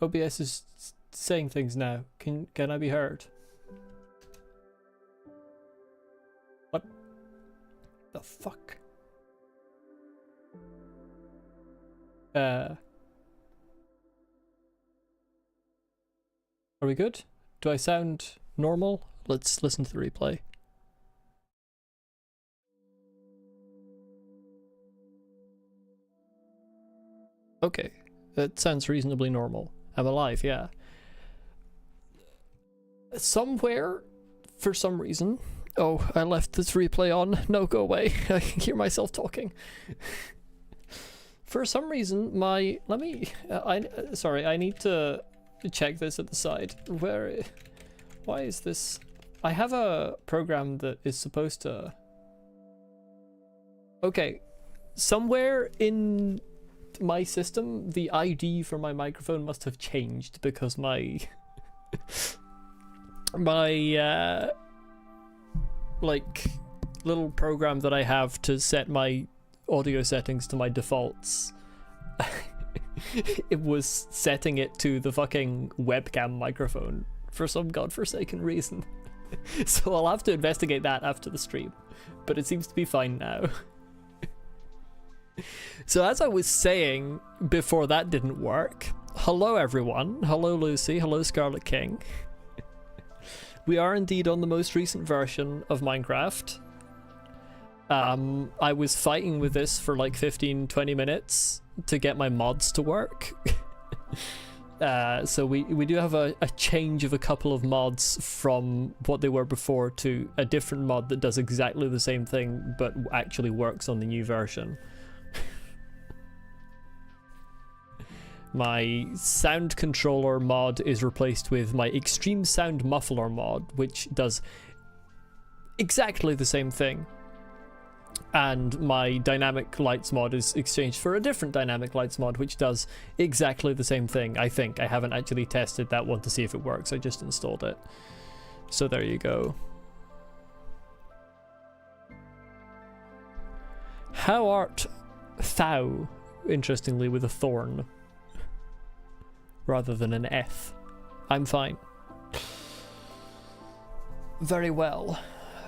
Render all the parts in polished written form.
OBS is saying things now. Can I be heard? What the fuck? Are we good? Do I sound normal? Let's listen to the replay. Okay, that sounds reasonably normal. I'm alive, yeah. Somewhere, for some reason... Oh, I left this replay on. No, go away. I can hear myself talking. For some reason, my... Let me... sorry, I need to check this at the side. Where... Why is this... I have a program that is supposed to... Okay. Somewhere in my system, the ID for my microphone must have changed because my... my... like little program that I have to set my audio settings to my defaults, it was setting it to the fucking webcam microphone for some godforsaken reason. So I'll have to investigate that after the stream, but it seems to be fine now. So as I was saying before that didn't work, hello everyone, hello Lucy, hello Scarlet King. We are indeed on the most recent version of Minecraft. I was fighting with this for like 15-20 minutes to get my mods to work. So we do have a change of a couple of mods from what they were before to a different mod that does exactly the same thing but actually works on the new version. My sound controller mod is replaced with my extreme sound muffler mod, which does exactly the same thing. And my dynamic lights mod is exchanged for a different dynamic lights mod, which does exactly the same thing, I think. I haven't actually tested that one to see if it works, I just installed it. So there you go. How art thou, interestingly, with a thorn rather than an F. I'm fine. Very well.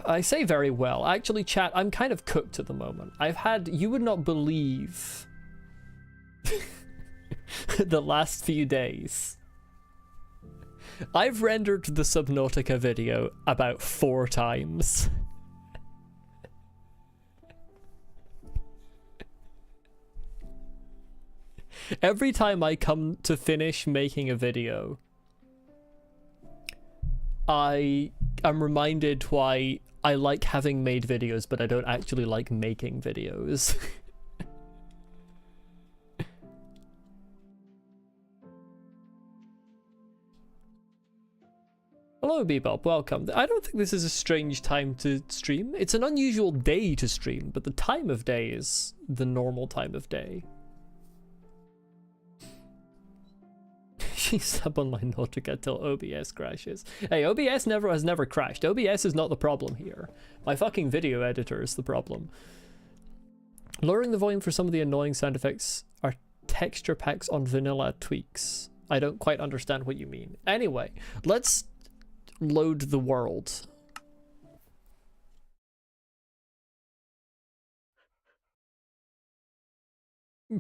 I say very well. Actually, chat, I'm kind of cooked at the moment. I've had, you would not believe the last few days. I've rendered the Subnautica video about 4 times. Every time I come to finish making a video, I am reminded why I like having made videos, but I don't actually like making videos. Hello, Bebop, welcome. I don't think this is a strange time to stream. It's an unusual day to stream, but the time of day is the normal time of day. Sub on my Nautica till OBS crashes. Hey, OBS has never crashed. OBS is not the problem here. My fucking video editor is the problem. Lowering the volume for some of the annoying sound effects are texture packs on vanilla tweaks. I don't quite understand what you mean. Anyway, let's load the world.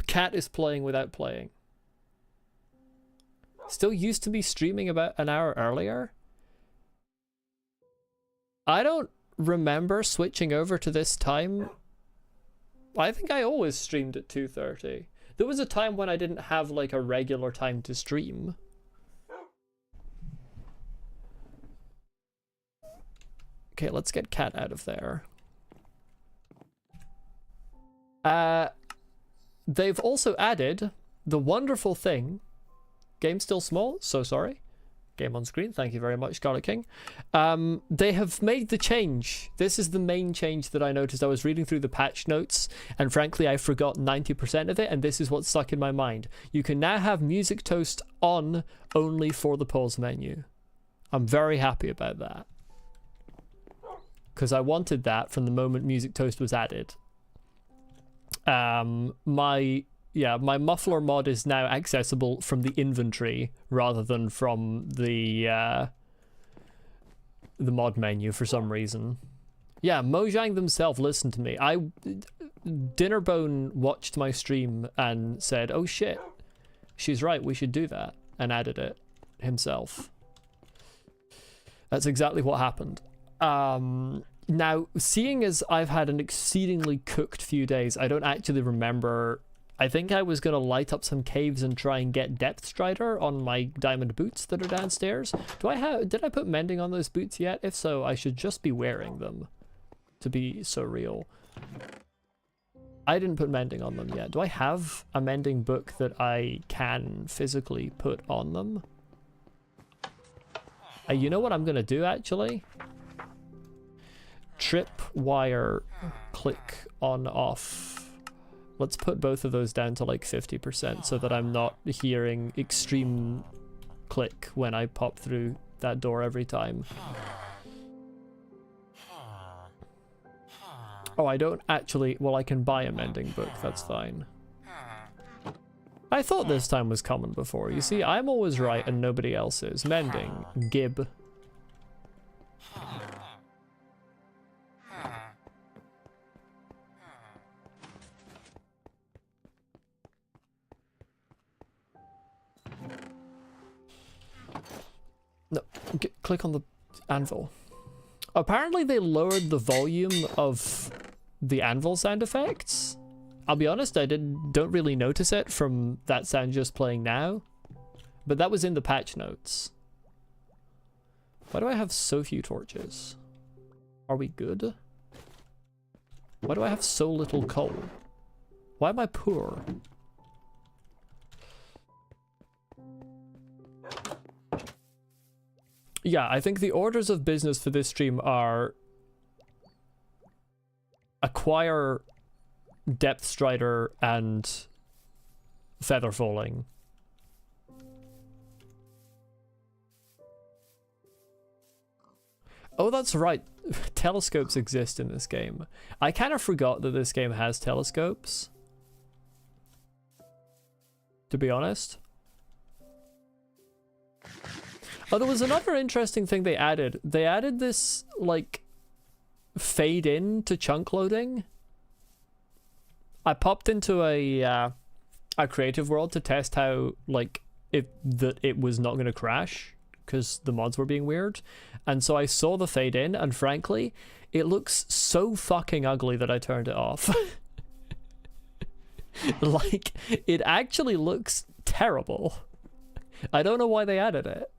Cat is playing without playing. Still used to be streaming about an hour earlier? I don't remember switching over to this time. I think I always streamed at 2:30. There was a time when I didn't have like a regular time to stream. Okay, let's get Cat out of there. They've also added the wonderful thing. Game still small? So sorry. Game on screen. Thank you very much, Scarlet King. They have made the change. This is the main change that I noticed. I was reading through the patch notes, and frankly, I forgot 90% of it, and this is what stuck in my mind. You can now have Music Toast on only for the pause menu. I'm very happy about that. Because I wanted that from the moment Music Toast was added. My yeah, my muffler mod is now accessible from the inventory rather than from the mod menu for some reason. Yeah, Mojang themselves listened to me. Dinnerbone watched my stream and said, oh shit, she's right, we should do that, and added it himself. That's exactly what happened. Now, seeing as I've had an exceedingly cooked few days, I don't actually remember. I think I was going to light up some caves and try and get Depth Strider on my diamond boots that are downstairs. Did I put mending on those boots yet? If so, I should just be wearing them to be so real. I didn't put mending on them yet. Do I have a mending book that I can physically put on them? You know what I'm going to do, actually? Trip, wire, click, on, off. Let's put both of those down to like 50% so that I'm not hearing extreme click when I pop through that door every time. Oh, I don't actually... Well, I can buy a mending book, that's fine. I thought this time was common before. You see, I'm always right and nobody else is. Mending. Gib. No, click on the anvil. Apparently they lowered the volume of the anvil sound effects. I'll be honest, I don't really notice it from that sound just playing now. But that was in the patch notes. Why do I have so few torches? Are we good? Why do I have so little coal? Why am I poor? Yeah, I think the orders of business for this stream are acquire Depth Strider and Feather Falling. Oh, that's right. Telescopes exist in this game. I kind of forgot that this game has telescopes, to be honest. Oh, there was another interesting thing they added. They added this, like, fade in to chunk loading. I popped into a creative world to test how, like, it was not going to crash because the mods were being weird. And so I saw the fade in, and frankly, it looks so fucking ugly that I turned it off. Like, it actually looks terrible. I don't know why they added it.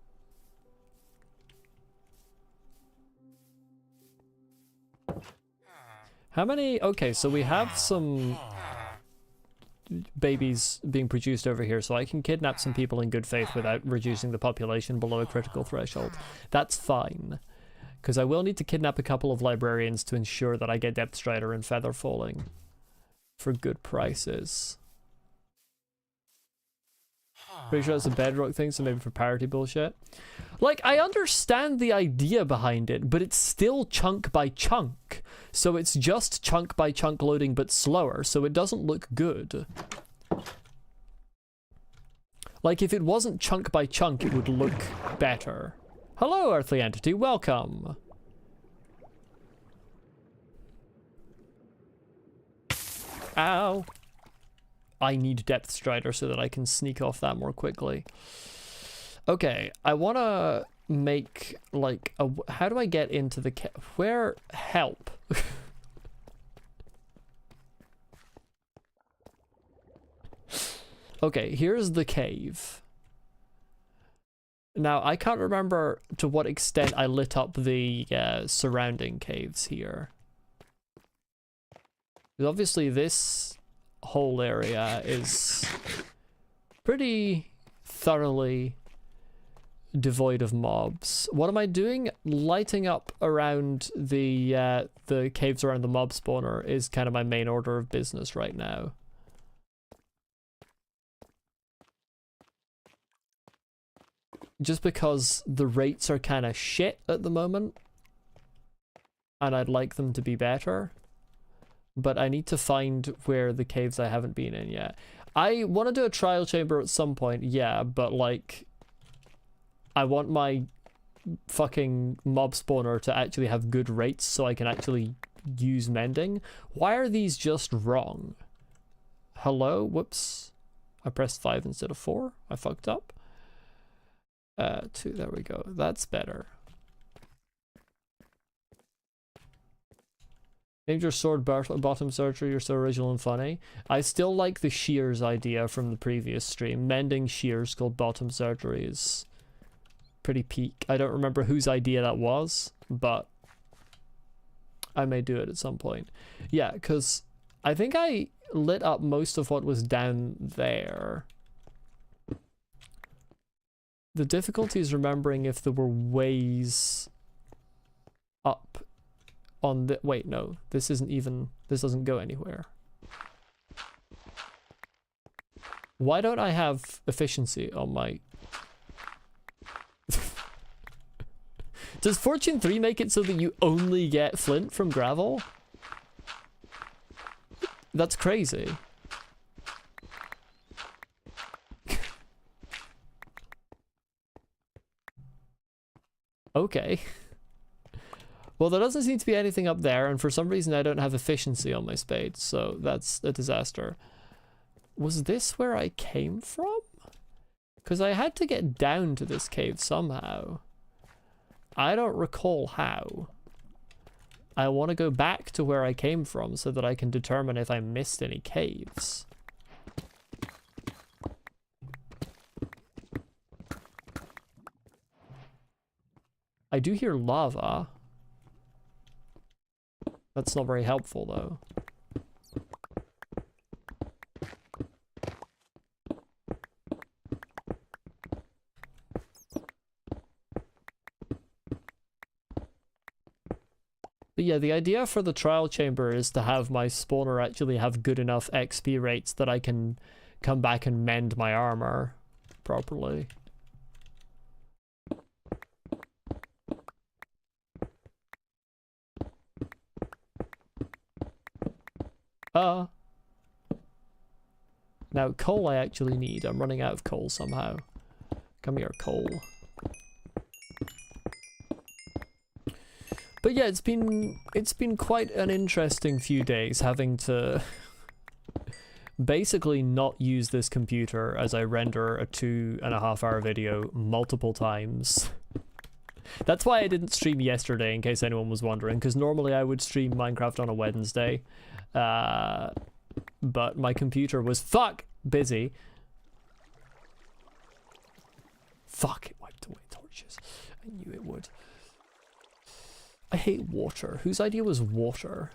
How many? Okay, so we have some babies being produced over here, so I can kidnap some people in good faith without reducing the population below a critical threshold. That's fine, because I will need to kidnap a couple of librarians to ensure that I get Depth Strider and Feather Falling for good prices. Pretty sure it's a bedrock thing, so maybe for parity bullshit. Like, I understand the idea behind it, but it's still chunk by chunk. So it's just chunk by chunk loading, but slower, so it doesn't look good. Like, if it wasn't chunk by chunk, it would look better. Hello, Earthly Entity, welcome. Ow. I need Depth Strider so that I can sneak off that more quickly. Okay, I want to make, like, a... How do I get into the... Where... Help. Okay, here's the cave. Now, I can't remember to what extent I lit up the surrounding caves here. Because obviously this whole area is pretty thoroughly devoid of mobs. What am I doing? Lighting up around the caves around the mob spawner is kind of my main order of business right now. Just because the rates are kind of shit at the moment, and I'd like them to be better. But I need to find where the caves I haven't been in yet. I want to do a trial chamber at some point, yeah, but like, I want my fucking mob spawner to actually have good rates so I can actually use mending. Why are these just wrong? Hello? Whoops. I pressed 5 instead of 4. I fucked up. 2, there we go. That's better. Named your sword bottom surgery, you're so original and funny. I still like the shears idea from the previous stream. Mending shears called bottom surgery is pretty peak. I don't remember whose idea that was, but I may do it at some point. Yeah, because I think I lit up most of what was down there. The difficulty is remembering if there were ways up on the... Wait, no. This isn't even... This doesn't go anywhere. Why don't I have efficiency on my... Does Fortune 3 make it so that you only get flint from gravel? That's crazy. Okay. Well, there doesn't seem to be anything up there, and for some reason I don't have efficiency on my spade, so that's a disaster. Was this where I came from? Because I had to get down to this cave somehow. I don't recall how. I want to go back to where I came from so that I can determine if I missed any caves. I do hear lava. That's not very helpful, though. But yeah, the idea for the trial chamber is to have my spawner actually have good enough XP rates that I can come back and mend my armor properly. Now, coal I actually need. I'm running out of coal somehow. Come here, coal. But yeah, it's been quite an interesting few days having to basically not use this computer as I render a 2.5 hour video multiple times. That's why I didn't stream yesterday, in case anyone was wondering, because normally I would stream Minecraft on a Wednesday. But my computer was busy. Fuck, it wiped away torches. I knew it would. I hate water. Whose idea was water?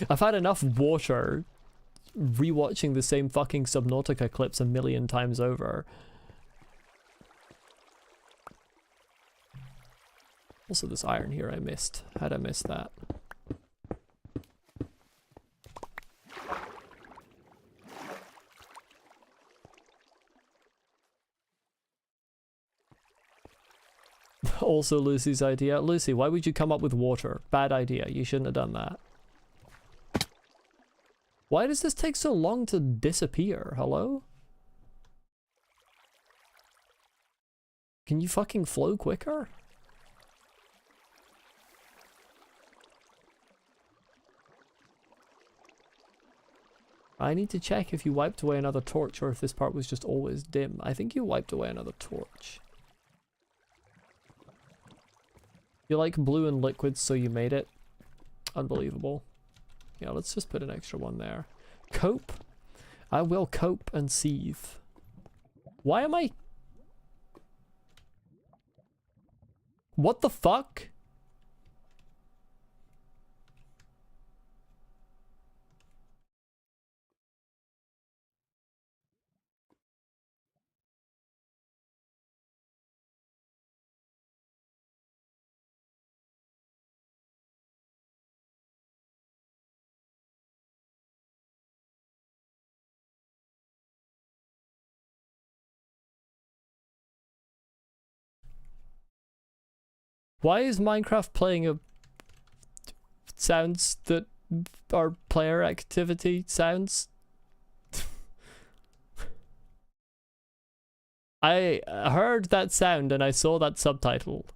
I've had enough water rewatching the same fucking Subnautica clips a million times over. Also, this iron here I missed. How'd I miss that? Also Lucy's idea. Lucy, why would you come up with water? Bad idea. You shouldn't have done that. Why does this take so long to disappear? Hello? Can you fucking flow quicker? I need to check if you wiped away another torch or if this part was just always dim. I think you wiped away another torch. You like blue and liquids, so you made it. Unbelievable. Yeah, let's just put an extra one there. Cope. I will cope and seethe. Why am I... What the fuck? Why is Minecraft playing a sounds that our player activity sounds. I heard that sound and I saw that subtitle.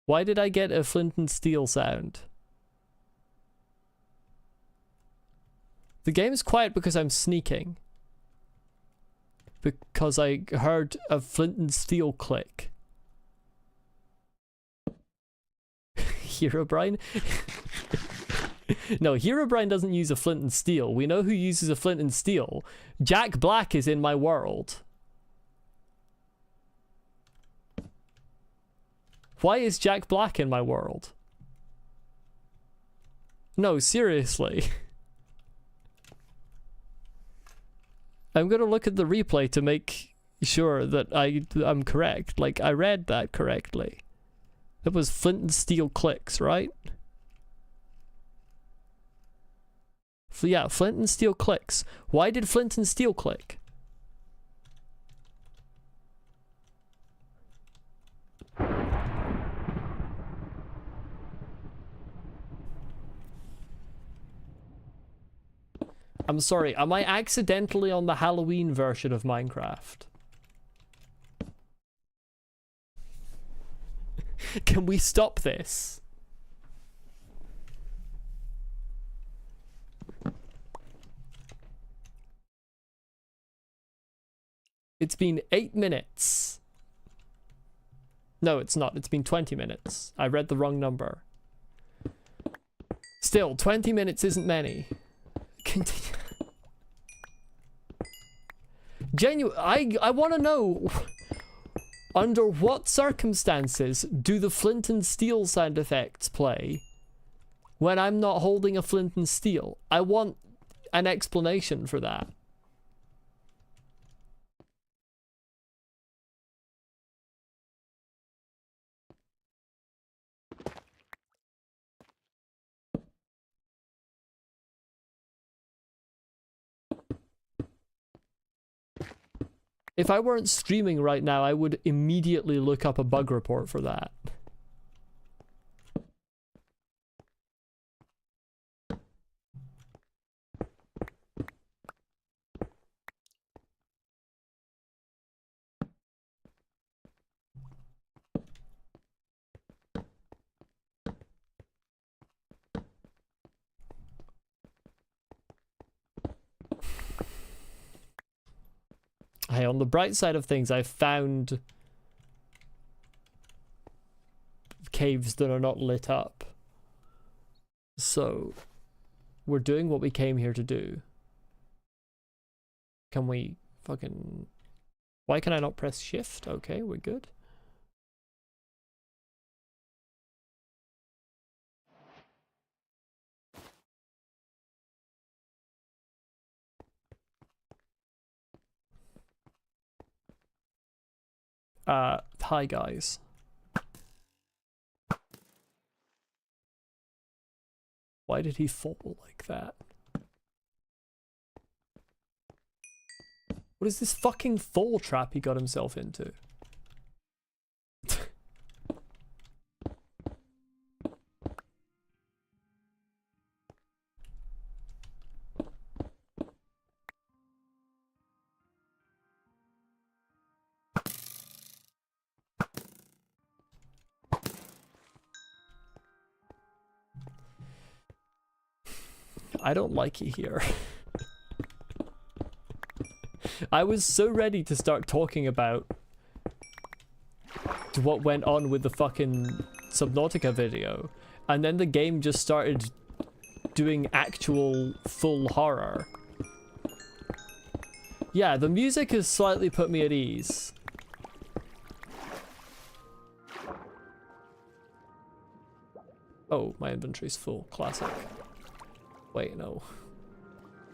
Why did I get a flint and steel sound? The game's quiet because I'm sneaking. Because I heard a flint and steel click. Herobrine? No, Herobrine doesn't use a flint and steel. We know who uses a flint and steel. Jack Black is in my world. Why is Jack Black in my world? No, seriously. I'm gonna look at the replay to make sure that I'm correct. Like, I read that correctly. It was flint and steel clicks, right? Yeah, flint and steel clicks. Why did flint and steel click? I'm sorry, am I accidentally on the Halloween version of Minecraft? Can we stop this? It's been 8 minutes. No, it's not. It's been 20 minutes. I read the wrong number. Still, 20 minutes isn't many. Continue. I want to know, under what circumstances do the flint and steel sound effects play when I'm not holding a flint and steel? I want an explanation for that. If I weren't streaming right now, I would immediately look up a bug report for that. Hey, on the bright side of things, I've found caves that are not lit up. So, we're doing what we came here to do. Can we fucking... Why can I not press shift? Okay, we're good. Hi guys. Why did he fall like that? What is this fucking fall trap he got himself into? I don't like you here. I was so ready to start talking about what went on with the fucking Subnautica video, and then the game just started doing actual full horror. Yeah, the music has slightly put me at ease. Oh, my inventory's full. Classic. Wait, no.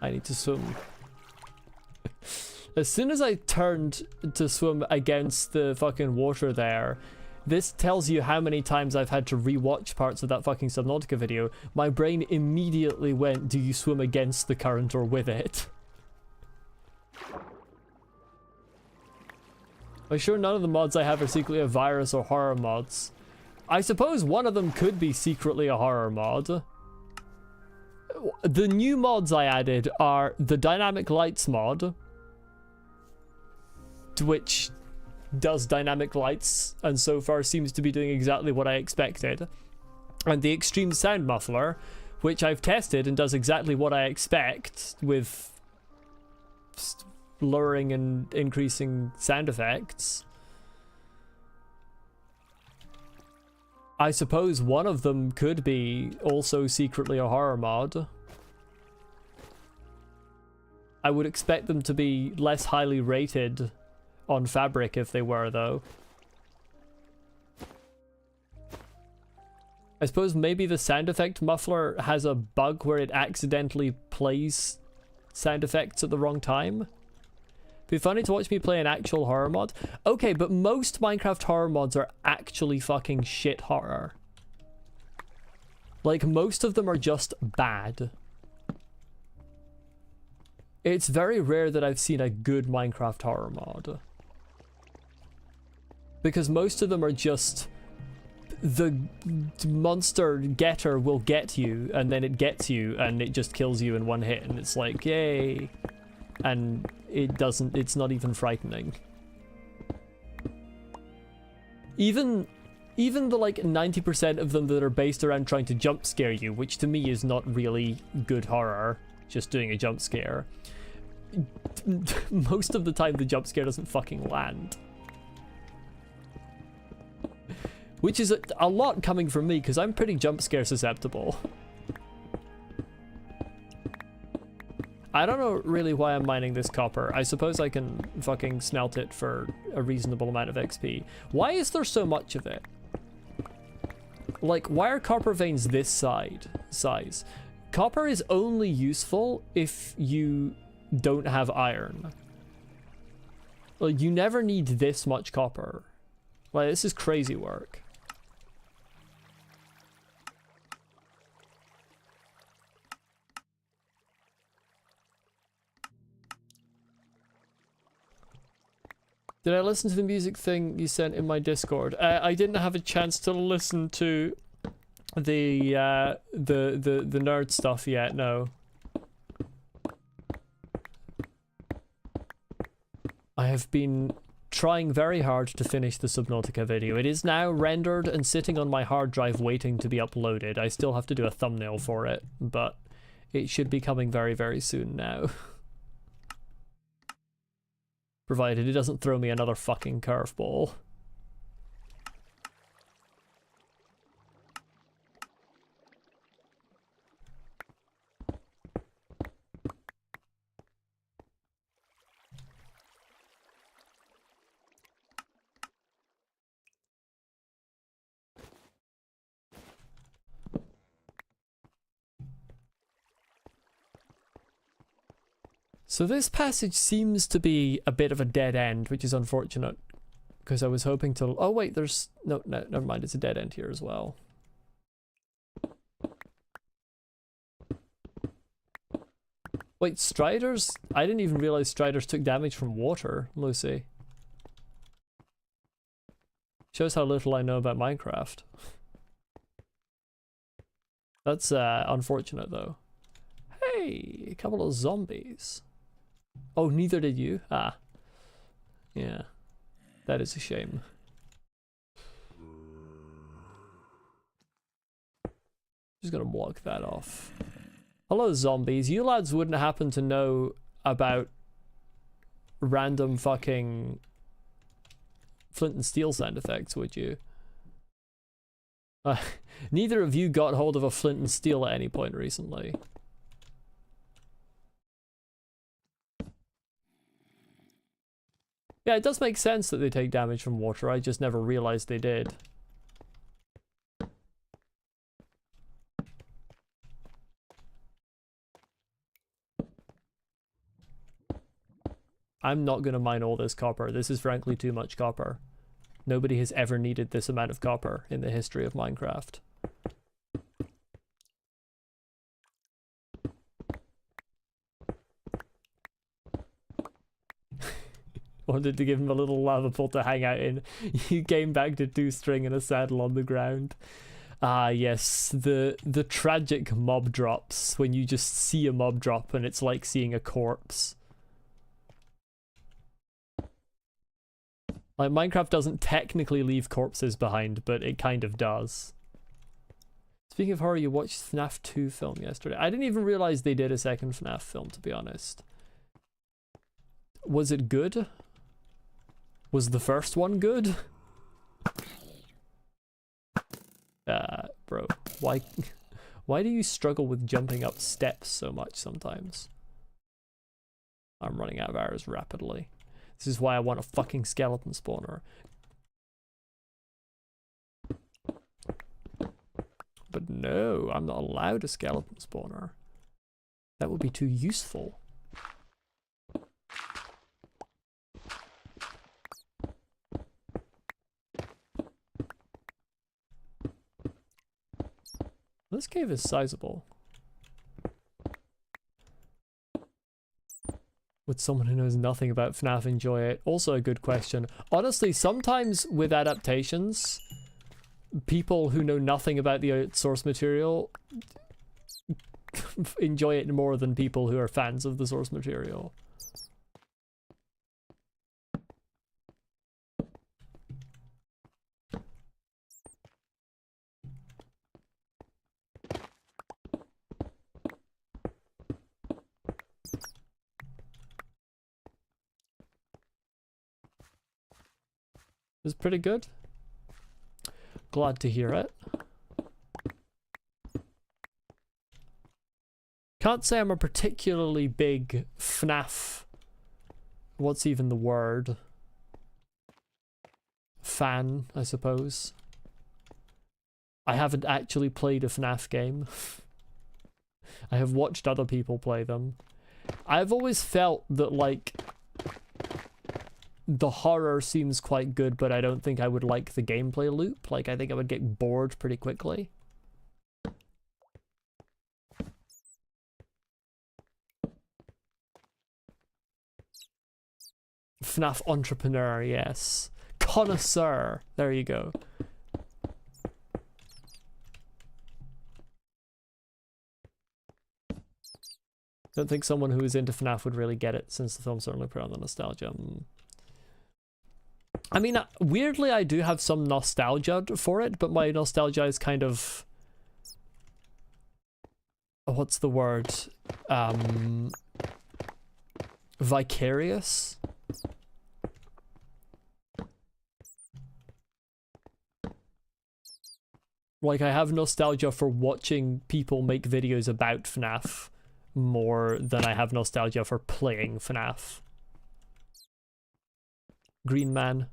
I need to swim. As soon as I turned to swim against the fucking water there, this tells you how many times I've had to rewatch parts of that fucking Subnautica video. My brain immediately went, do you swim against the current or with it? I'm sure none of the mods I have are secretly a virus or horror mods. I suppose one of them could be secretly a horror mod. The new mods I added are the dynamic lights mod, which does dynamic lights and so far seems to be doing exactly what I expected, and the extreme sound muffler, which I've tested and does exactly what I expect with lowering and increasing sound effects. I suppose one of them could be also secretly a horror mod. I would expect them to be less highly rated on Fabric if they were, though. I suppose maybe the sound effect muffler has a bug where it accidentally plays sound effects at the wrong time. It'd be funny to watch me play an actual horror mod. Okay, but most Minecraft horror mods are actually fucking shit horror. Like, most of them are just bad. It's very rare that I've seen a good Minecraft horror mod. Because most of them are just... the monster getter will get you, and then it gets you, and it just kills you in one hit, and it's like, yay. And it's not even frightening. Even the like 90% of them that are based around trying to jump scare you, which to me is not really good horror, just doing a jump scare. Most of the time the jump scare doesn't fucking land. Which is a lot coming from me, because I'm pretty jump scare susceptible. I don't know really why I'm mining this copper. I suppose I can fucking smelt it for a reasonable amount of XP. Why is there so much of it? Like, why are copper veins this size? Copper is only useful if you don't have iron. Like, you never need this much copper. Like, this is crazy work. Did I listen to the music thing you sent in my Discord? I didn't have a chance to listen to the nerd stuff yet, no. I have been trying very hard to finish the Subnautica video. It is now rendered and sitting on my hard drive waiting to be uploaded. I still have to do a thumbnail for it, but it should be coming very, very soon now. Provided it doesn't throw me another fucking curveball. So this passage seems to be a bit of a dead end, which is unfortunate, because I was hoping to... Oh wait, there's... No, never mind, it's a dead end here as well. Wait, Striders? I didn't even realize Striders took damage from water, Lucy. Shows how little I know about Minecraft. That's unfortunate though. Hey, a couple of zombies. Oh, neither did you? Ah. Yeah. That is a shame. Just gonna block that off. Hello, zombies. You lads wouldn't happen to know about random fucking flint and steel sound effects, would you? Neither of you got hold of a flint and steel at any point recently. Yeah, it does make sense that they take damage from water. I just never realized they did. I'm not going to mine all this copper. This is frankly too much copper. Nobody has ever needed this amount of copper in the history of Minecraft. Wanted to give him a little lava pool to hang out in. You came back to 2-string and a saddle on the ground. Ah, yes, the tragic mob drops when you just see a mob drop and it's like seeing a corpse. Like, Minecraft doesn't technically leave corpses behind, but it kind of does. Speaking of horror, you watched FNAF 2 film yesterday. I didn't even realize they did a second FNAF film, to be honest. Was it good? Was the first one good? Bro, why do you struggle with jumping up steps so much sometimes? I'm running out of arrows rapidly. This is why I want a fucking skeleton spawner. But no, I'm not allowed a skeleton spawner. That would be too useful. This cave is sizable. Would someone who knows nothing about FNAF enjoy it? Also a good question. Honestly, sometimes with adaptations, people who know nothing about the source material enjoy it more than people who are fans of the source material. It's pretty good. Glad to hear it. Can't say I'm a particularly big FNAF. What's even the word? Fan, I suppose. I haven't actually played a FNAF game. I have watched other people play them. I've always felt that, like, the horror seems quite good, but I don't think I would like the gameplay loop. Like, I think I would get bored pretty quickly. FNAF entrepreneur, yes. Connoisseur, there you go. Don't think someone who is into FNAF would really get it, since the film certainly put on the nostalgia. I mean, weirdly, I do have some nostalgia for it, but my nostalgia is kind of... what's the word? Vicarious? Like, I have nostalgia for watching people make videos about FNAF more than I have nostalgia for playing FNAF. Green man.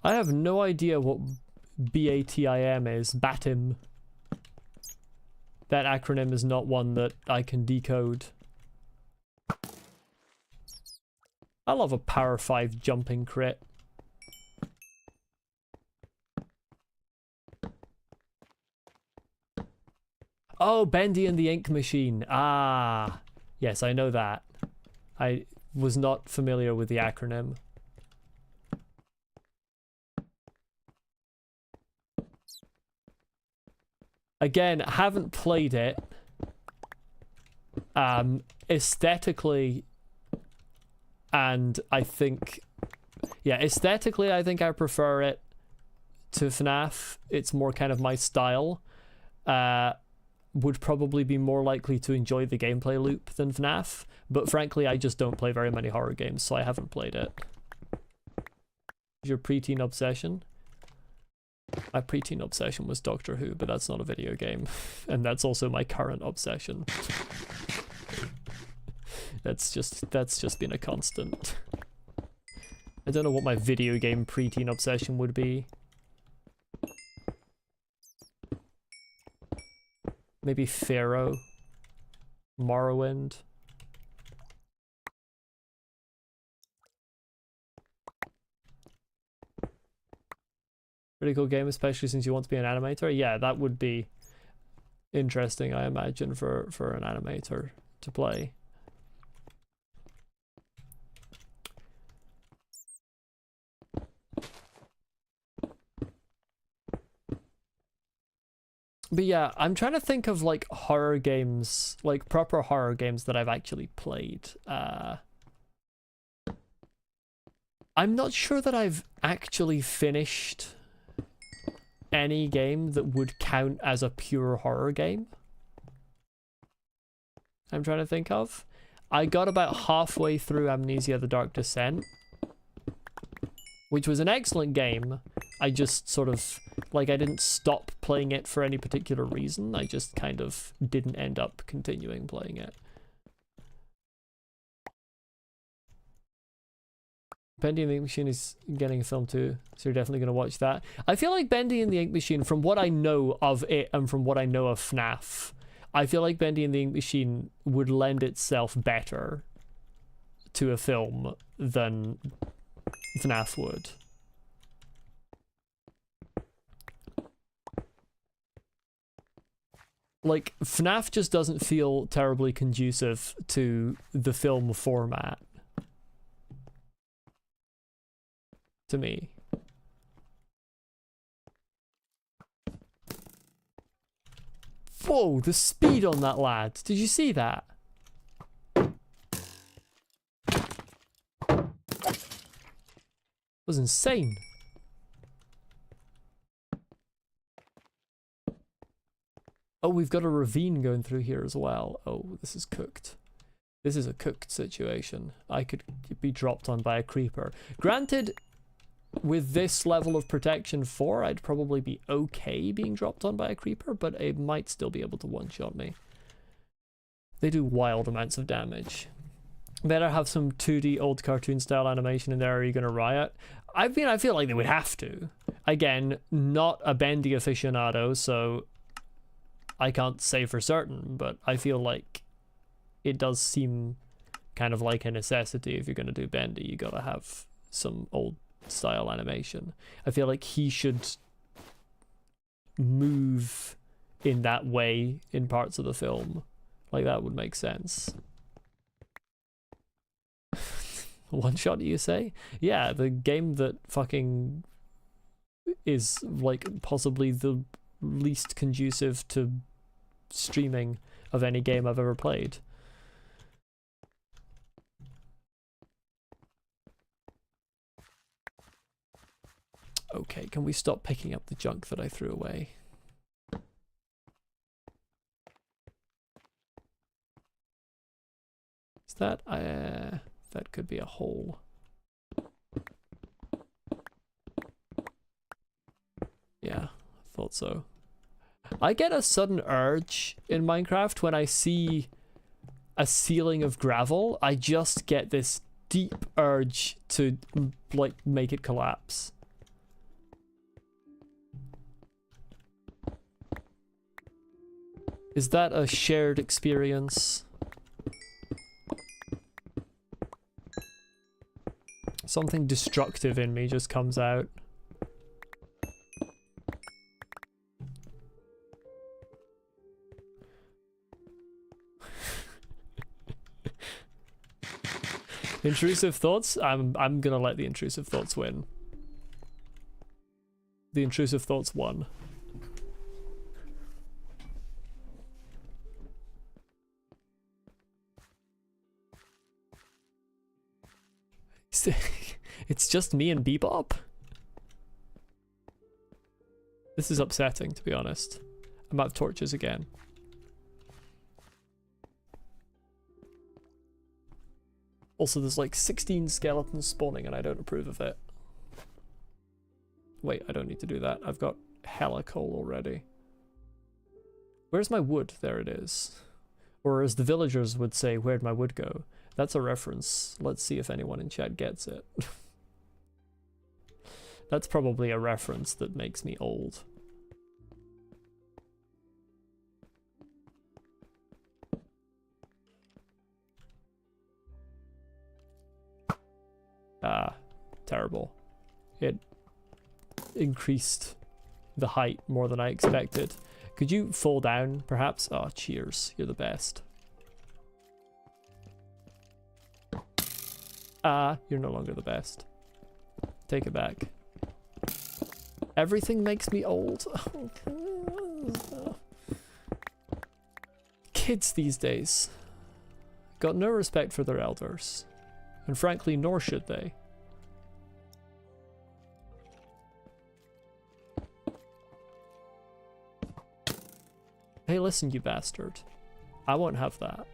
I have no idea what BATIM is. BATIM. That acronym is not one that I can decode. I love a power 5 jumping crit. Oh, Bendy and the Ink Machine. Ah, yes, I know that. I was not familiar with the acronym. Again, haven't played it. Aesthetically, and I think, yeah, aesthetically, I think I prefer it to FNAF. It's more kind of my style. Would probably be more likely to enjoy the gameplay loop than FNAF, but frankly, I just don't play very many horror games, so I haven't played it. Your preteen obsession? My preteen obsession was Doctor Who, but that's not a video game, and that's also my current obsession. That's just been a constant. I don't know what my video game preteen obsession would be. Maybe Pharaoh, Morrowind. Pretty cool game, especially since you want to be an animator. Yeah, that would be interesting, I imagine, for an animator to play. But yeah, I'm trying to think of like horror games, like proper horror games that I've actually played. I'm not sure that I've actually finished any game that would count as a pure horror game. I'm trying to think of. I got about halfway through Amnesia: The Dark Descent, which was an excellent game. I just sort of, like, I didn't stop playing it for any particular reason. I just kind of didn't end up continuing playing it. Bendy and the Ink Machine is getting a film too, so you're definitely going to watch that. I feel like Bendy and the Ink Machine, from what I know of it and from what I know of FNAF, I feel like Bendy and the Ink Machine would lend itself better to a film than FNAF would. Like, FNAF just doesn't feel terribly conducive to the film format. To me. Whoa, the speed on that lad. Did you see that? It was insane. Oh, we've got a ravine going through here as well. Oh, this is cooked. This is a cooked situation. I could be dropped on by a creeper. Granted, with this level of protection 4, I'd probably be okay being dropped on by a creeper, but it might still be able to one-shot me. They do wild amounts of damage. Better have some 2D old cartoon style animation in there, or are you gonna riot? I mean, I feel like they would have to. Again, not a Bendy aficionado, so I can't say for certain, but I feel like it does seem kind of like a necessity. If you're gonna do Bendy, you gotta have some old style animation. I feel like he should move in that way in parts of the film. Like, that would make sense. One shot, you say? Yeah, the game that fucking is like possibly the least conducive to streaming of any game I've ever played. Okay, can we stop picking up the junk that I threw away? Is that that could be a hole. Yeah, I thought so. I get a sudden urge in Minecraft when I see a ceiling of gravel. I just get this deep urge to, like, make it collapse. Is that a shared experience? Something destructive in me just comes out. Intrusive thoughts? I'm gonna let the intrusive thoughts win. The intrusive thoughts won. It's just me and Bebop? This is upsetting, to be honest. I'm out of torches again. Also, there's like 16 skeletons spawning and I don't approve of it. Wait, I don't need to do that. I've got hella coal already. Where's my wood? There it is. Or as the villagers would say, where'd my wood go? That's a reference. Let's see if anyone in chat gets it. That's probably a reference that makes me old. Ah, terrible. It increased the height more than I expected. Could you fall down, perhaps? Oh, cheers. You're the best. You're no longer the best. Take it back. Everything makes me old. Kids these days got no respect for their elders. And frankly, nor should they. Hey, listen, you bastard. I won't have that.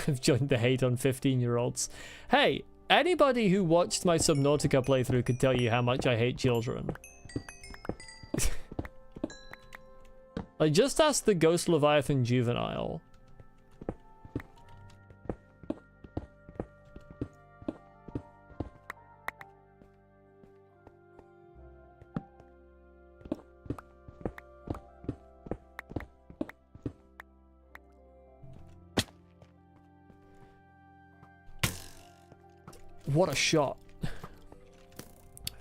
I've joined the hate on 15-year-olds. Hey, anybody who watched my Subnautica playthrough could tell you how much I hate children. I just asked the Ghost Leviathan Juvenile. What a shot.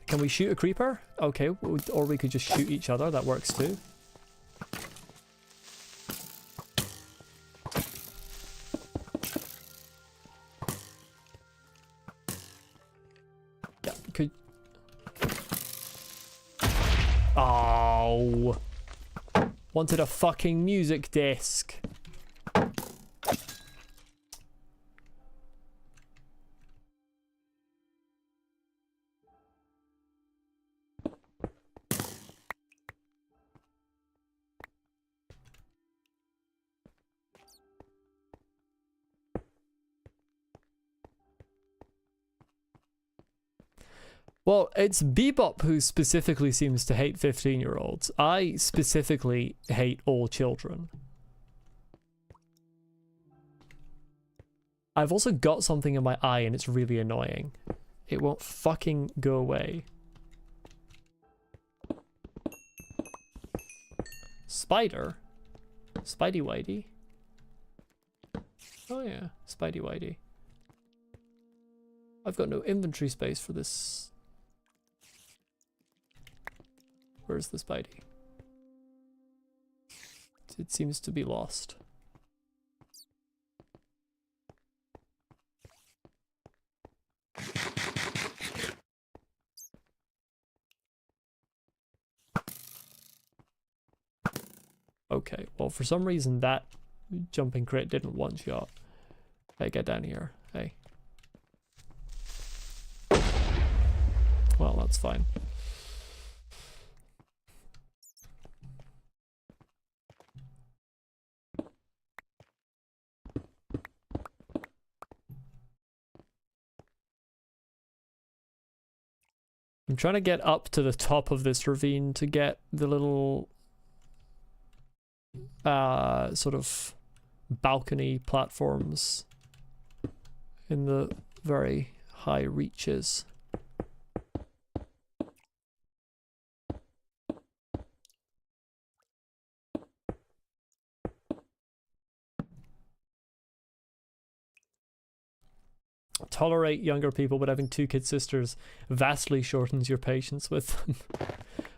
Can we shoot a creeper? Okay, or we could just shoot each other. That works too. Yeah, could... Oh. Wanted a fucking music disc. Well, it's Bebop who specifically seems to hate 15-year-olds. I specifically hate all children. I've also got something in my eye and it's really annoying. It won't fucking go away. Spider? Spidey Whitey? Oh yeah, Spidey Whitey. I've got no inventory space for this. Where's the Spidey? It seems to be lost. Okay, well for some reason that jumping crit didn't one shot. Hey, get down here. Hey. Well, that's fine. I'm trying to get up to the top of this ravine to get the little sort of balcony platforms in the very high reaches. Tolerate younger people, but having 2 kid sisters vastly shortens your patience with them.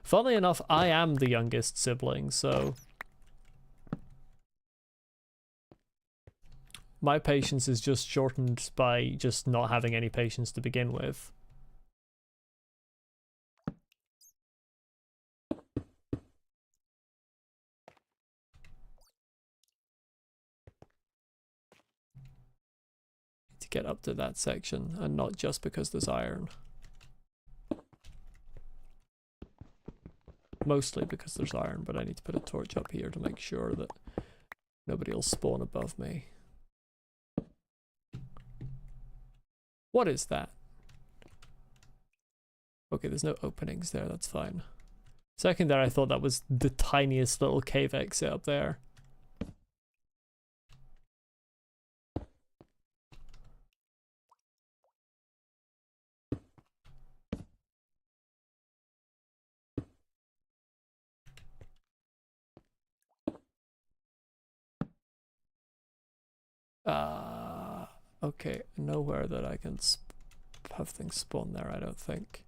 Funnily enough, I am the youngest sibling, so my patience is just shortened by just not having any patience to begin with. To get up to that section, and not just because there's iron. Mostly because there's iron, but I need to put a torch up here to make sure that nobody will spawn above me. What is that? Okay, there's no openings there, that's fine. Second there, I thought that was the tiniest little cave exit up there. Okay, nowhere that I can have things spawn there, I don't think.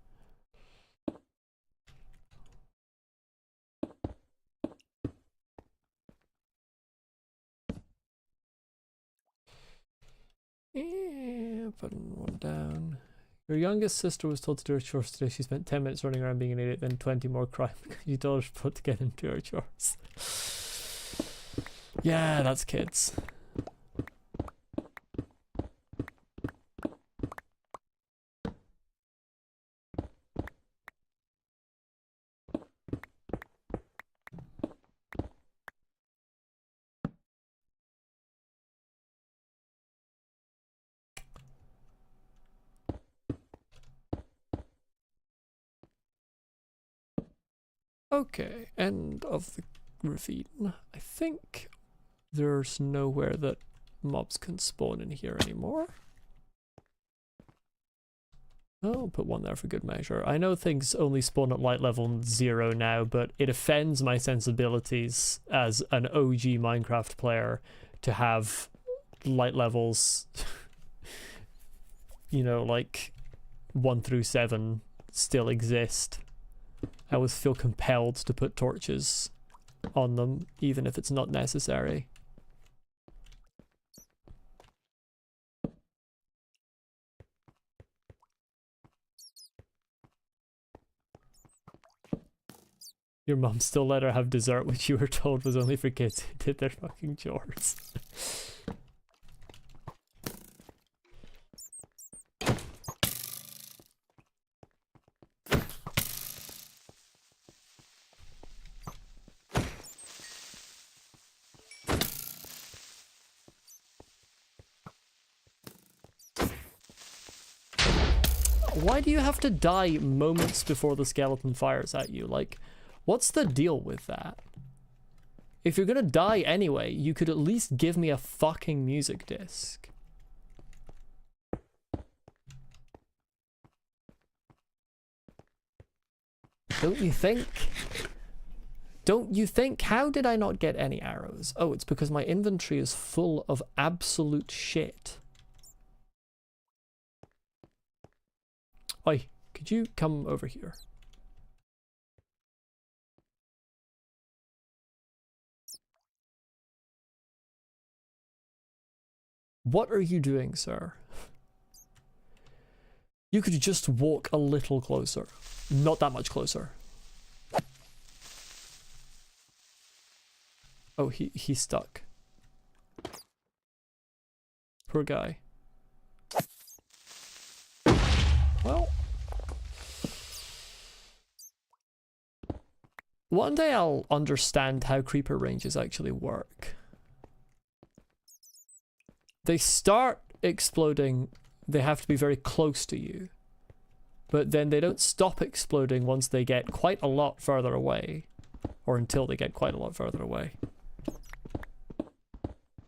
Yeah, putting one down. Your youngest sister was told to do her chores today. She spent 10 minutes running around being an idiot, then 20 more crying because you told her put to get into her chores. Yeah, that's kids. Okay, end of the ravine. I think there's nowhere that mobs can spawn in here anymore. I'll put one there for good measure. I know things only spawn at light level 0 now, but it offends my sensibilities as an OG Minecraft player to have light levels, you know, like 1 through 7 still exist. I always feel compelled to put torches on them, even if it's not necessary. Your mum still let her have dessert, which you were told was only for kids who did their fucking chores. Why do you have to die moments before the skeleton fires at you? Like, what's the deal with that? If you're gonna die anyway, you could at least give me a fucking music disc. Don't you think? Don't you think? How did I not get any arrows? Oh, it's because my inventory is full of absolute shit. Oi, could you come over here? What are you doing, sir? You could just walk a little closer. Not that much closer. Oh, he's stuck. Poor guy. Well, one day I'll understand how creeper ranges actually work. They start exploding, they have to be very close to you. But then they don't stop exploding once they get quite a lot further away. Or until they get quite a lot further away.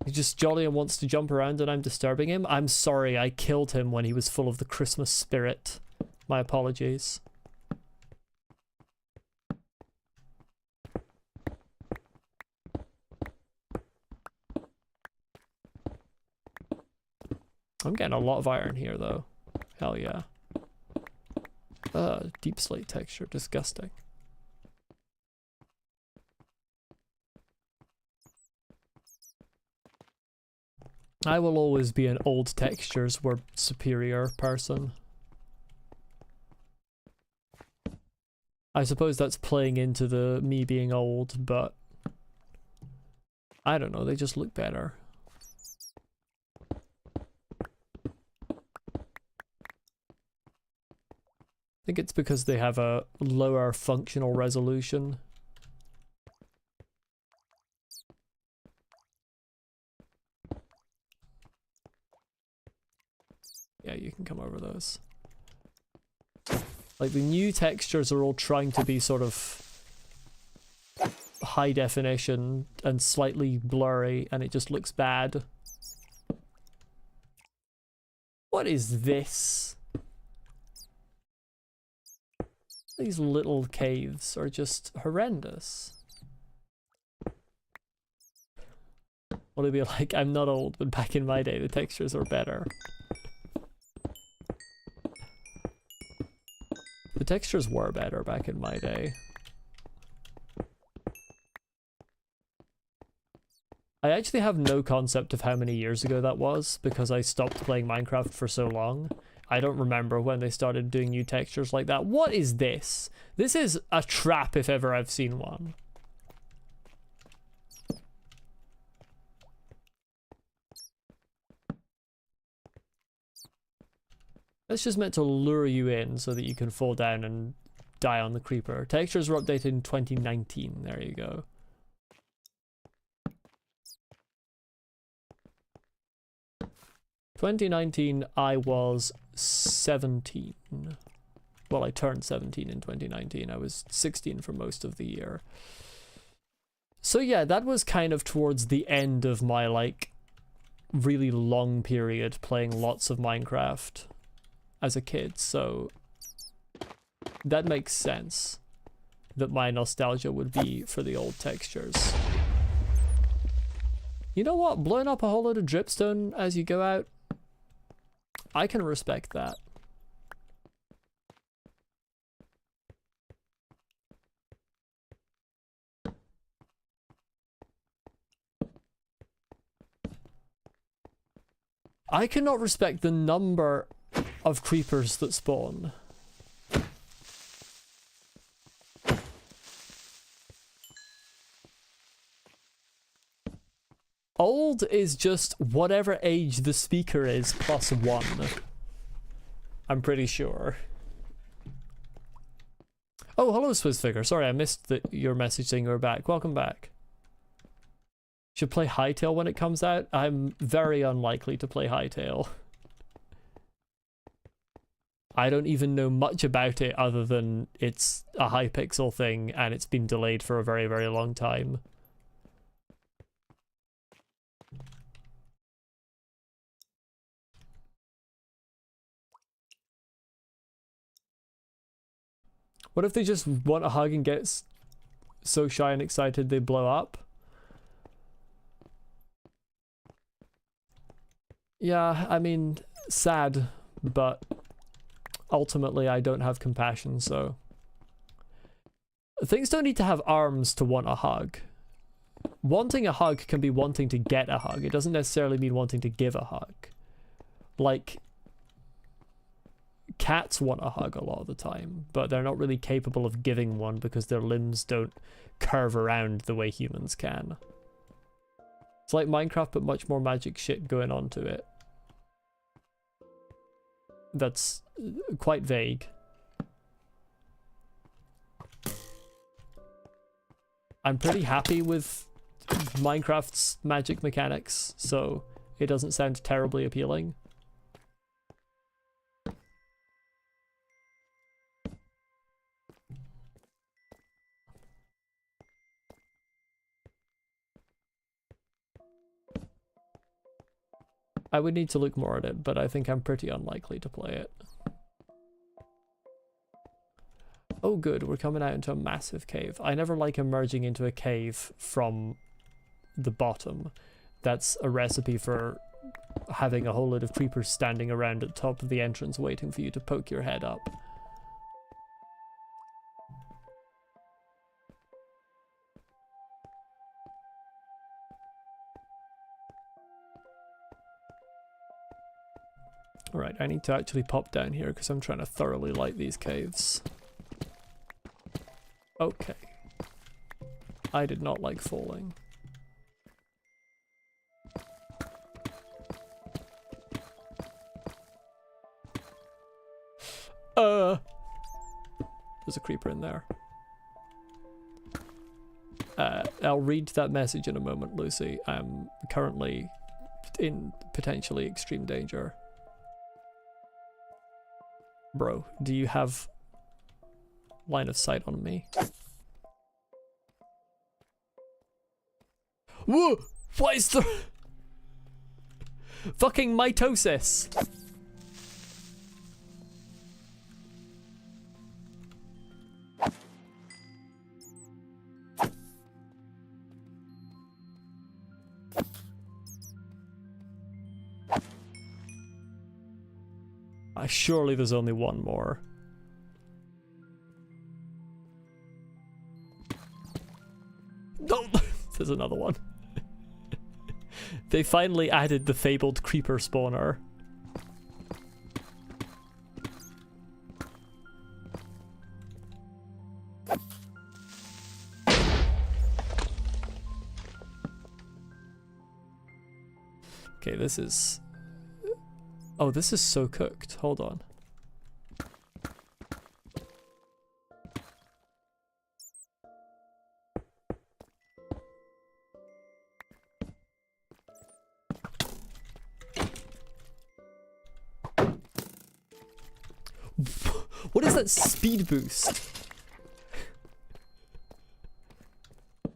He's just jolly and wants to jump around and I'm disturbing him. I'm sorry, I killed him when he was full of the Christmas spirit. My apologies. I'm getting a lot of iron here though. Hell yeah. Deep slate texture, disgusting. I will always be an old textures were superior person. I suppose that's playing into the me being old, but I don't know, they just look better. I think it's because they have a lower functional resolution. Yeah, you can come over those. Like the new textures are all trying to be sort of high definition and slightly blurry, and it just looks bad. What is this? These little caves are just horrendous. Will it be like, I'm not old, but back in my day the textures were better. The textures were better back in my day. I actually have no concept of how many years ago that was, because I stopped playing Minecraft for so long. I don't remember when they started doing new textures like that. What is this? This is a trap if ever I've seen one. It's just meant to lure you in so that you can fall down and die on the creeper. Textures were updated in 2019. There you go. In 2019, I was 17. Well, I turned 17 in 2019. I was 16 for most of the year. So yeah, that was kind of towards the end of my, like, really long period playing lots of Minecraft as a kid, so that makes sense that my nostalgia would be for the old textures. You know what? Blowing up a whole load of dripstone as you go out, I can respect that. I cannot respect the number of creepers that spawn. Old is just whatever age the speaker is plus 1. I'm pretty sure. Oh, hello, Swizzfigure. Sorry, I missed your message saying you were back. Welcome back. Should play Hytale when it comes out? I'm very unlikely to play Hytale. I don't even know much about it other than it's a Hypixel thing and it's been delayed for a very, very long time. What if they just want a hug and get so shy and excited they blow up? Yeah, I mean, sad, but ultimately I don't have compassion, so... Things don't need to have arms to want a hug. Wanting a hug can be wanting to get a hug. It doesn't necessarily mean wanting to give a hug. Like, cats want a hug a lot of the time, but they're not really capable of giving one because their limbs don't curve around the way humans can. It's like Minecraft, but much more magic shit going on to it. That's quite vague. I'm pretty happy with Minecraft's magic mechanics, so it doesn't sound terribly appealing. I would need to look more at it, but I think I'm pretty unlikely to play it. Oh good, we're coming out into a massive cave. I never like emerging into a cave from the bottom. That's a recipe for having a whole load of creepers standing around at the top of the entrance waiting for you to poke your head up. Alright, I need to actually pop down here because I'm trying to thoroughly light these caves. Okay. I did not like falling. There's a creeper in there. I'll read that message in a moment, Lucy. I'm currently in potentially extreme danger. Bro, do you have line of sight on me? Whoa! What is the... Fucking mitosis! Surely there's only one more. No, there's another one. They finally added the fabled creeper spawner. Okay, this is... Oh, this is so cooked. Hold on. What is that speed boost?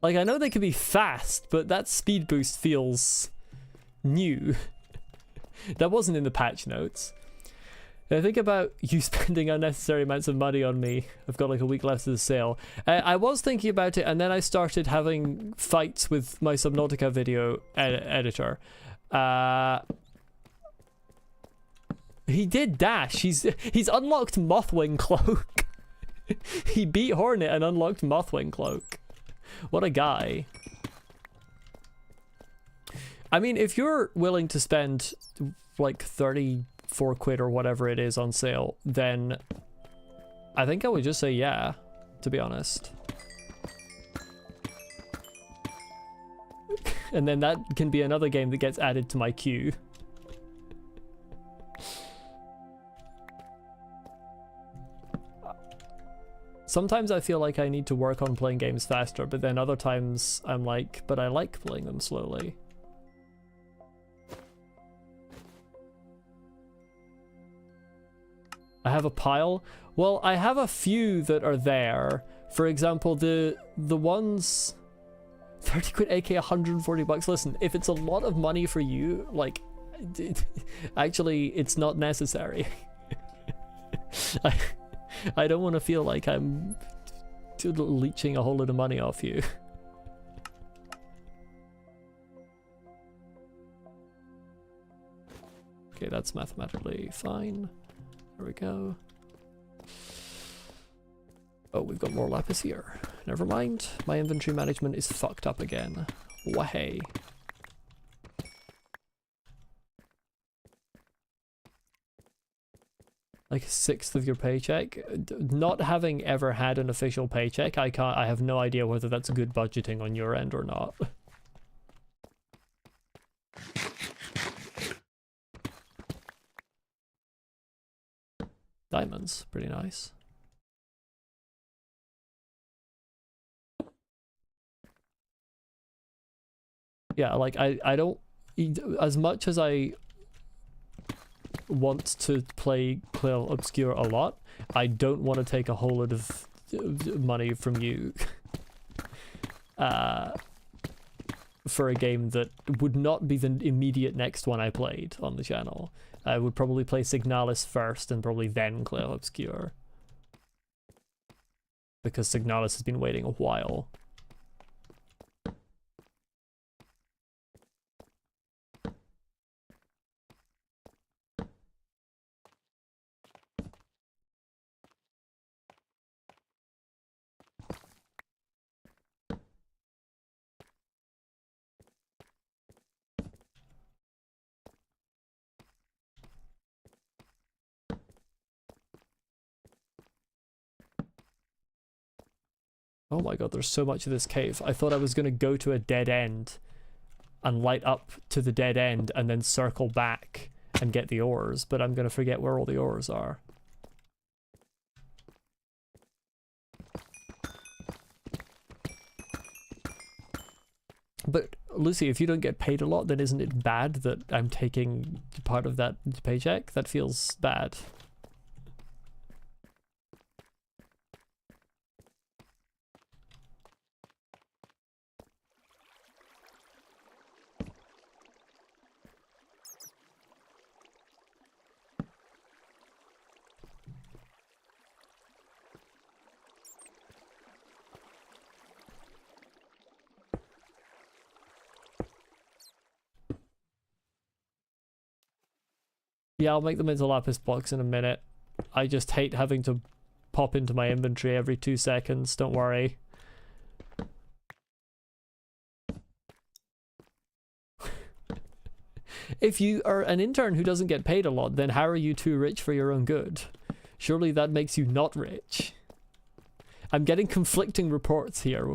Like, I know they can be fast, but that speed boost feels new. That wasn't in the patch notes. I think about you spending unnecessary amounts of money on me. I've got like a week left of the sale. I was thinking about it, and then I started having fights with my Subnautica video editor. He did dash. He's unlocked Mothwing Cloak. He beat Hornet and unlocked Mothwing Cloak. What a guy. I mean, if you're willing to spend like 34 quid or whatever it is on sale, then I think I would just say yeah, to be honest. And then that can be another game that gets added to my queue. Sometimes I feel like I need to work on playing games faster, but then other times I'm like, but I like playing them slowly. I have a pile. Well, I have a few that are there. For example, the ones 30 quid AK 140 bucks. Listen, if it's a lot of money for you, like actually it's not necessary. I don't want to feel like I'm leeching a whole lot of money off you. Okay, that's mathematically fine. There we go. Oh, we've got more lapis here. Never mind. My inventory management is fucked up again. Wahey. Like a sixth of your paycheck. Not having ever had an official paycheck, I have no idea whether that's good budgeting on your end or not. Diamonds, pretty nice. Yeah, like I don't, as much as I want to play Clair Obscur a lot, I don't want to take a whole lot of money from you for a game that would not be the immediate next one I played on the channel. I would probably play Signalis first and probably then Clair Obscur, because Signalis has been waiting a while. Oh my god, there's so much of this cave. I thought I was going to go to a dead end and light up to the dead end and then circle back and get the ores, but I'm going to forget where all the ores are. But Lucy, if you don't get paid a lot, then isn't it bad that I'm taking part of that paycheck? That feels bad. Yeah, I'll make them into lapis blocks in a minute. I just hate having to pop into my inventory every 2 seconds, don't worry. If you are an intern who doesn't get paid a lot, then how are you too rich for your own good? Surely that makes you not rich. I'm getting conflicting reports here.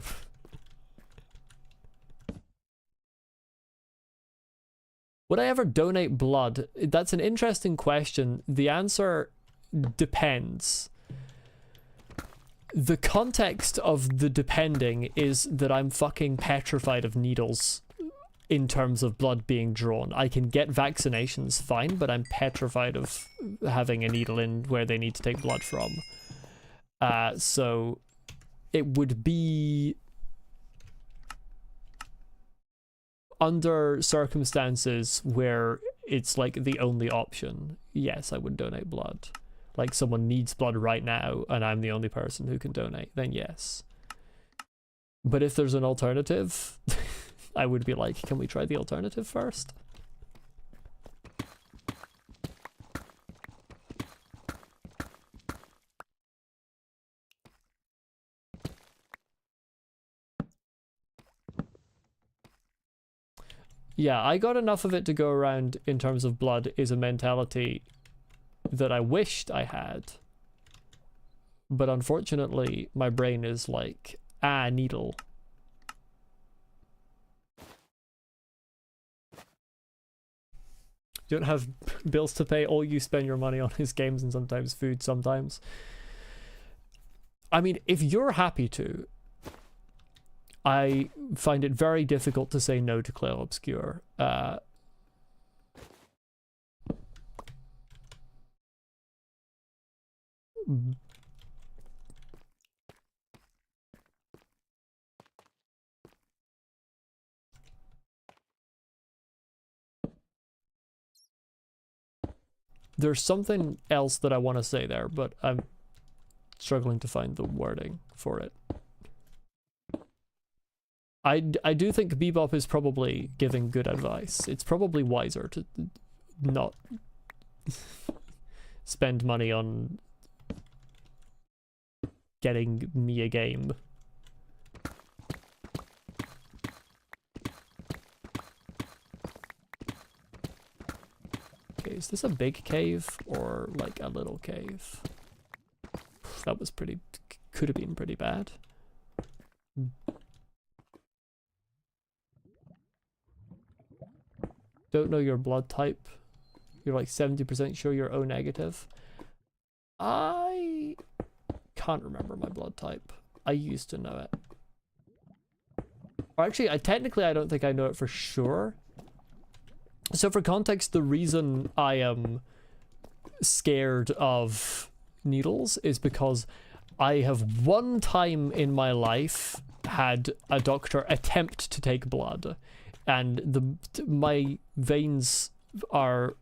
Would I ever donate blood? That's an interesting question. The answer depends. The context of the depending is that I'm fucking petrified of needles in terms of blood being drawn. I can get vaccinations fine, but I'm petrified of having a needle in where they need to take blood from. So it would be under circumstances where it's like the only option. Yes, I would donate blood. Like someone needs blood right now and I'm the only person who can donate, then yes. But if there's an alternative, I would be like, can we try the alternative first? Yeah, I got enough of it to go around in terms of blood is a mentality that I wished I had. But unfortunately, my brain is like, needle. You don't have bills to pay, all you spend your money on is games and sometimes food sometimes. I mean, if you're happy to, I find it very difficult to say no to Clair Obscur. There's something else that I want to say there, but I'm struggling to find the wording for it. I do think Bebop is probably giving good advice. It's probably wiser to not spend money on getting me a game. Okay, is this a big cave or like a little cave? That was pretty, could have been pretty bad. Don't know your blood type. You're like 70% sure you're O negative. I can't remember my blood type. I used to know it. Or actually, I don't think I know it for sure. So for context, the reason I am scared of needles is because I have one time in my life had a doctor attempt to take blood, and my veins are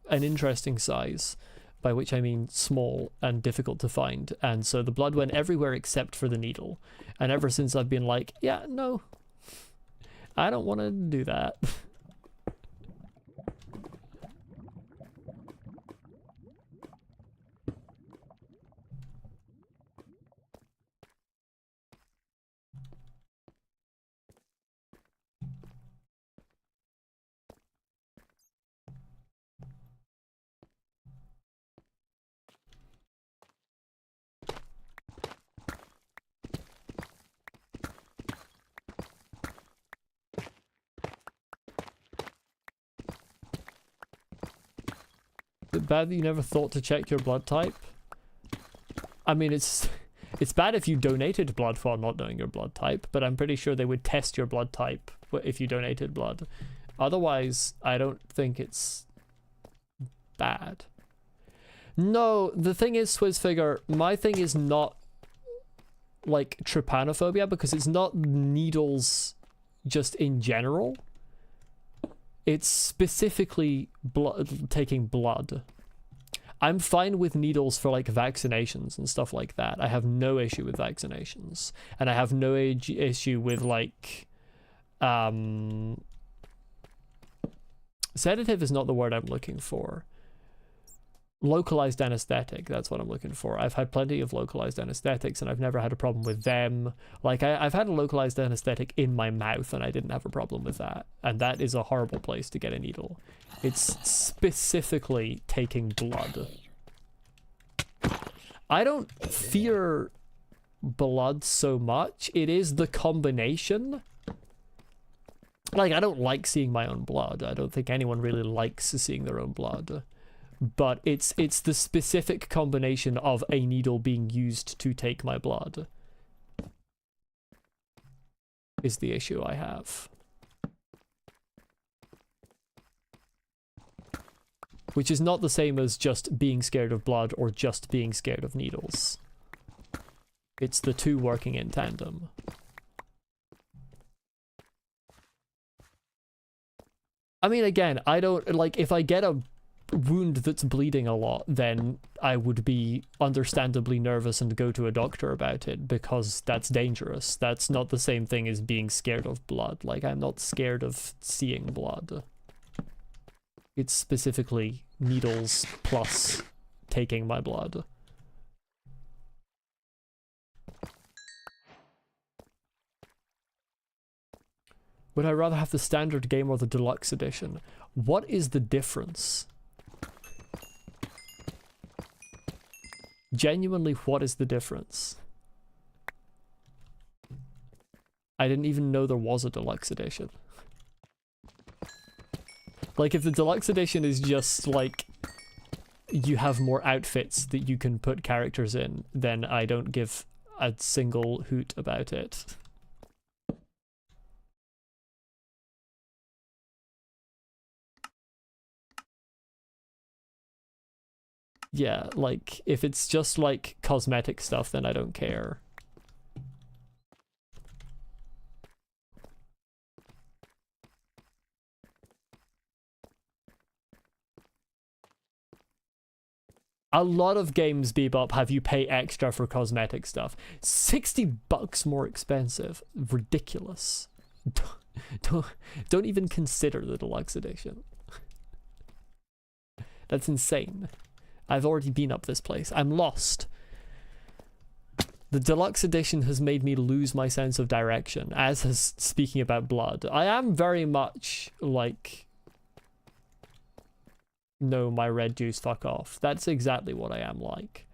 an interesting size, by which I mean small and difficult to find, and so the blood went everywhere except for the needle. And ever since I've been like, yeah, no, I don't want to do that. Bad that you never thought to check your blood type. I mean, it's bad if you donated blood while not knowing your blood type, but I'm pretty sure they would test your blood type if you donated blood. Otherwise, I don't think it's bad. No, the thing is, Swizzfigure, my thing is not like trypanophobia, because it's not needles just in general. It's specifically taking blood. I'm fine with needles for like vaccinations and stuff like that. I have no issue with vaccinations, and I have no issue with like sedative is not the word I'm looking for. localized anesthetic, that's what I'm looking for. I've had plenty of localized anesthetics and I've never had a problem with them. Like, I've had a localized anesthetic in my mouth and I didn't have a problem with that. And that is a horrible place to get a needle. It's specifically taking blood. I don't fear blood so much. It is the combination. Like, I don't like seeing my own blood. I don't think anyone really likes seeing their own blood. But it's the specific combination of a needle being used to take my blood is the issue I have. Which is not the same as just being scared of blood or just being scared of needles. It's the two working in tandem. I mean, again, I don't, like, if I get a wound that's bleeding a lot, then I would be understandably nervous and go to a doctor about it, because that's dangerous. That's not the same thing as being scared of blood. Like, I'm not scared of seeing blood. It's specifically needles plus taking my blood. Would I rather have the standard game or the deluxe edition? What is the difference? Genuinely, what is the difference? I didn't even know there was a deluxe edition. Like, if the deluxe edition is just, like, you have more outfits that you can put characters in, then I don't give a single hoot about it. Yeah, like, if it's just, like, cosmetic stuff, then I don't care. A lot of games, Bebop, have you pay extra for cosmetic stuff. $60 more expensive. Ridiculous. Don't even consider the deluxe edition. That's insane. I've already been up this place. I'm lost. The deluxe edition has made me lose my sense of direction, as has speaking about blood. I am very much like, no, my red juice, fuck off. That's exactly what I am like.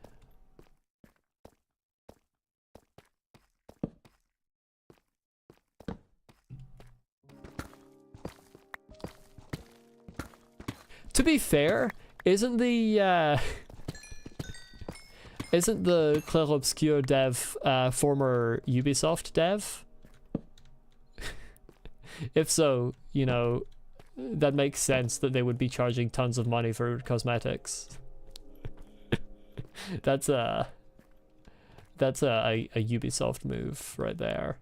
To be fair, isn't the Clair Obscur dev former Ubisoft dev? If so, you know, that makes sense that they would be charging tons of money for cosmetics. That's a Ubisoft move right there.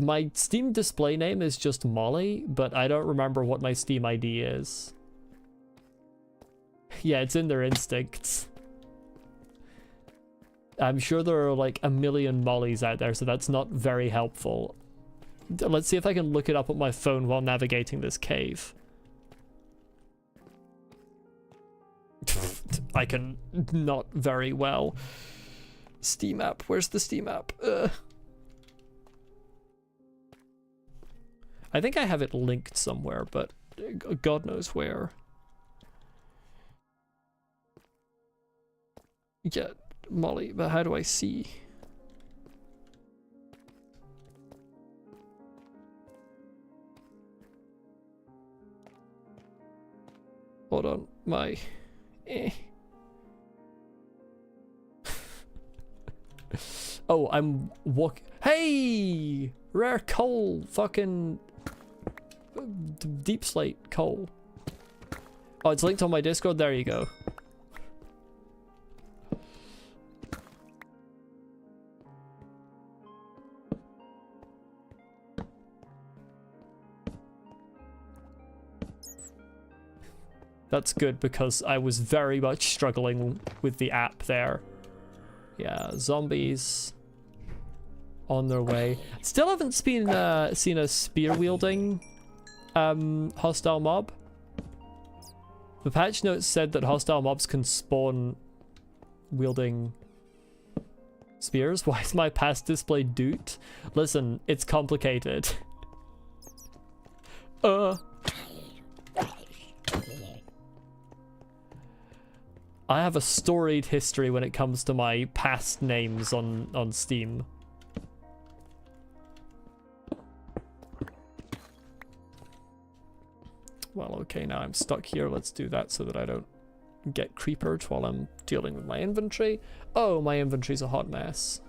My Steam display name is just Molly, but I don't remember what my Steam ID is. Yeah, it's in their instincts. I'm sure there are like a million Mollys out there, so that's not very helpful. Let's see if I can look it up on my phone while navigating this cave. I can not very well. Steam app, where's the Steam app? I think I have it linked somewhere, but God knows where. Yeah, Molly, but how do I see? Hold on, my... Oh, I'm walking... Hey! Rare coal, fucking... Deep slate coal. Oh, it's linked on my Discord. There you go. That's good because I was very much struggling with the app there. Yeah, zombies. on their way. Still haven't seen a spear wielding hostile mob. The patch notes said that hostile mobs can spawn wielding spears. Why is my past display doot? Listen, it's complicated. I have a storied history when it comes to my past names on Steam. Well, okay, now I'm stuck here. Let's do that so that I don't get creepered while I'm dealing with my inventory. Oh, my inventory's a hot mess.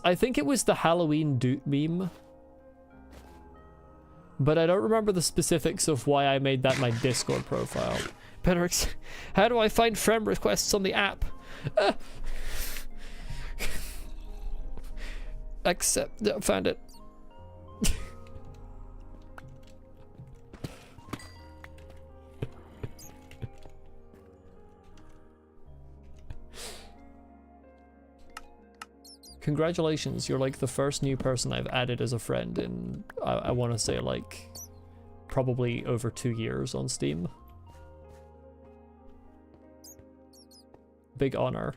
I think it was the Halloween doot meme. But I don't remember the specifics of why I made that my Discord profile. Pedrix, how do I find friend requests on the app? Accept. Found it. Congratulations, you're like the first new person I've added as a friend in, I want to say, like, probably over 2 years on Steam. Big honor.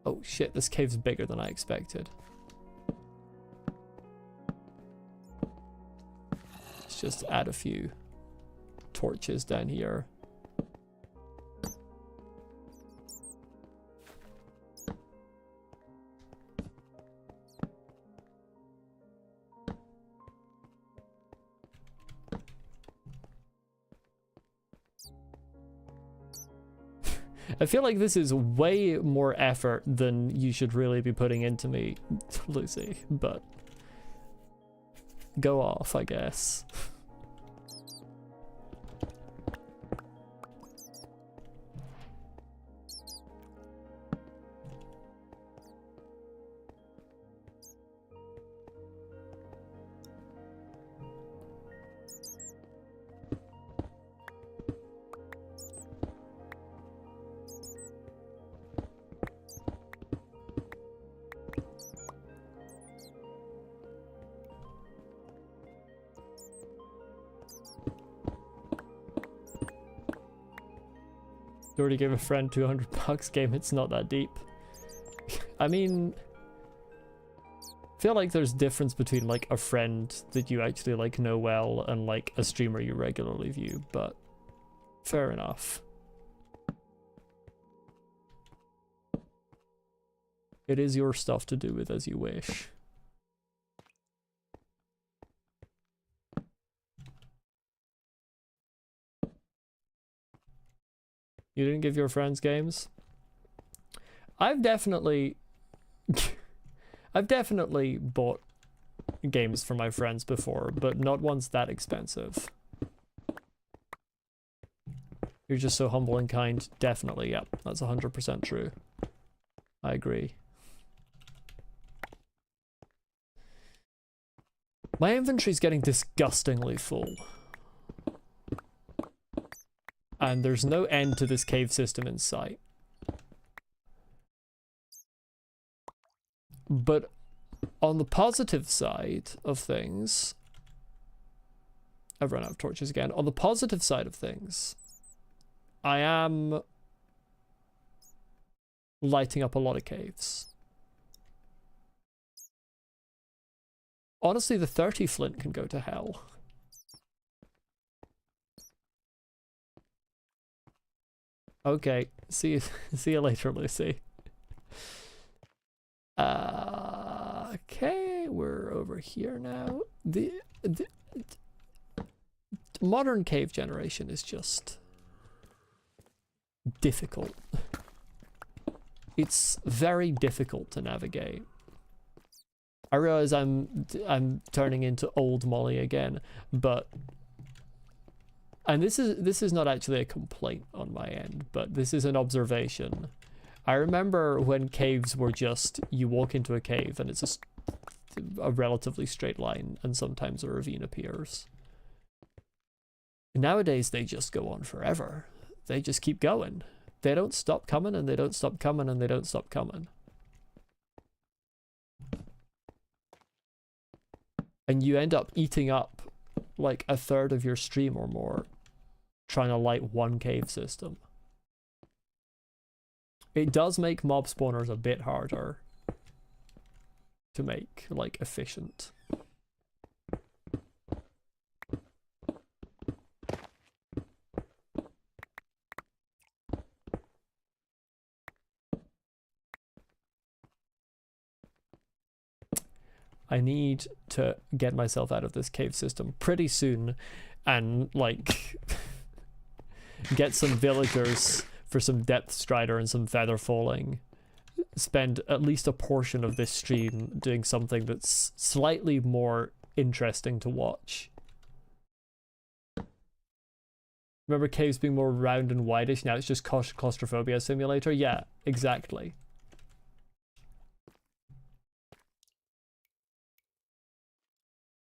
Oh shit, this cave's bigger than I expected. Let's just add a few torches down here. I feel like this is way more effort than you should really be putting into me, Lucy, but go off, I guess. You already gave a friend $200 game, it's not that deep. I mean, I feel like there's difference between like a friend that you actually like know well and like a streamer you regularly view, but fair enough. It is your stuff to do with as you wish. You didn't give your friends games? I've definitely bought games for my friends before, but not ones that expensive. You're just so humble and kind. Definitely, yep. That's 100% true. I agree. My inventory's getting disgustingly full. And there's no end to this cave system in sight. But on the positive side of things, I've run out of torches again. On the positive side of things, I am lighting up a lot of caves. Honestly, the 30 flint can go to hell. Okay, see you later, Lucy. Okay, we're over here now. The modern cave generation is just difficult. It's very difficult to navigate. I realize I'm turning into old Molly again, but and this is not actually a complaint on my end, but this is an observation. I remember when caves were just, you walk into a cave and it's a relatively straight line, and sometimes a ravine appears. Nowadays, they just go on forever. They just keep going. They don't stop coming, and they don't stop coming, and they don't stop coming. And you end up eating up like a third of your stream or more trying to light one cave system. It does make mob spawners a bit harder to make, like, efficient. I need to get myself out of this cave system pretty soon and, like, get some villagers for some depth strider and some feather falling. Spend at least a portion of this stream doing something that's slightly more interesting to watch. Remember caves being more round and wideish? Now it's just claustrophobia simulator? Yeah, exactly.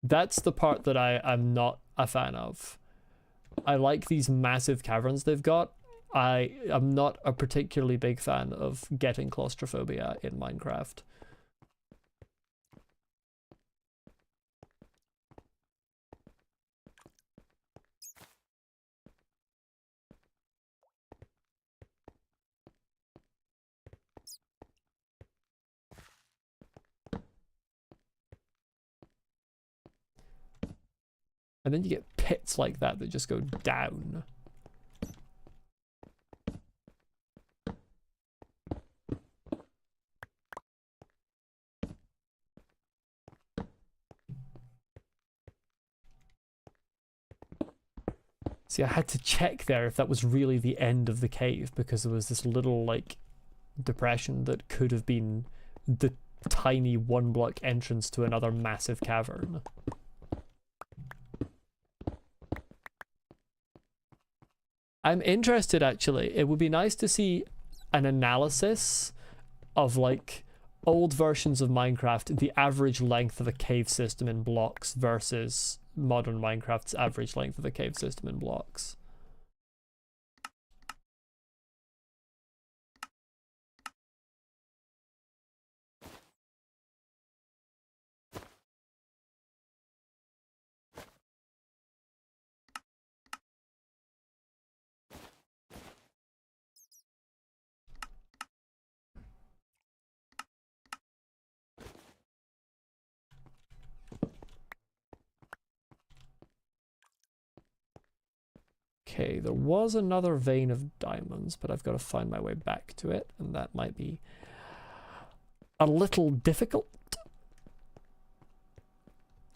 That's the part that I'm not a fan of. I like these massive caverns they've got. I am not a particularly big fan of getting claustrophobia in Minecraft. And then you get pits like that that just go down. See, I had to check there if that was really the end of the cave, because there was this little, like, depression that could have been the tiny one-block entrance to another massive cavern. I'm interested, actually. It would be nice to see an analysis of, like, old versions of Minecraft, the average length of a cave system in blocks versus modern Minecraft's average length of a cave system in blocks. Okay, there was another vein of diamonds, but I've got to find my way back to it, and that might be a little difficult.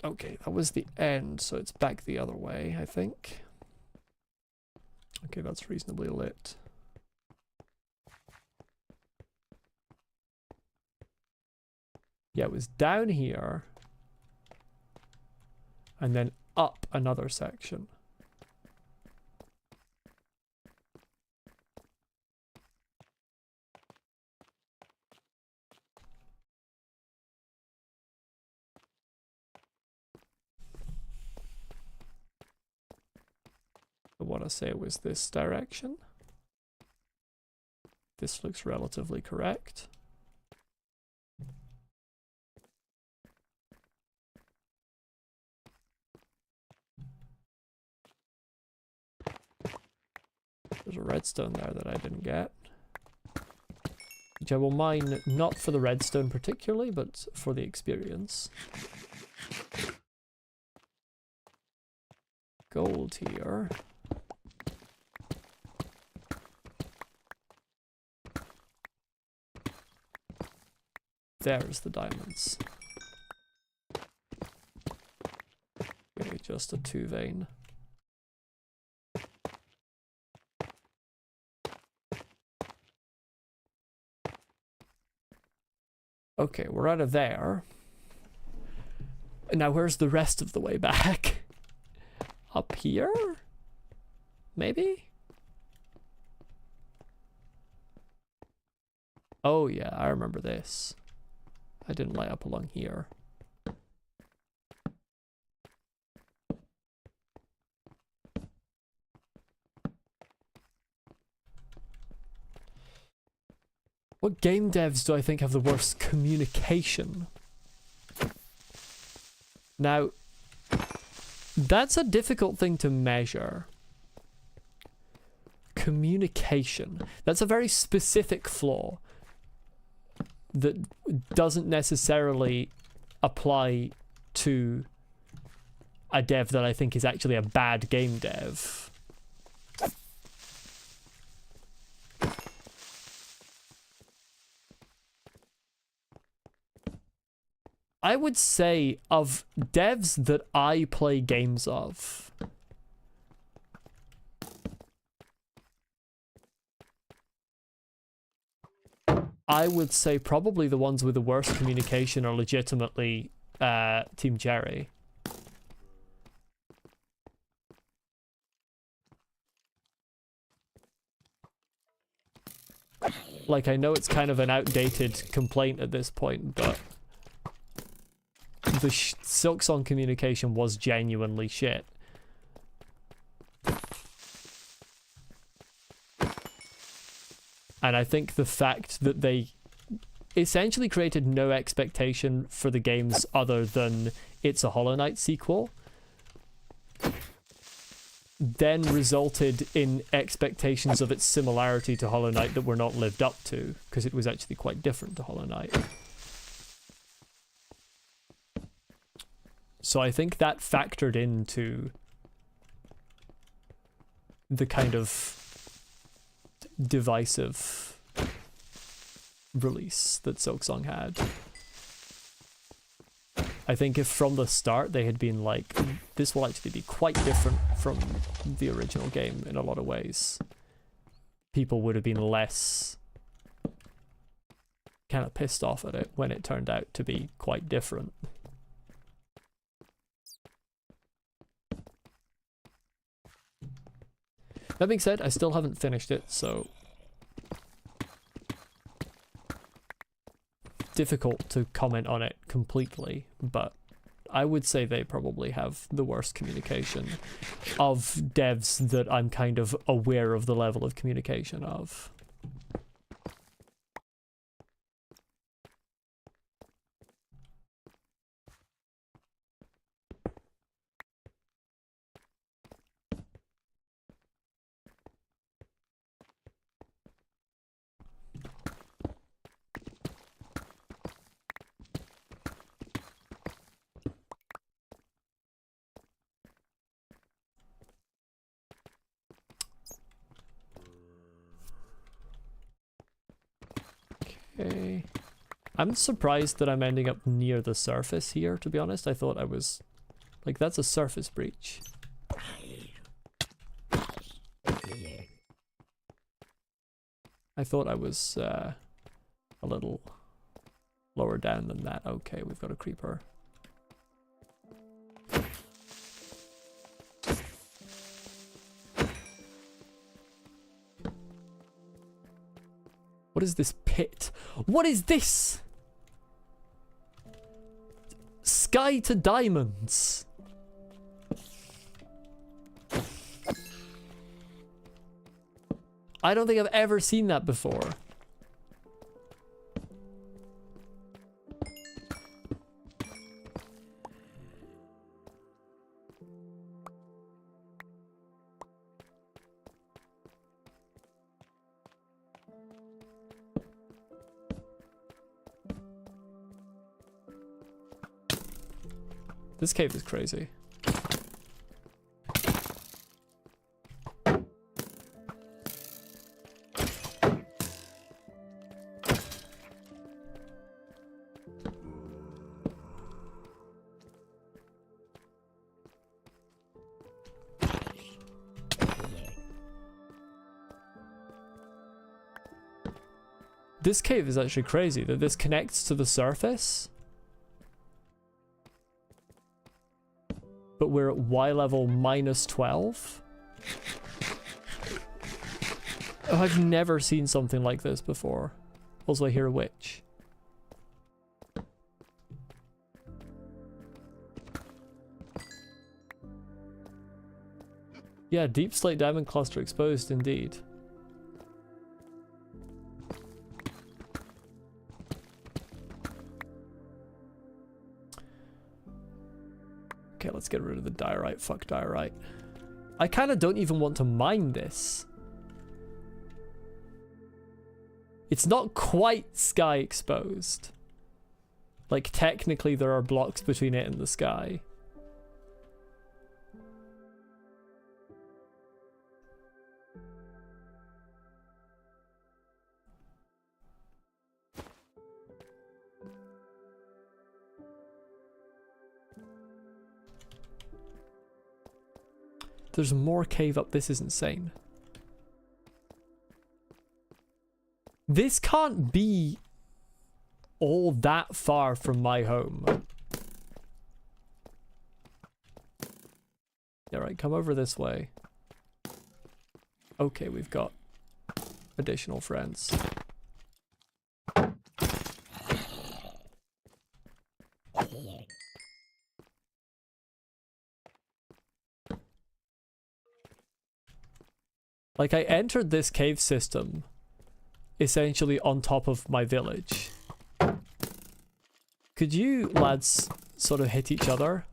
Okay, that was the end, so it's back the other way, I think. Okay, that's reasonably lit. Yeah, it was down here, and then up another section. I want to say it was this direction. This looks relatively correct. There's a redstone there that I didn't get, which I will mine not for the redstone particularly, but for the experience. Gold here. There's the diamonds. Okay, just a 2 vein. Okay, we're out of there. Now where's the rest of the way back? Up here? Maybe? Oh yeah, I remember this. I didn't light up along here. What game devs do I think have the worst communication? Now, that's a difficult thing to measure. Communication. That's a very specific flaw that doesn't necessarily apply to a dev that I think is actually a bad game dev. I would say of devs that I play games of, I would say probably the ones with the worst communication are legitimately Team Jerry. Like, I know it's kind of an outdated complaint at this point, but the Silksong communication was genuinely shit. And I think the fact that they essentially created no expectation for the games other than it's a Hollow Knight sequel then resulted in expectations of its similarity to Hollow Knight that were not lived up to, because it was actually quite different to Hollow Knight. So I think that factored into the kind of divisive release that Silksong had. I think if from the start they had been like, this will actually be quite different from the original game in a lot of ways, people would have been less kind of pissed off at it when it turned out to be quite different. That being said, I still haven't finished it, so difficult to comment on it completely, but I would say they probably have the worst communication of devs that I'm kind of aware of the level of communication of. Okay. I'm surprised that I'm ending up near the surface here, to be honest. I thought I was... like, that's a surface breach. I thought I was a little lower down than that. Okay, we've got a creeper. What is this pit? What is this? Sky to diamonds. I don't think I've ever seen that before. This cave is crazy. This cave is actually crazy, that this connects to the surface. But we're at Y level -12. Oh, I've never seen something like this before. Also, I hear a witch. Yeah, deep slate diamond cluster exposed indeed. Okay, let's get rid of the diorite. Fuck diorite. I kind of don't even want to mine this. It's not quite sky exposed. Like, technically there are blocks between it and the sky. There's more cave up. This is insane. This can't be all that far from my home. Alright, come over this way. Okay, we've got additional friends. Like, I entered this cave system essentially on top of my village. Could you lads sort of hit each other?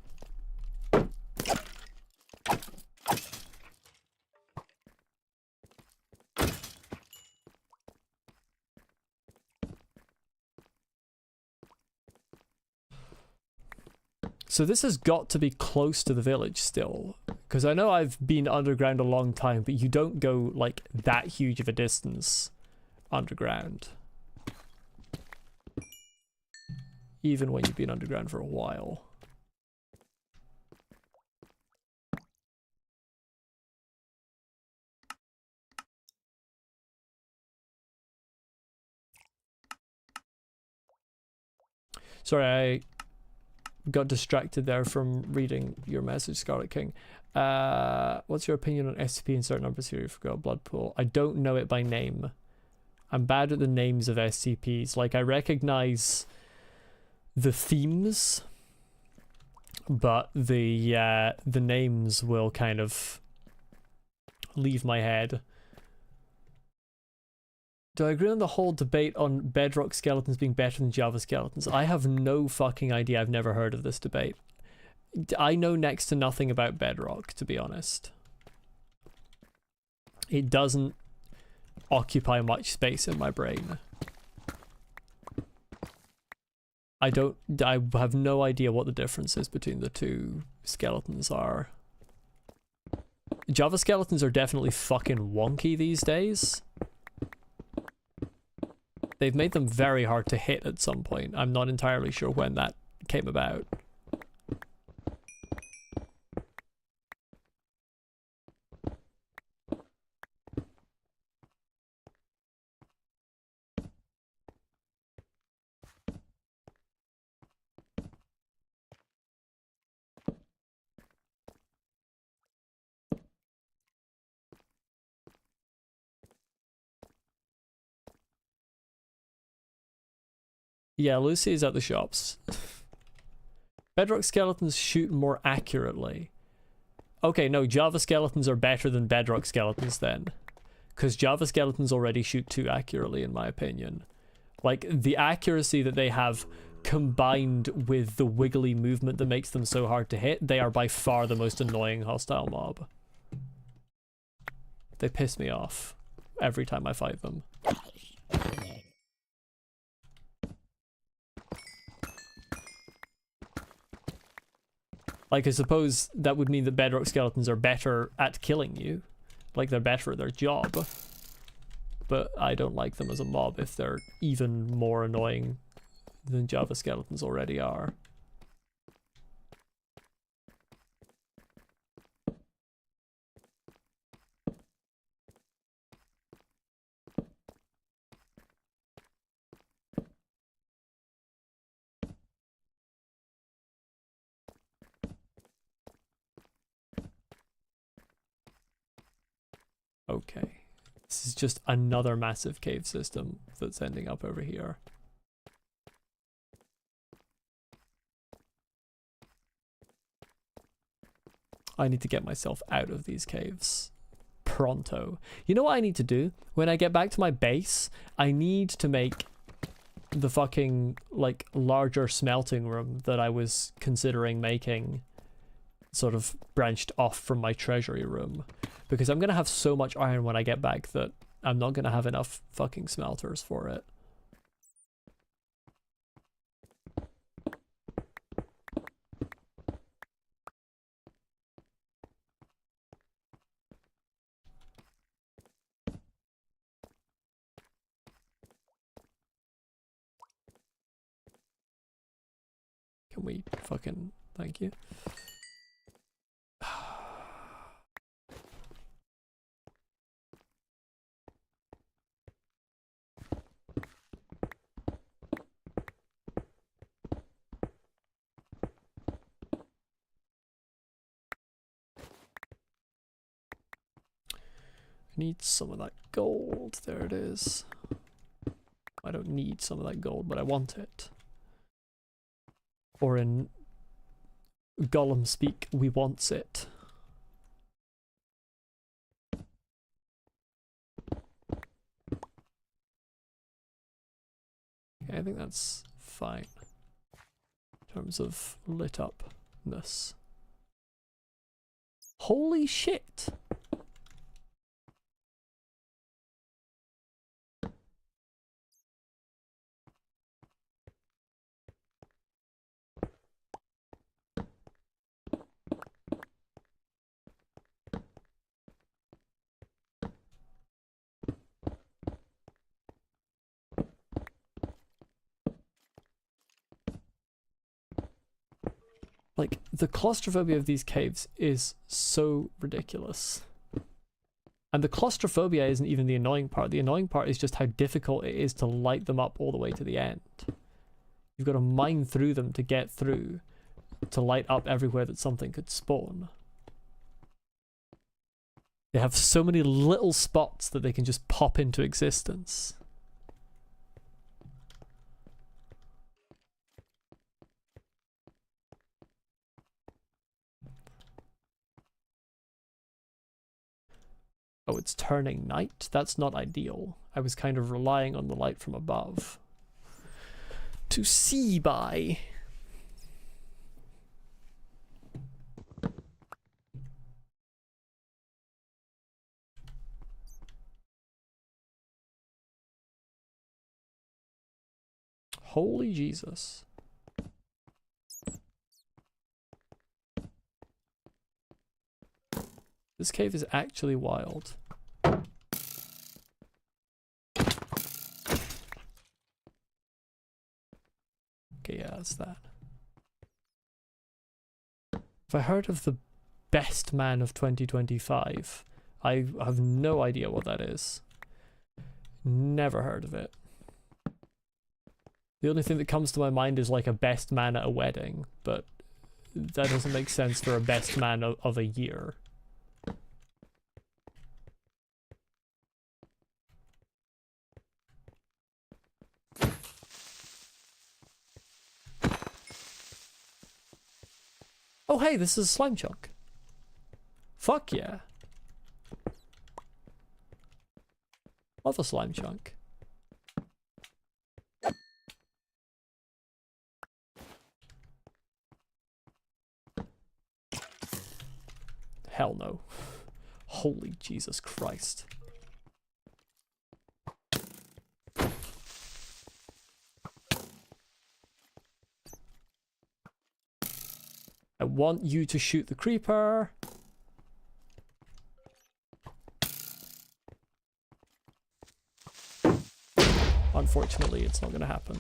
So this has got to be close to the village still, because I know I've been underground a long time, but you don't go like that huge of a distance underground, even when you've been underground for a while. Sorry, I got distracted there from reading your message, Scarlet King. What's your opinion on SCP insert number series for Blood Pool? I don't know it by name. I'm bad at the names of SCPs. Like, I recognize the themes, but the names will kind of leave my head. Do I agree on the whole debate on bedrock skeletons being better than Java skeletons? I have no fucking idea. I've never heard of this debate. I know next to nothing about bedrock, to be honest. It doesn't occupy much space in my brain. I have no idea what the differences between the two skeletons are. Java skeletons are definitely fucking wonky these days. They've made them very hard to hit at some point. I'm not entirely sure when that came about. Yeah, Lucy is at the shops. Bedrock skeletons shoot more accurately. Okay, no, Java skeletons are better than bedrock skeletons then. Because Java skeletons already shoot too accurately, in my opinion. Like, the accuracy that they have combined with the wiggly movement that makes them so hard to hit, they are by far the most annoying hostile mob. They piss me off every time I fight them. Like, I suppose that would mean that bedrock skeletons are better at killing you. Like, they're better at their job. But I don't like them as a mob if they're even more annoying than Java skeletons already are. Okay. This is just another massive cave system that's ending up over here. I need to get myself out of these caves. Pronto. You know what I need to do? When I get back to my base, I need to make the fucking, like, larger smelting room that I was considering making sort of branched off from my treasury room. Because I'm going to have so much iron when I get back that I'm not going to have enough fucking smelters for it. Can we fucking... Thank you. Need some of that gold. There it is. I don't need some of that gold, but I want it. Or in Gollum speak, we wants it. Okay, I think that's fine. In terms of lit upness. Holy shit! Like, the claustrophobia of these caves is so ridiculous. And the claustrophobia isn't even the annoying part. The annoying part is just how difficult it is to light them up all the way to the end. You've got to mine through them to get through, to light up everywhere that something could spawn. They have so many little spots that they can just pop into existence. Oh, it's turning night? That's not ideal. I was kind of relying on the light from above to see by. Holy Jesus. This cave is actually wild. Okay, yeah, that's that. Have I heard of the best man of 2025? I have no idea what that is. Never heard of it. The only thing that comes to my mind is like a best man at a wedding, but that doesn't make sense for a best man of a year. Oh hey, this is a slime chunk. Fuck yeah. Love a slime chunk. Hell no. Holy Jesus Christ. I want you to shoot the creeper. Unfortunately, it's not going to happen.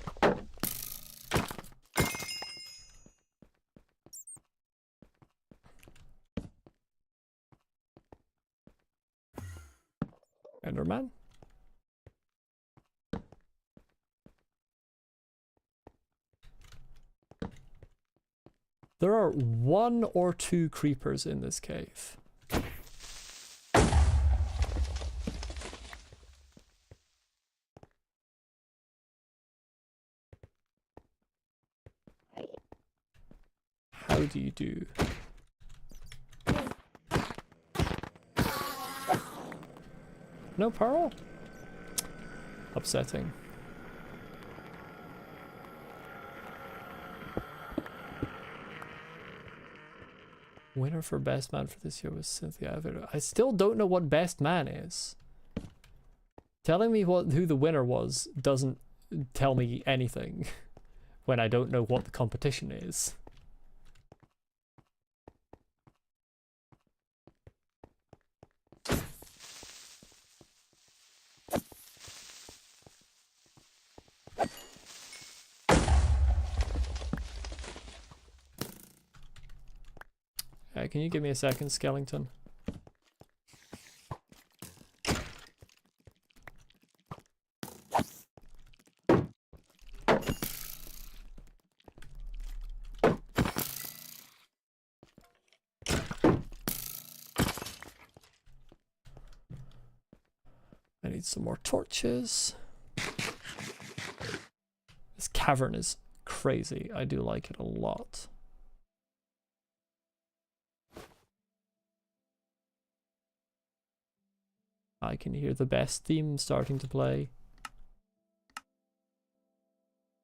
Enderman? There are 1 or 2 creepers in this cave. How do you do? No pearl? Upsetting. Winner for best man for this year was Cynthia. I still don't know what best man is. Telling me who the winner was doesn't tell me anything when I don't know what the competition is. Can you give me a second, Skellington? I need some more torches. This cavern is crazy. I do like it a lot. I can hear the best theme starting to play.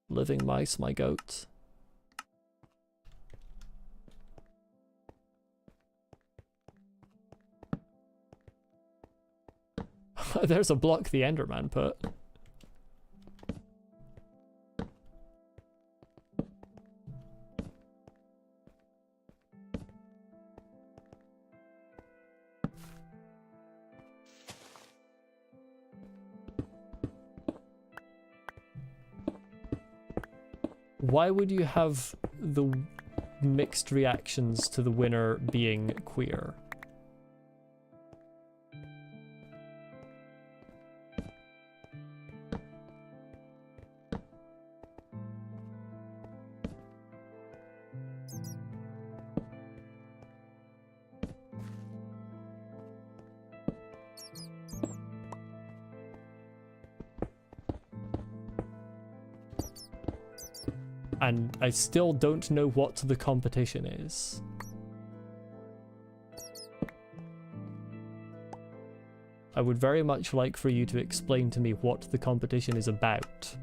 Living mice, my goat. There's a block the Enderman put. Why would you have the mixed reactions to the winner being queer? And I still don't know what the competition is. I would very much like for you to explain to me what the competition is about.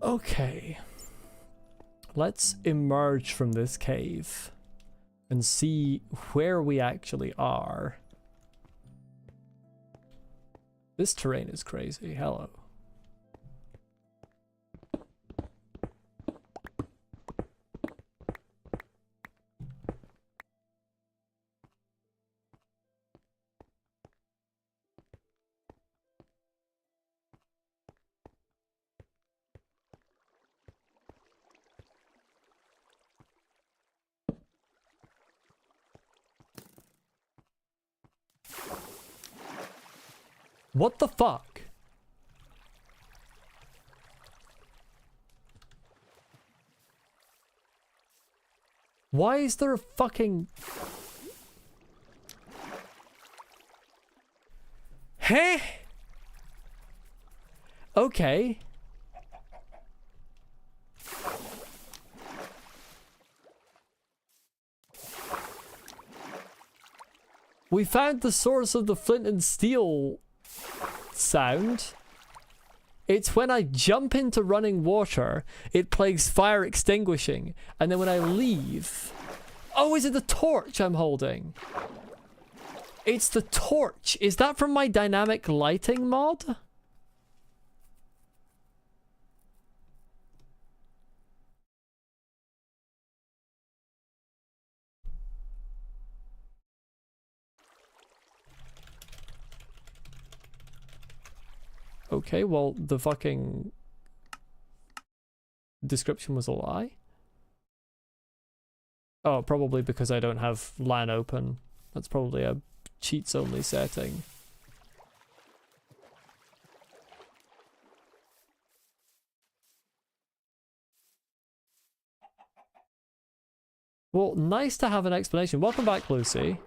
Okay, let's emerge from this cave and see where we actually are. This terrain is crazy. Hello. What the fuck? Why is there a fucking... Heh? Okay. We found the source of the flint and steel sound. It's when I jump into running water, it plays fire extinguishing, and then when I leave... Oh, is it the torch I'm holding? It's the torch. Is that from my dynamic lighting mod? Okay, well, the fucking description was a lie. Oh, probably because I don't have LAN open. That's probably a cheats only setting. Well, nice to have an explanation. Welcome back, Lucy.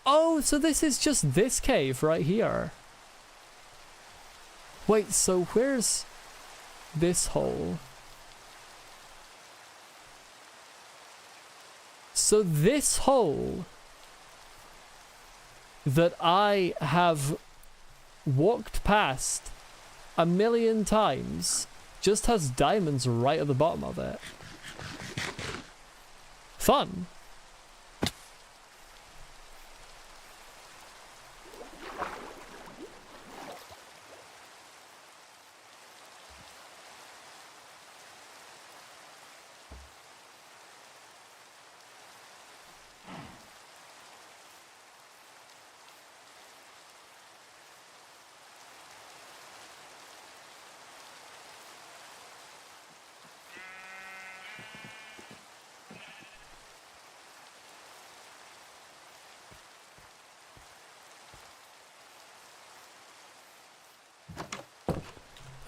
Oh, so this is just this cave right here. Wait, so where's this hole? So this hole that I have walked past a million times just has diamonds right at the bottom of it. Fun.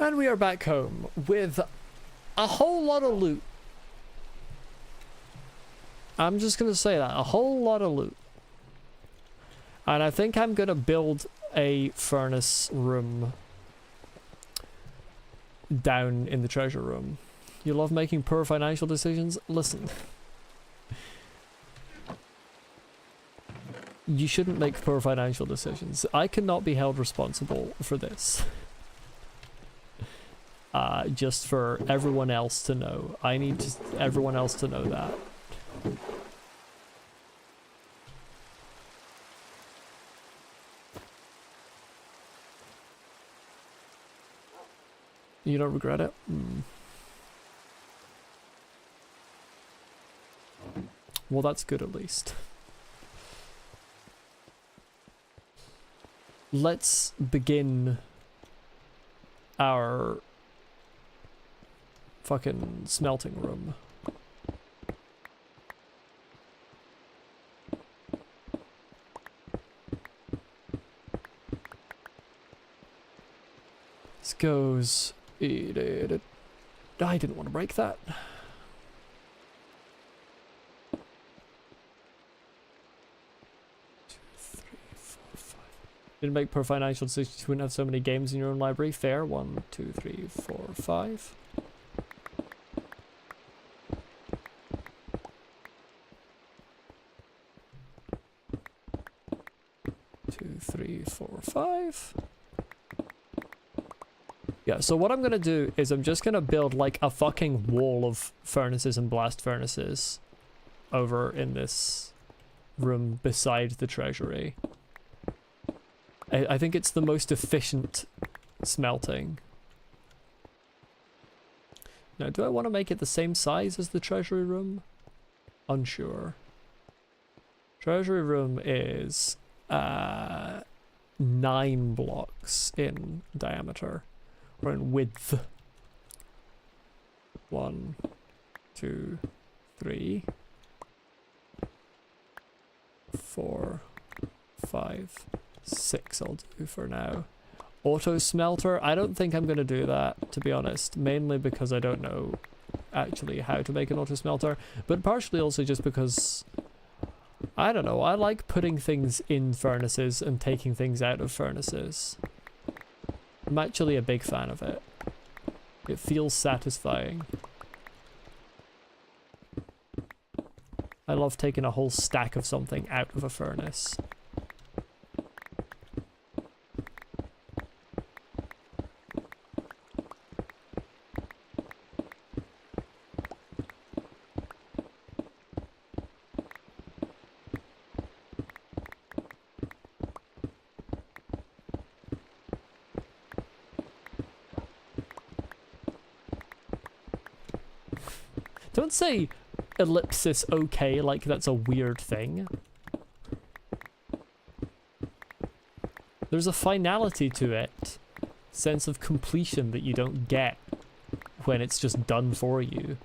And we are back home with a whole lot of loot. I'm just gonna say that, a whole lot of loot. And I think I'm gonna build a furnace room down in the treasure room. You love making poor financial decisions? Listen. You shouldn't make poor financial decisions. I cannot be held responsible for this. Just for everyone else to know. I need everyone else to know that. You don't regret it? Well, that's good at least. Let's begin our fucking smelting room. This goes... I didn't want to break that. Didn't make poor financial decisions. You wouldn't have so many games in your own library. Fair. 1, 2, 3, 4, 5. 2, 3, 4, 5. Yeah, so what I'm gonna do is I'm just gonna build like a fucking wall of furnaces and blast furnaces over in this room beside the treasury. I think it's the most efficient smelting. Now, do I want to make it the same size as the treasury room? Unsure. Treasury room is 9 blocks in diameter, or in width. 1, 2, 3, 4, 5, 6 I'll do for now. Auto smelter, I don't think I'm going to do that, to be honest, mainly because I don't know actually how to make an auto smelter, but partially also just because, I don't know, I like putting things in furnaces and taking things out of furnaces. I'm actually a big fan of it. It feels satisfying. I love taking a whole stack of something out of a furnace. Don't say ellipsis okay like that's a weird thing. There's a finality to it. Sense of completion that you don't get when it's just done for you.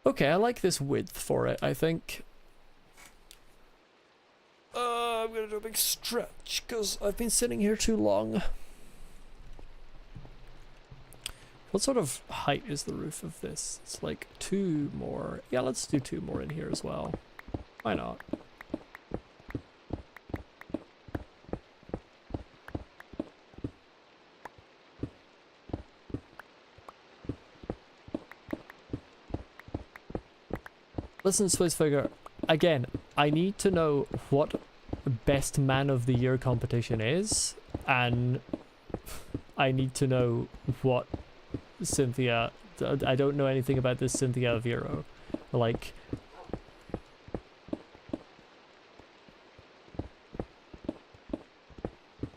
Okay, I like this width for it, I think. I'm gonna do a big stretch, because I've been sitting here too long. What sort of height is the roof of this? It's like 2 more. Yeah, let's do 2 more in here as well. Why not? Listen, Swissfigure, again, I need to know what best man of the year competition is, and I need to know what Cynthia... I don't know anything about this Cynthia Vero. Like...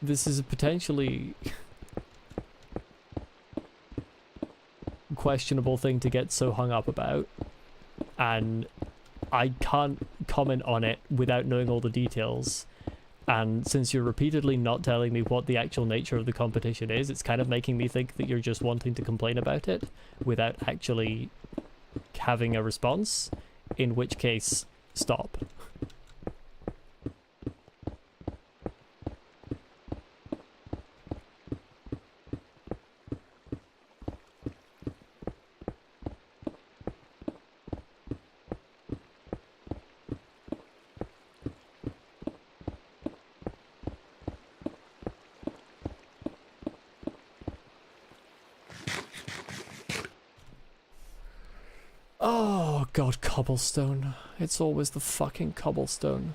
This is a potentially questionable thing to get so hung up about, and I can't comment on it without knowing all the details. And since you're repeatedly not telling me what the actual nature of the competition is, it's kind of making me think that you're just wanting to complain about it without actually having a response, in which case, stop. Oh god, cobblestone. It's always the fucking cobblestone.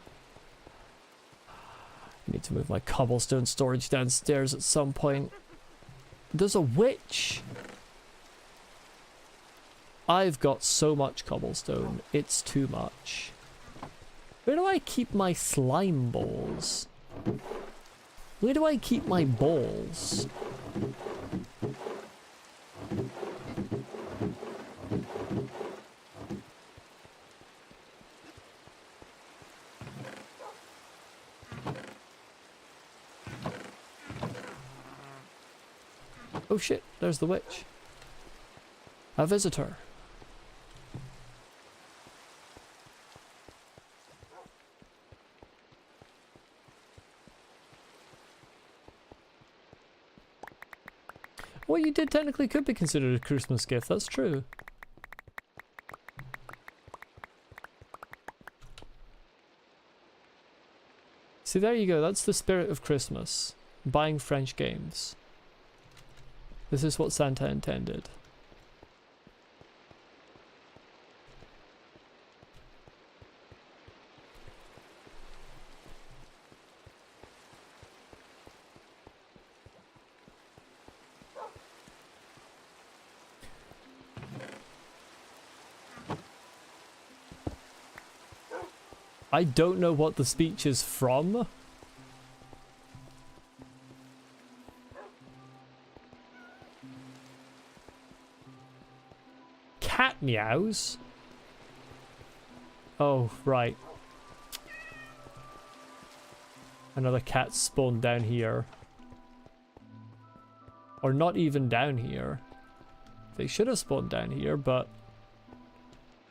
I need to move my cobblestone storage downstairs at some point. There's a witch! I've got so much cobblestone, it's too much. Where do I keep my slime balls? Where do I keep my balls? Oh shit, there's the witch. A visitor. Well, you did technically could be considered a Christmas gift, that's true. See, there you go, that's the spirit of Christmas. Buying French games. This is what Santa intended. I don't know what the speech is from. Cat meows? Oh, right. Another cat spawned down here. Or not even down here. They should have spawned down here, but...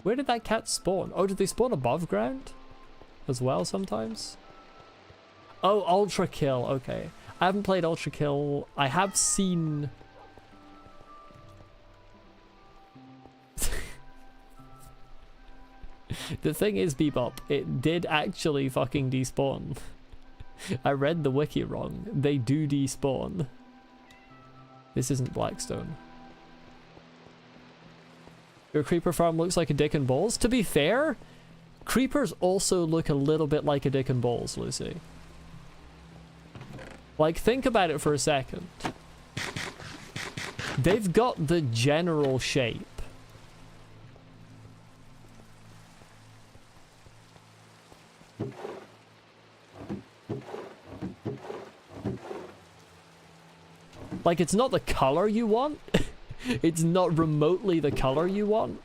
Where did that cat spawn? Oh, did they spawn above ground? As well, sometimes? Oh, Ultra Kill, okay. I haven't played Ultra Kill. I have seen... The thing is, Bebop, it did actually fucking despawn. I read the wiki wrong. They do despawn. This isn't Blackstone. Your creeper farm looks like a dick and balls. To be fair, creepers also look a little bit like a dick and balls, Lucy. Like, think about it for a second. They've got the general shape. Like, it's not the color you want. It's not remotely the color you want.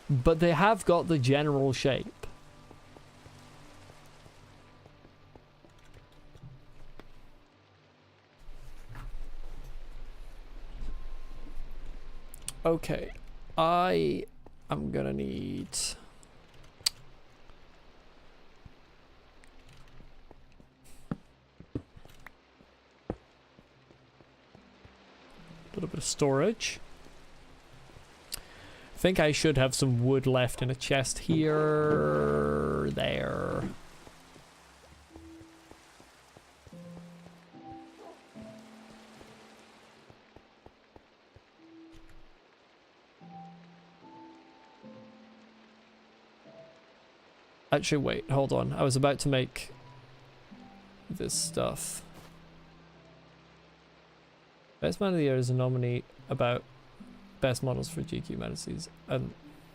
But they have got the general shape. Okay, I am gonna need... a little bit of storage. I think I should have some wood left in a chest here, there. Actually, wait, hold on. I was about to make this stuff. Best Man of the Year is a nominee about best models for GQ magazines, and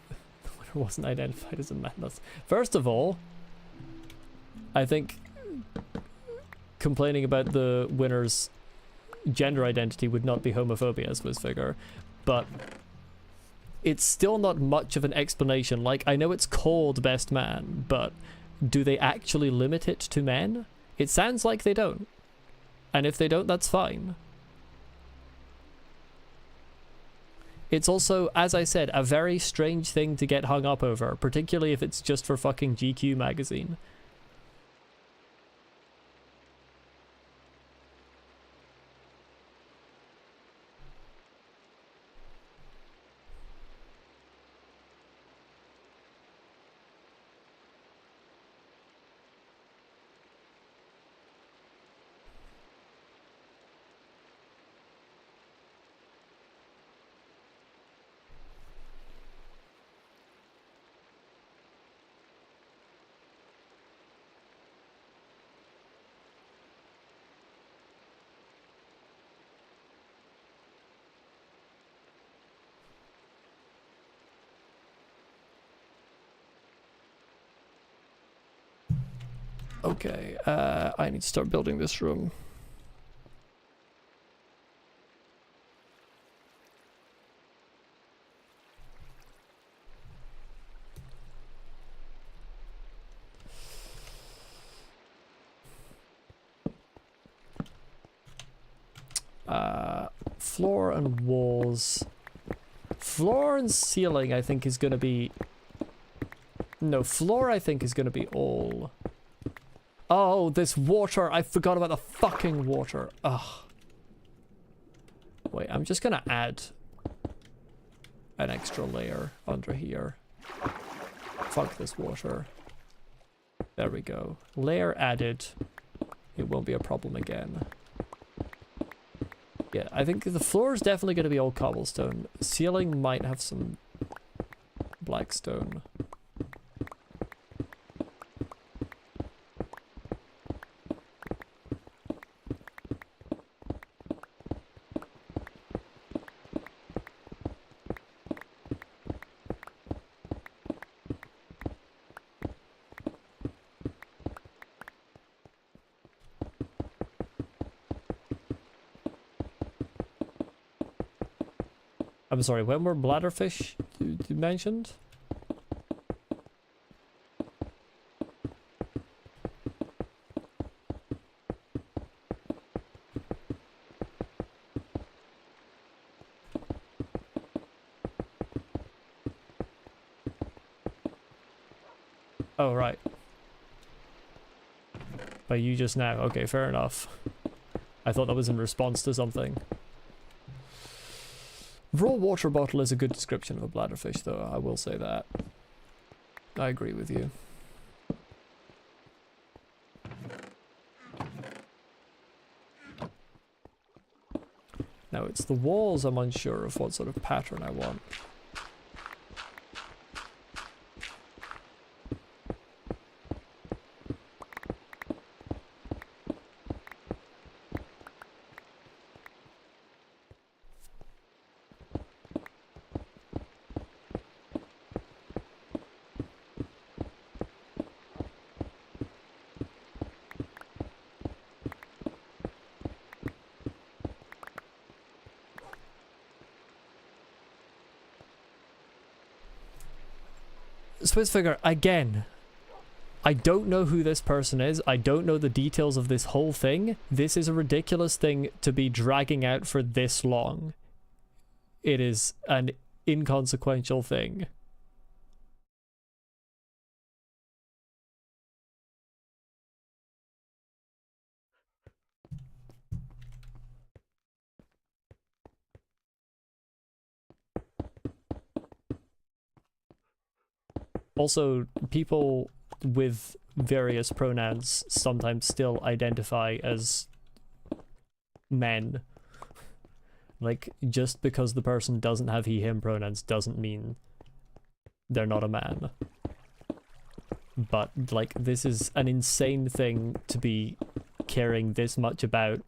the winner wasn't identified as a man. First of all, I think complaining about the winner's gender identity would not be homophobia, as was figure, but it's still not much of an explanation. Like, I know it's called Best Man, but do they actually limit it to men? It sounds like they don't. And if they don't, that's fine. It's also, as I said, a very strange thing to get hung up over, particularly if it's just for fucking GQ magazine. Okay, I need to start building this room. Floor and walls. Floor and ceiling, I think, is going to be... No, floor, I think, is going to be all... Oh, this water. I forgot about the fucking water. Ugh. Wait, I'm just going to add an extra layer under here. Fuck this water. There we go. Layer added. It won't be a problem again. Yeah, I think the floor is definitely going to be all cobblestone. Ceiling might have some black stone. I'm sorry, when were bladderfish you mentioned? Oh, right. By you just now. Okay, fair enough. I thought that was in response to something. Raw water bottle is a good description of a bladderfish, though, I will say that. I agree with you. Now it's the walls I'm unsure of what sort of pattern I want. Swissfigure, again, I don't know who this person is. I don't know the details of this whole thing. This is a ridiculous thing to be dragging out for this long. It is an inconsequential thing. Also, people with various pronouns sometimes still identify as men. Like, just because the person doesn't have he, him pronouns doesn't mean they're not a man. But, like, this is an insane thing to be caring this much about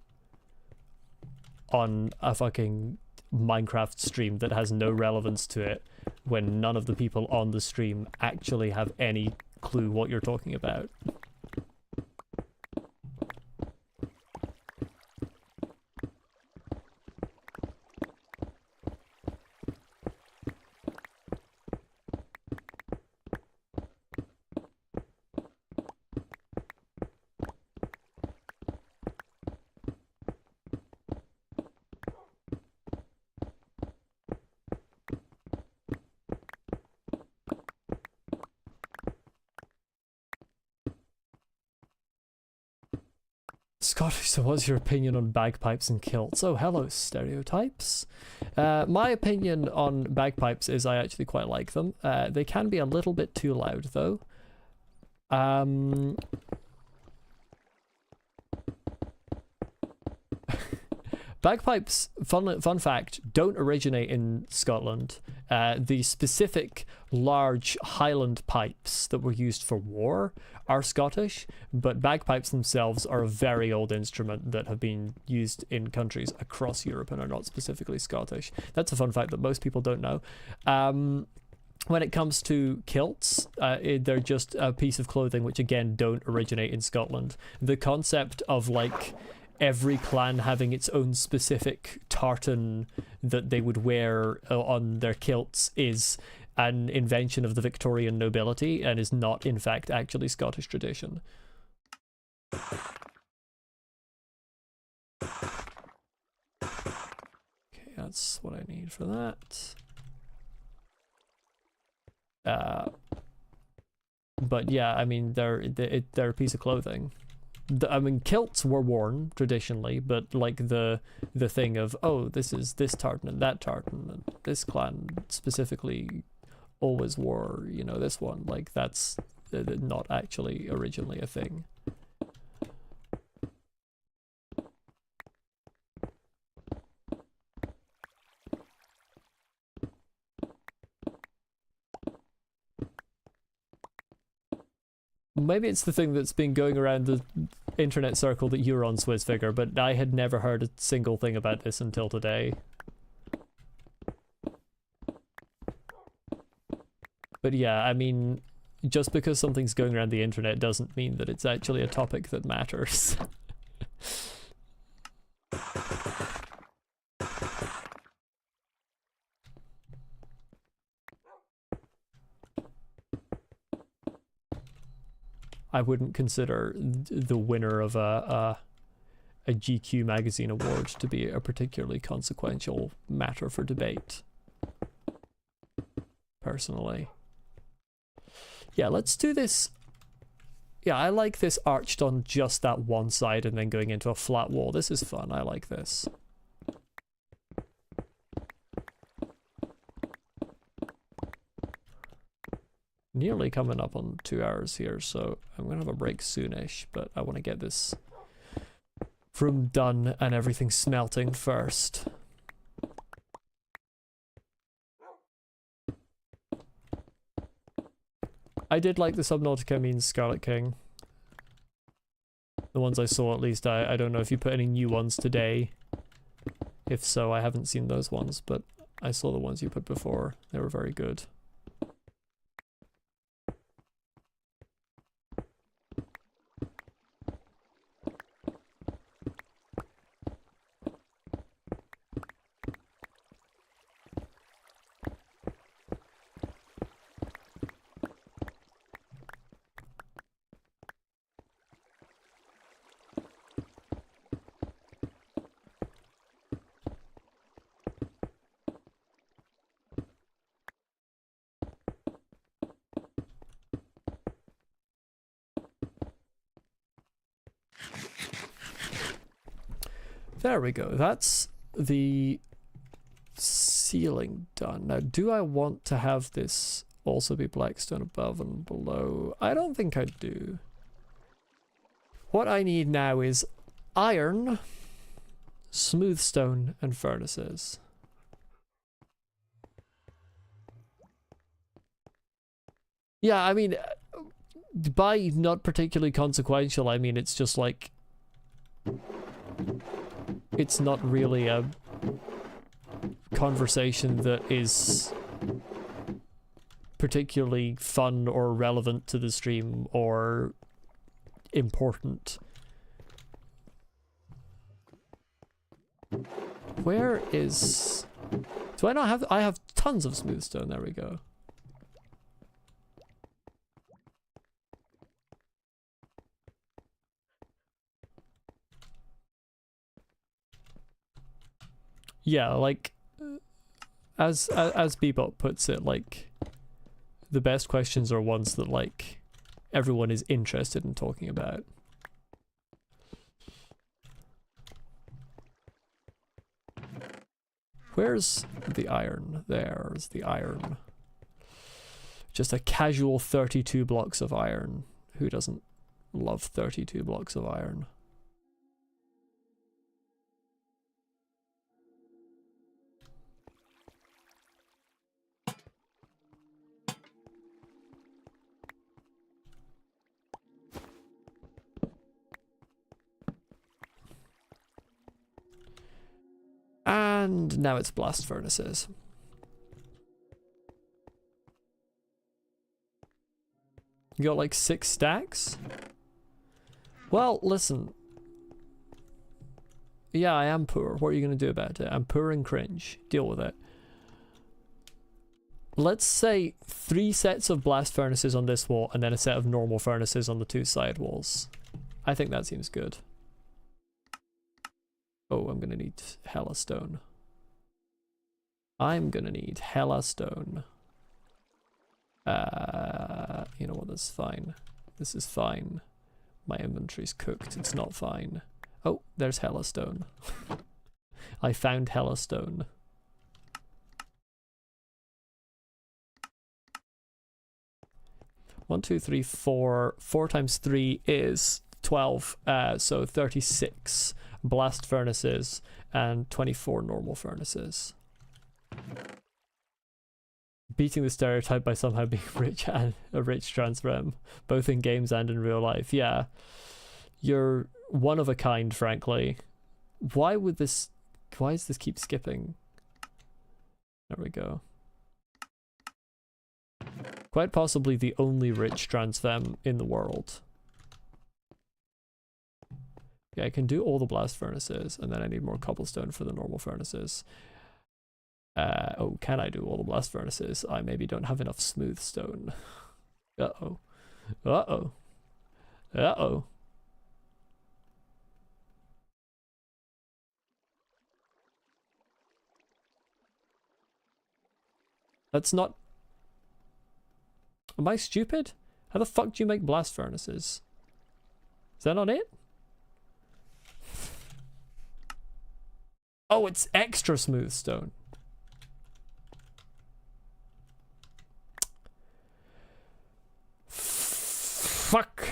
on a fucking Minecraft stream that has no relevance to it, when none of the people on the stream actually have any clue what you're talking about. Scottish, so what's your opinion on bagpipes and kilts? Oh, hello, stereotypes. My opinion on bagpipes is I actually quite like them. They can be a little bit too loud, though. Bagpipes, fun fact, don't originate in Scotland. The specific large Highland pipes that were used for war are Scottish, but bagpipes themselves are a very old instrument that have been used in countries across Europe and are not specifically Scottish. That's a fun fact that most people don't know. When it comes to kilts, they're just a piece of clothing which again don't originate in Scotland. The concept of like every clan having its own specific tartan that they would wear on their kilts is an invention of the Victorian nobility and is not in fact actually Scottish tradition. Okay, that's what I need for that. But yeah, I mean, they're a piece of clothing. I mean, kilts were worn traditionally, but like the thing of, oh, this is this tartan and that tartan, and this clan specifically always wore, you know, this one. Like, that's not actually originally a thing. Maybe it's the thing that's been going around the internet circle that you're on, Swissfigure, but I had never heard a single thing about this until today. But yeah, I mean, just because something's going around the internet doesn't mean that it's actually a topic that matters. I wouldn't consider the winner of a GQ magazine award to be a particularly consequential matter for debate, personally. Yeah, let's do this. Yeah, I like this arched on just that one side and then going into a flat wall. This is fun. I like this. Nearly coming up on 2 hours here, so I'm gonna have a break soonish, but I want to get this room done and everything smelting first. I did like the Subnautica means Scarlet King. The ones I saw, at least. I don't know if you put any new ones today. If so, I haven't seen those ones, but I saw the ones you put before. They were very good. There we go. That's the ceiling done. Now, do I want to have this also be blackstone above and below? I don't think I do. What I need now is iron, smooth stone, and furnaces. Yeah, I mean, by not particularly consequential, I mean it's just like... It's not really a conversation that is particularly fun or relevant to the stream or important. Where is... Do I not have... I have tons of smooth stone. There we go. Yeah, like, as Bebop puts it, like, the best questions are ones that, like, everyone is interested in talking about. Where's the iron? There's the iron. Just a casual 32 blocks of iron. Who doesn't love 32 blocks of iron? And now it's blast furnaces. You got like 6 stacks? Well, listen. Yeah, I am poor. What are you going to do about it? I'm poor and cringe. Deal with it. Let's say 3 sets of blast furnaces on this wall and then a set of normal furnaces on the 2 side walls. I think that seems good. Oh, I'm gonna need hella stone. I'm gonna need hella stone. You know what, that's fine. This is fine. My inventory's cooked, it's not fine. Oh, there's hella stone. I found hella stone. One, two, three, four. 4 times 3 is 12, so 36 blast furnaces and 24 normal furnaces. Beating the stereotype by somehow being rich and a rich transrem, both in games and in real life. Yeah, you're one of a kind, frankly. Why does this keep skipping? There we go. Quite possibly the only rich transfem in the world. Yeah, I can do all the blast furnaces, and then I need more cobblestone for the normal furnaces. Oh, can I do all the blast furnaces? I maybe don't have enough smooth stone. Uh-oh. Uh-oh. Uh-oh. That's not... Am I stupid? How the fuck do you make blast furnaces? Is that not it? Oh, it's extra smooth stone. Fuck.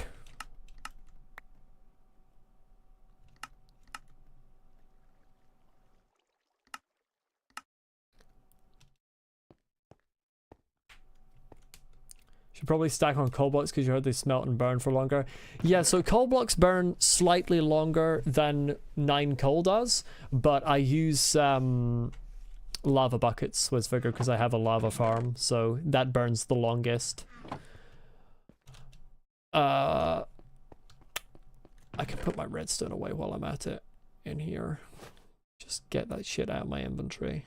Should probably stack on coal blocks because you heard they smelt and burn for longer. Yeah, so coal blocks burn slightly longer than 9 coal does, but I use lava buckets with vigor because I have a lava farm, so that burns the longest. I can put my redstone away while I'm at it in here. Just get that shit out of my inventory.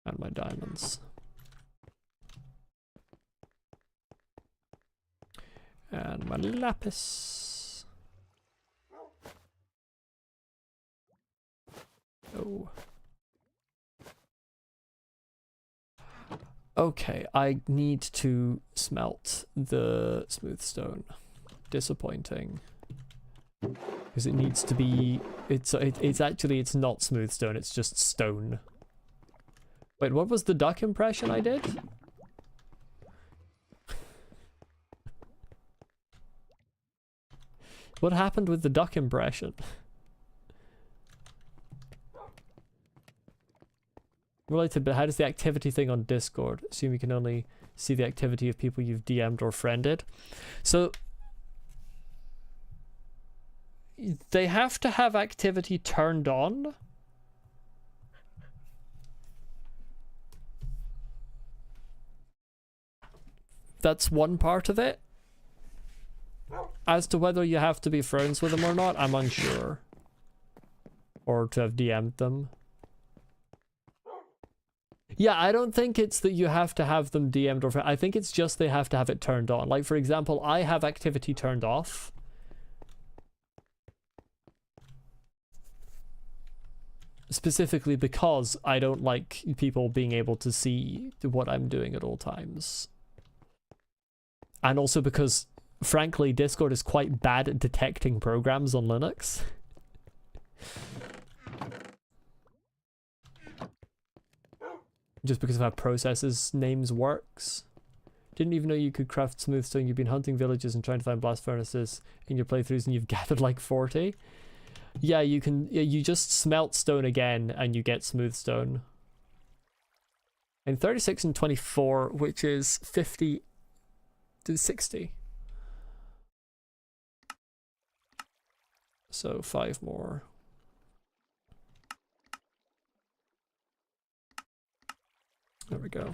And my diamonds. And my lapis. Oh. Okay, I need to smelt the smooth stone. Disappointing. Because it needs to be... It's not smooth stone, it's just stone. Wait, what was the duck impression I did? What happened with the duck impression? Related, but how does the activity thing on Discord? Assume you can only see the activity of people you've DM'd or friended. So they have to have activity turned on. That's one part of it. As to whether you have to be friends with them or not, I'm unsure. Or to have DM'd them. Yeah, I don't think it's that you have to have them DM'd or... I think it's just they have to have it turned on. Like, for example, I have activity turned off. Specifically because I don't like people being able to see what I'm doing at all times. And also because, frankly, Discord is quite bad at detecting programs on Linux. Just because of how processes names works. Didn't even know you could craft smooth stone. You've been hunting villages and trying to find blast furnaces in your playthroughs and you've gathered like 40. Yeah, you can. You just smelt stone again and you get smooth stone. In 36 and 24, which is 50 to 60. So 5 more. There we go.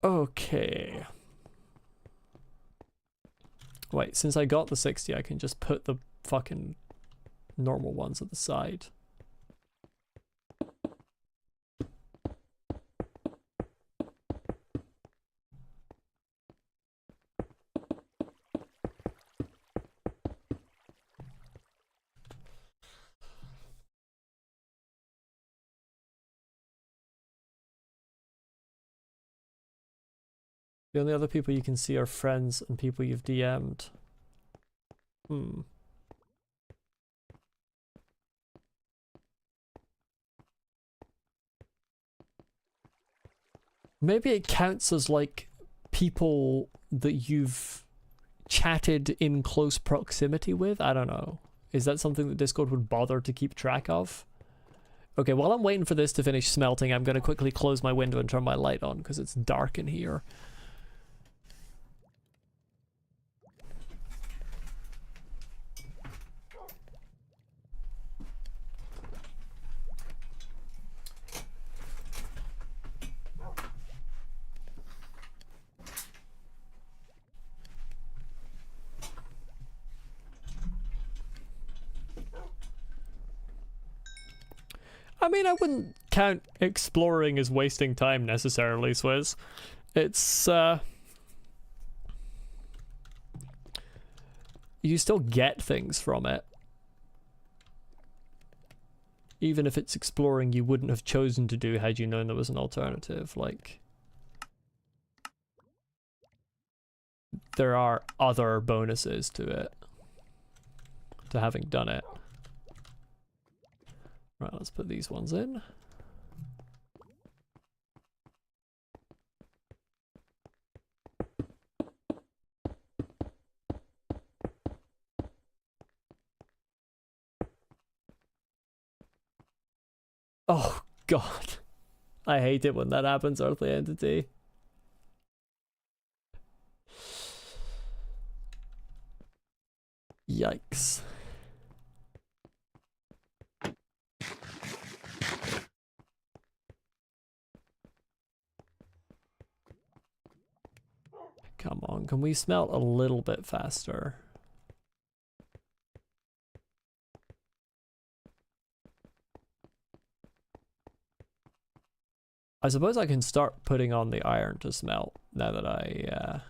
Okay. Wait, since I got the 60, I can just put the fucking normal ones at the side. The only other people you can see are friends and people you've DM'd. Maybe it counts as like people that you've chatted in close proximity with? I don't know. Is that something that Discord would bother to keep track of? Okay, while I'm waiting for this to finish smelting, I'm going to quickly close my window and turn my light on because it's dark in here. I mean, I wouldn't count exploring as wasting time necessarily, Swizz. It's, you still get things from it. Even if it's exploring you wouldn't have chosen to do had you known there was an alternative, like... There are other bonuses to it. To having done it. Right, let's put these ones in. Oh, God. I hate it when that happens, Earthly Entity. Yikes. Come on, can we smelt a little bit faster? I suppose I can start putting on the iron to smelt now that I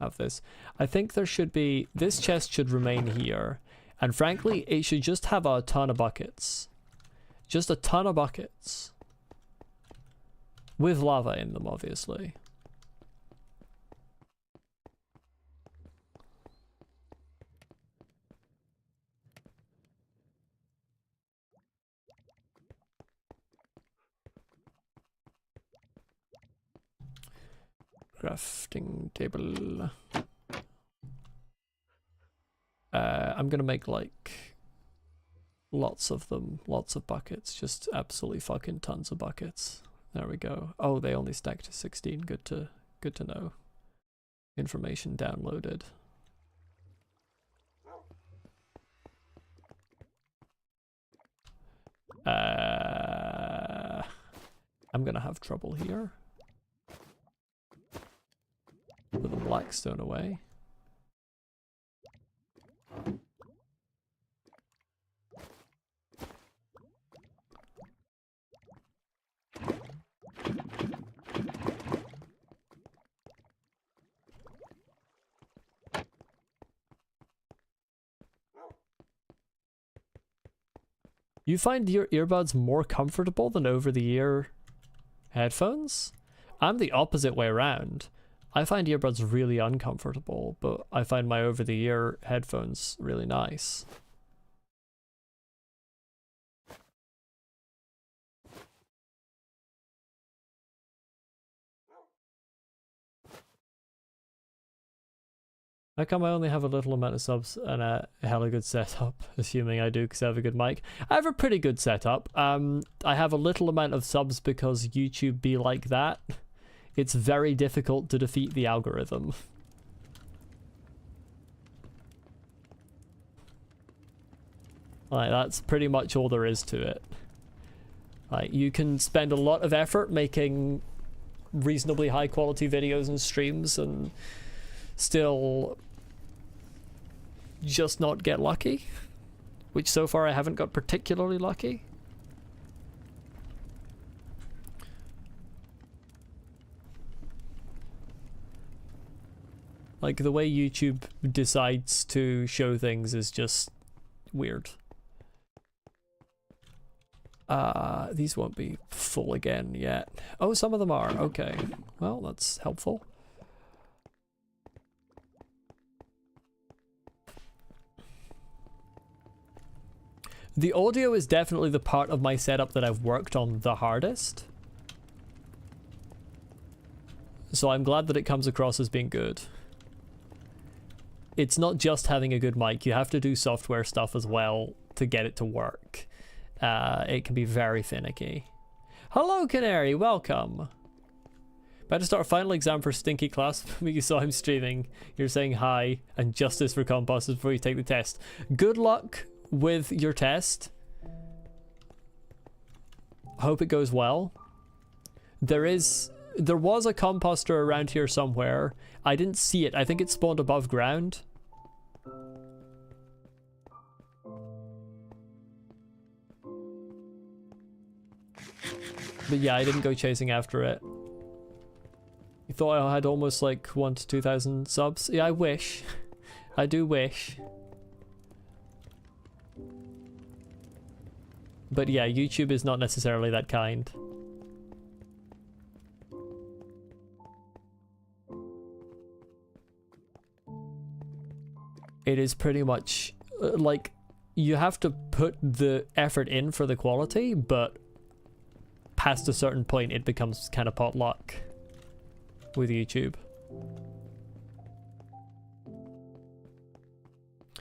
have this. I think there should be... This chest should remain here. And frankly, it should just have a ton of buckets. Just a ton of buckets. With lava in them, obviously. Crafting table. I'm gonna make like lots of them, lots of buckets, just absolutely fucking tons of buckets. There we go. Oh, they only stack to 16. Good to know. Information downloaded. I'm gonna have trouble here. Put the blackstone away. You find your earbuds more comfortable than over-the-ear headphones? I'm the opposite way around. I find earbuds really uncomfortable, but I find my over-the-ear headphones really nice. How come I only have a little amount of subs and a hella good setup? Assuming I do because I have a good mic. I have a pretty good setup. I have a little amount of subs because YouTube be like that. It's very difficult to defeat the algorithm. Like, that's pretty much all there is to it. Like, you can spend a lot of effort making reasonably high quality videos and streams and still just not get lucky, which so far I haven't got particularly lucky. Like, the way YouTube decides to show things is just weird. These won't be full again yet. Oh, some of them are. Okay. Well, that's helpful. The audio is definitely the part of my setup that I've worked on the hardest. So I'm glad that it comes across as being good. It's not just having a good mic, you have to do software stuff as well to get it to work. It can be very finicky. Hello, Canary, welcome. About to start a final exam for Stinky class. You saw him streaming. You're saying hi and justice for composters before you take the test. Good luck with your test. Hope it goes well. There was a composter around here somewhere. I didn't see it. I think it spawned above ground. But yeah, I didn't go chasing after it. You thought I had almost like 1,000 to 2,000 subs? Yeah, I wish. I do wish. But yeah, YouTube is not necessarily that kind. It is pretty much like you have to put the effort in for the quality, but past a certain point it becomes kind of potluck with YouTube.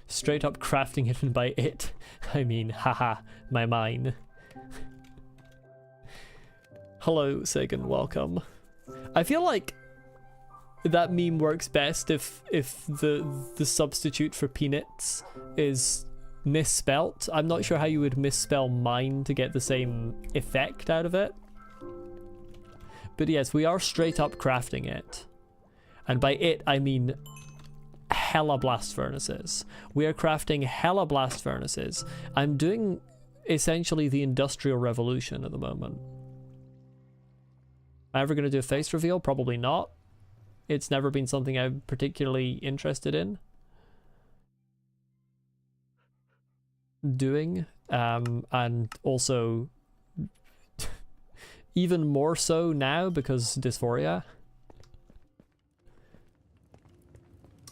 Straight up crafting hidden by it. I mean, haha, my mine. Hello, Sagan, welcome. I feel like that meme works best if the substitute for peanuts is misspelt. I'm not sure how you would misspell mine to get the same effect out of it. But yes, we are straight up crafting it. And by it, I mean hella blast furnaces. We are crafting hella blast furnaces. I'm doing essentially the Industrial Revolution at the moment. Am I ever going to do a face reveal? Probably not. It's never been something I'm particularly interested in doing. And also even more so now because dysphoria.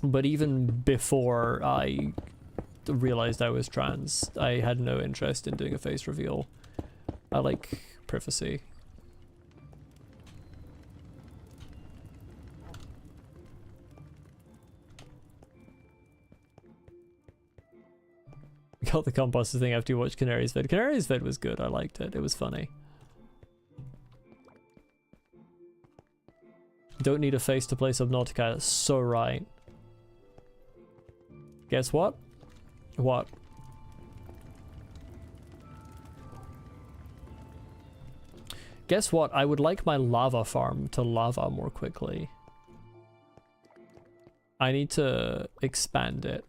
But even before I realized I was trans, I had no interest in doing a face reveal. I like privacy. Got the composter thing after you watched Canary's vid. Canary's vid was good. I liked it. It was funny. Don't need a face to play Subnautica. That's so right. Guess what? What? Guess what? I would like my lava farm to lava more quickly. I need to expand it.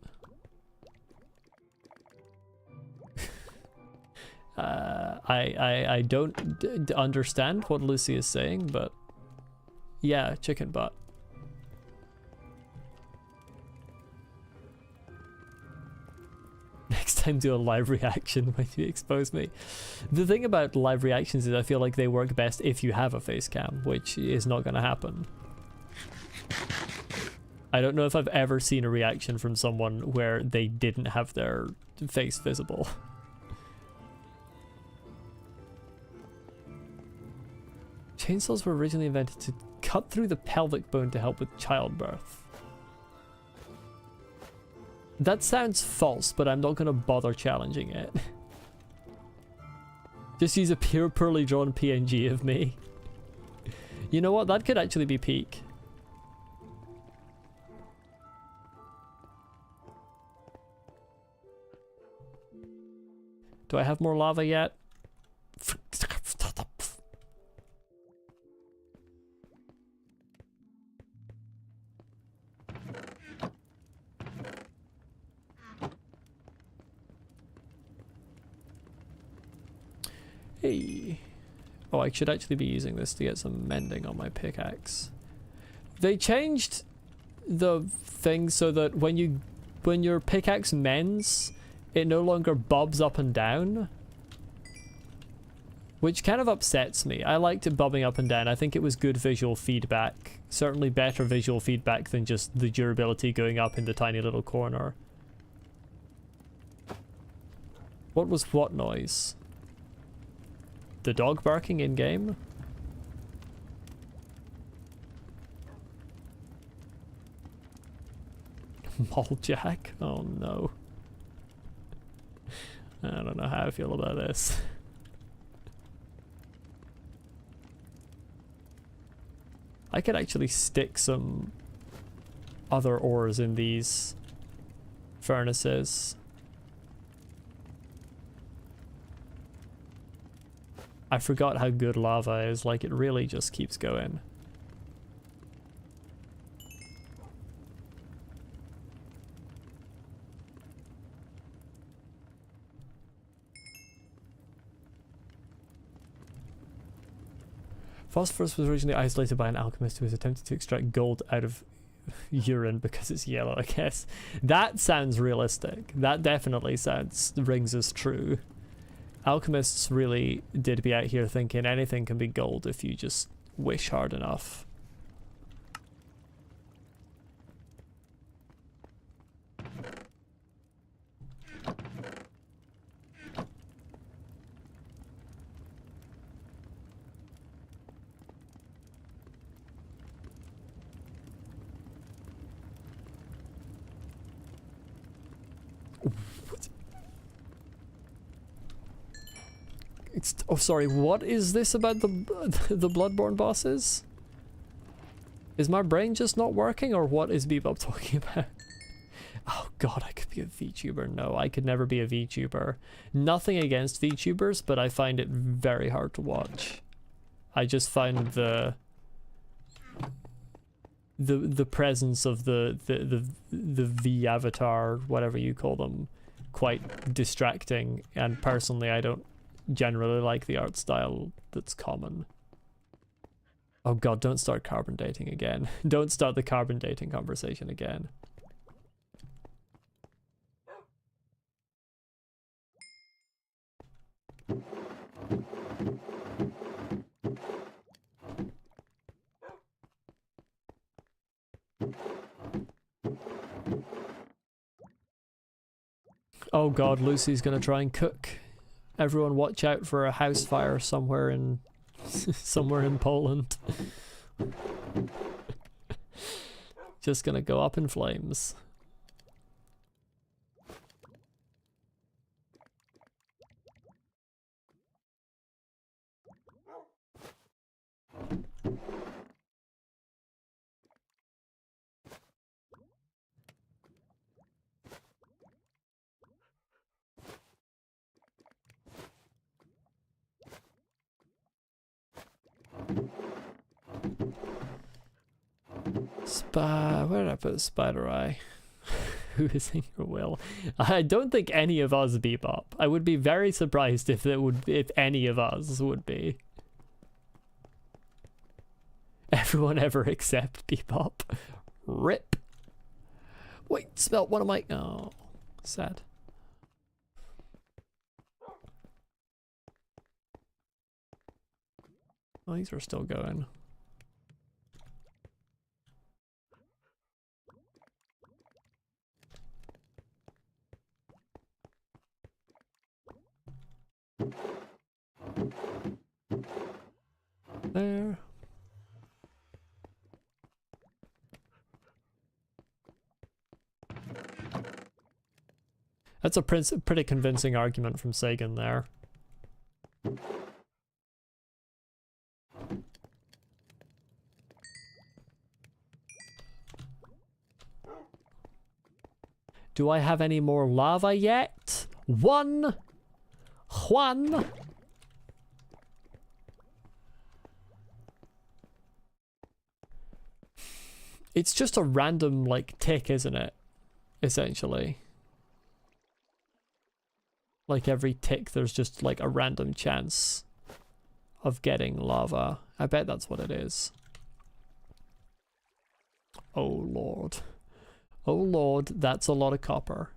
I don't understand what Lucy is saying, but yeah, chicken butt. Next time do a live reaction when you expose me. The thing about live reactions is I feel like they work best if you have a face cam, which is not going to happen. I don't know if I've ever seen a reaction from someone where they didn't have their face visible. Chainsaws were originally invented to cut through the pelvic bone to help with childbirth. That sounds false, but I'm not going to bother challenging it. Just use a pure poorly drawn PNG of me. You know what? That could actually be peak. Do I have more lava yet? Hey. Oh, I should actually be using this to get some mending on my pickaxe. They changed the thing so that when your pickaxe mends, it no longer bobs up and down, which kind of upsets me. I liked it bobbing up and down. I think it was good visual feedback. Certainly better visual feedback than just the durability going up in the tiny little corner. What was what noise? The dog barking in game? Mojang? Oh no. I don't know how I feel about this. I could actually stick some other ores in these furnaces. I forgot how good lava is, like it really just keeps going. Phosphorus was originally isolated by an alchemist who was attempting to extract gold out of urine because it's yellow, I guess. That sounds realistic. That definitely rings as true. Alchemists really did be out here thinking anything can be gold if you just wish hard enough. Oh, sorry, what is this about the the Bloodborne bosses? Is my brain just not working, or what is Bebop talking about? Oh god, I could be a VTuber. No, I could never be a VTuber. Nothing against VTubers, but I find it very hard to watch. I just find the presence of the V avatar, whatever you call them, quite distracting, and personally I don't generally like the art style that's common. Oh god, don't start carbon dating again. Don't start the carbon dating conversation again. Oh god, Lucy's gonna try and cook. Everyone watch out for a house fire somewhere in somewhere in Poland. Just gonna go up in flames. Where did I put Spider Eye? Who is in your will? I don't think any of us Bebop. I would be very surprised if any of us would be. Everyone ever except Bebop. RIP. Wait, smelt one of my... Oh, sad. Oh, these are still going. There. That's a pretty convincing argument from Sagan there. Do I have any more lava yet? One! It's just a random, like, tick, isn't it? Essentially. Like, every tick, there's just, like, a random chance of getting lava. I bet that's what it is. Oh, Lord. Oh, Lord, that's a lot of copper.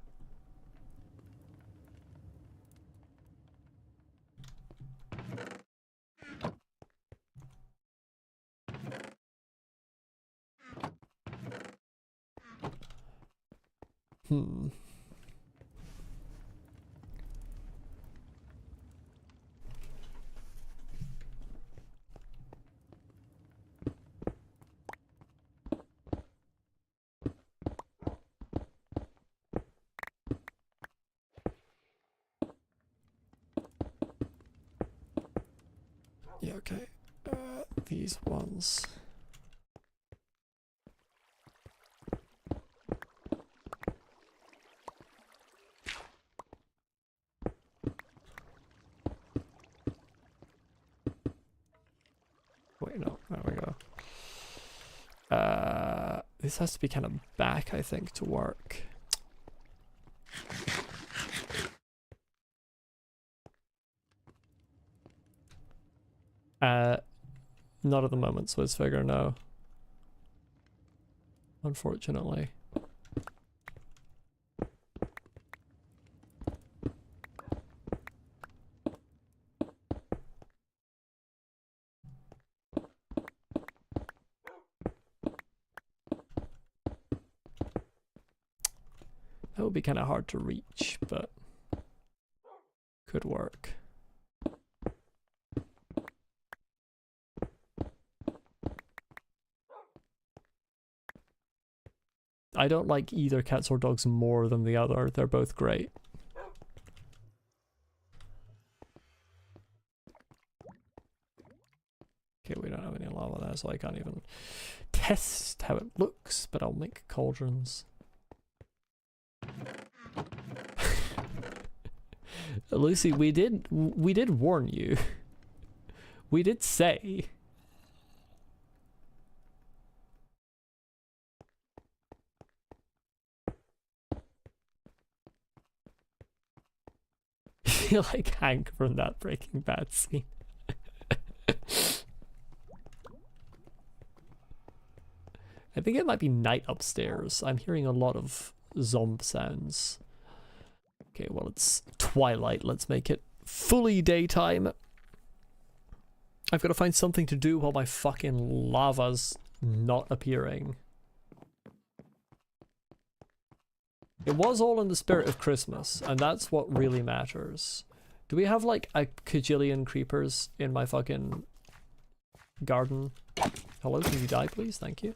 Yeah, okay. These ones. Wait, no, there we go. This has to be kind of back, I think, to work. Not at the moment, Swissfigure, no. Unfortunately. That would be kind of hard to reach, but could work. I don't like either cats or dogs more than the other. They're both great. so I can't even test how it looks, but I'll make cauldrons. Lucy, we did warn you. We did say. I feel like Hank from that Breaking Bad scene. I think it might be night upstairs. I'm hearing a lot of zombie sounds. Okay, well, it's twilight. Let's make it fully daytime. I've got to find something to do while my fucking lava's not appearing. It was all in the spirit of Christmas, and that's what really matters. Do we have like a kajillion creepers in my fucking garden? Hello, can you die please? Thank you.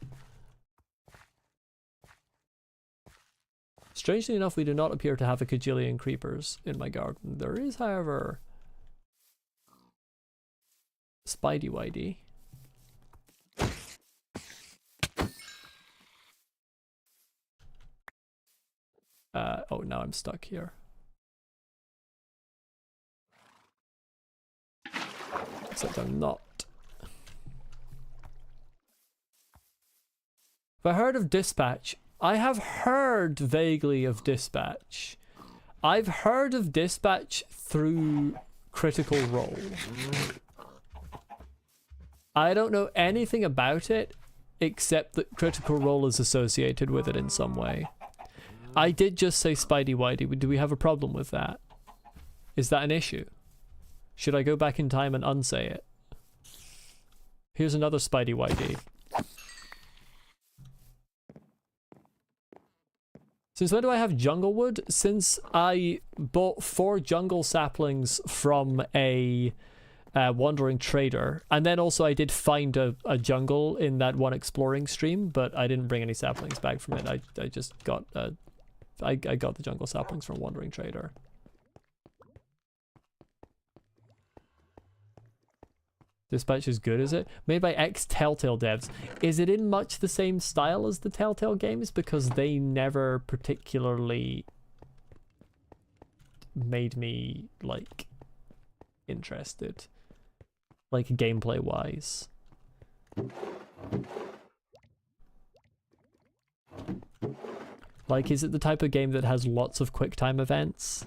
Strangely enough, we do not appear to have a kajillion creepers in my garden. There is, however, Spidey Whitey. Oh, now I'm stuck here. Except I'm not. Have I heard of Dispatch? I have heard vaguely of Dispatch. I've heard of Dispatch through Critical Role. I don't know anything about it except that Critical Role is associated with it in some way. I did just say Spidey Whitey. Do we have a problem with that? Is that an issue? Should I go back in time and unsay it? Here's another Spidey Whitey. Since when do I have jungle wood? Since I bought 4 jungle saplings from a wandering trader, and then also I did find a jungle in that one exploring stream, but I didn't bring any saplings back from it. I just got I got the jungle saplings from wandering trader. Dispatch is good, is it? Made by ex-Telltale devs. Is it in much the same style as the Telltale games? Because they never particularly made me, like, interested. Like, gameplay-wise. Like, is it the type of game that has lots of QuickTime events?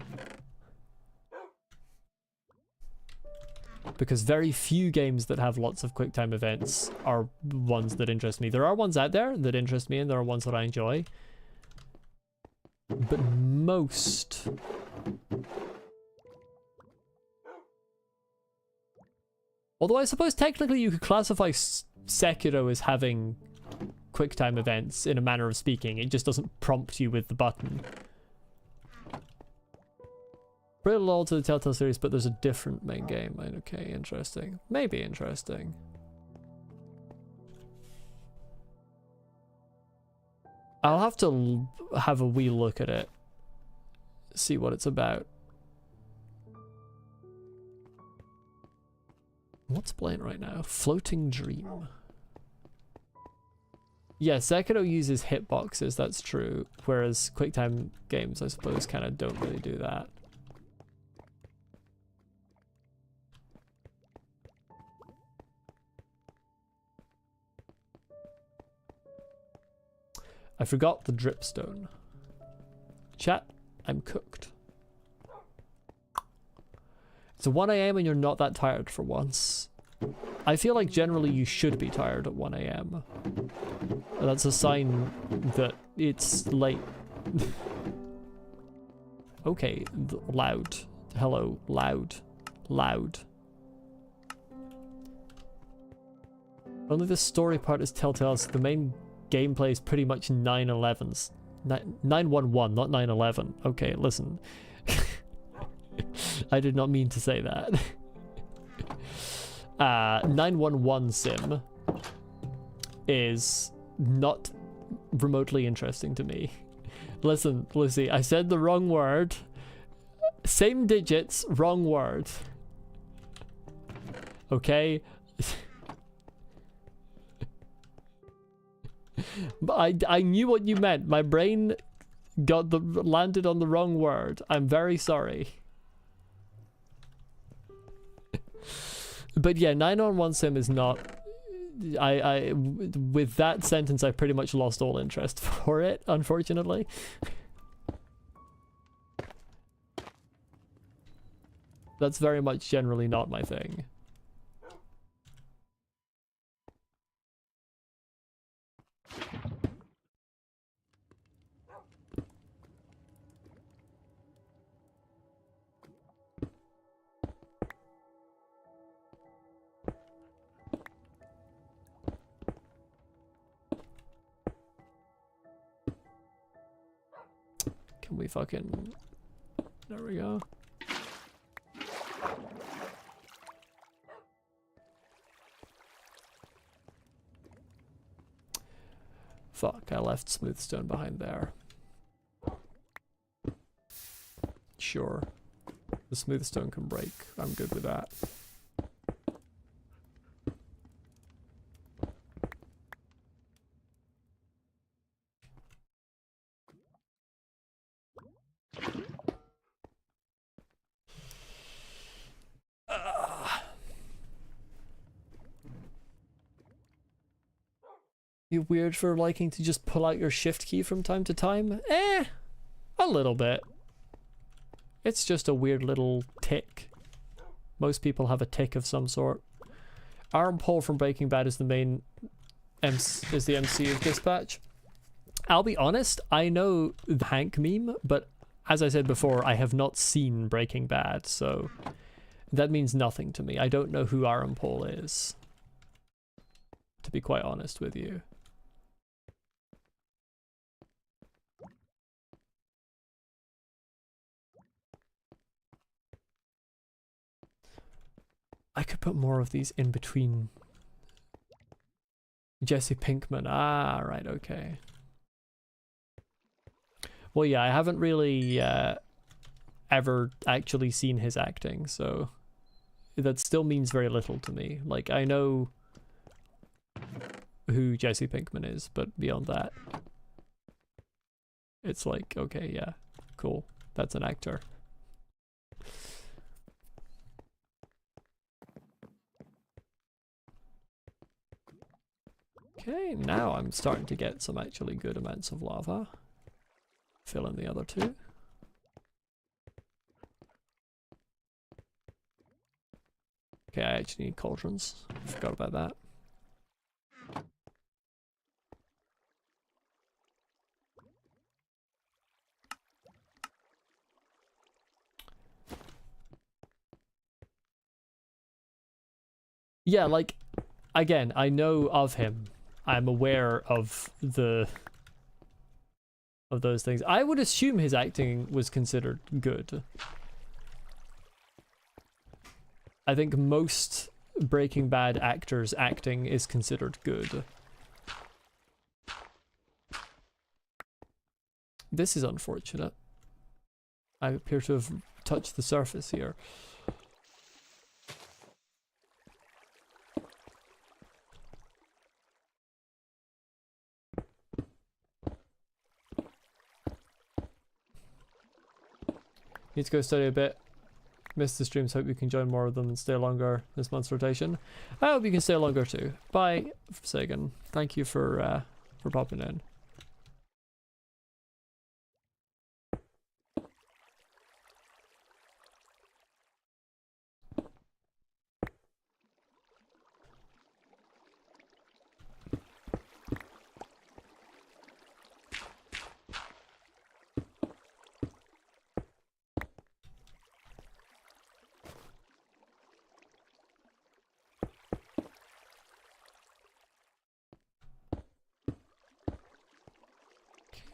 Because very few games that have lots of QuickTime events are ones that interest me. There are ones out there that interest me, and there are ones that I enjoy. But most... Although I suppose technically you could classify Sekiro as having QuickTime events in a manner of speaking. It just doesn't prompt you with the button. Pretty loyal to the Telltale series, but there's a different main game. Okay, interesting. Maybe interesting. I'll have to have a wee look at it. See what it's about. What's playing right now? Floating Dream. Yeah, Sekiro uses hitboxes, that's true. Whereas QuickTime games, I suppose, kind of don't really do that. I forgot the dripstone. Chat, I'm cooked. It's 1 AM and you're not that tired for once. I feel like generally you should be tired at 1 AM. That's a sign that it's late. Okay, loud. Hello, loud. Loud. Only the story part is Telltale, so the main gameplay is pretty much 911's. 911, not 911. Okay, listen. I did not mean to say that. 911 sim is not remotely interesting to me. Listen, Lucy, I said the wrong word. Same digits, wrong word. I knew what you meant. My brain landed on the wrong word. I'm very sorry. But yeah, 9-on-1 sim is not... with that sentence, I pretty much lost all interest for it, unfortunately. That's very much generally not my thing. Can we fucking... There we go. Fuck, I left smooth stone behind there. Sure. The smooth stone can break. I'm good with that. You weird for liking to just pull out your shift key from time to time? A little bit. It's just a weird little tick. Most people have a tick of some sort. Aaron Paul from Breaking Bad is the main is the MC of Dispatch. I'll be honest, I know the Hank meme, but as I said before, I have not seen Breaking Bad, so that means nothing to me. I don't know who Aaron Paul is, to be quite honest with you. I could put more of these in between. Jesse Pinkman. Ah, right, okay. Well, yeah, I haven't really ever actually seen his acting, so that still means very little to me. Like, I know who Jesse Pinkman is, but beyond that, it's like, okay, yeah, cool. That's an actor. Okay, now I'm starting to get some actually good amounts of lava. Fill in the other two. Okay, I actually need cauldrons. Forgot about that. Yeah, like, again, I know of him. I'm aware of those things. I would assume his acting was considered good. I think most Breaking Bad actors' acting is considered good. This is unfortunate. I appear to have touched the surface here. Need to go study a bit. Missed the streams. Hope you can join more of them and stay longer this month's rotation. I hope you can stay longer too. Bye, Sagan. Thank you for popping in.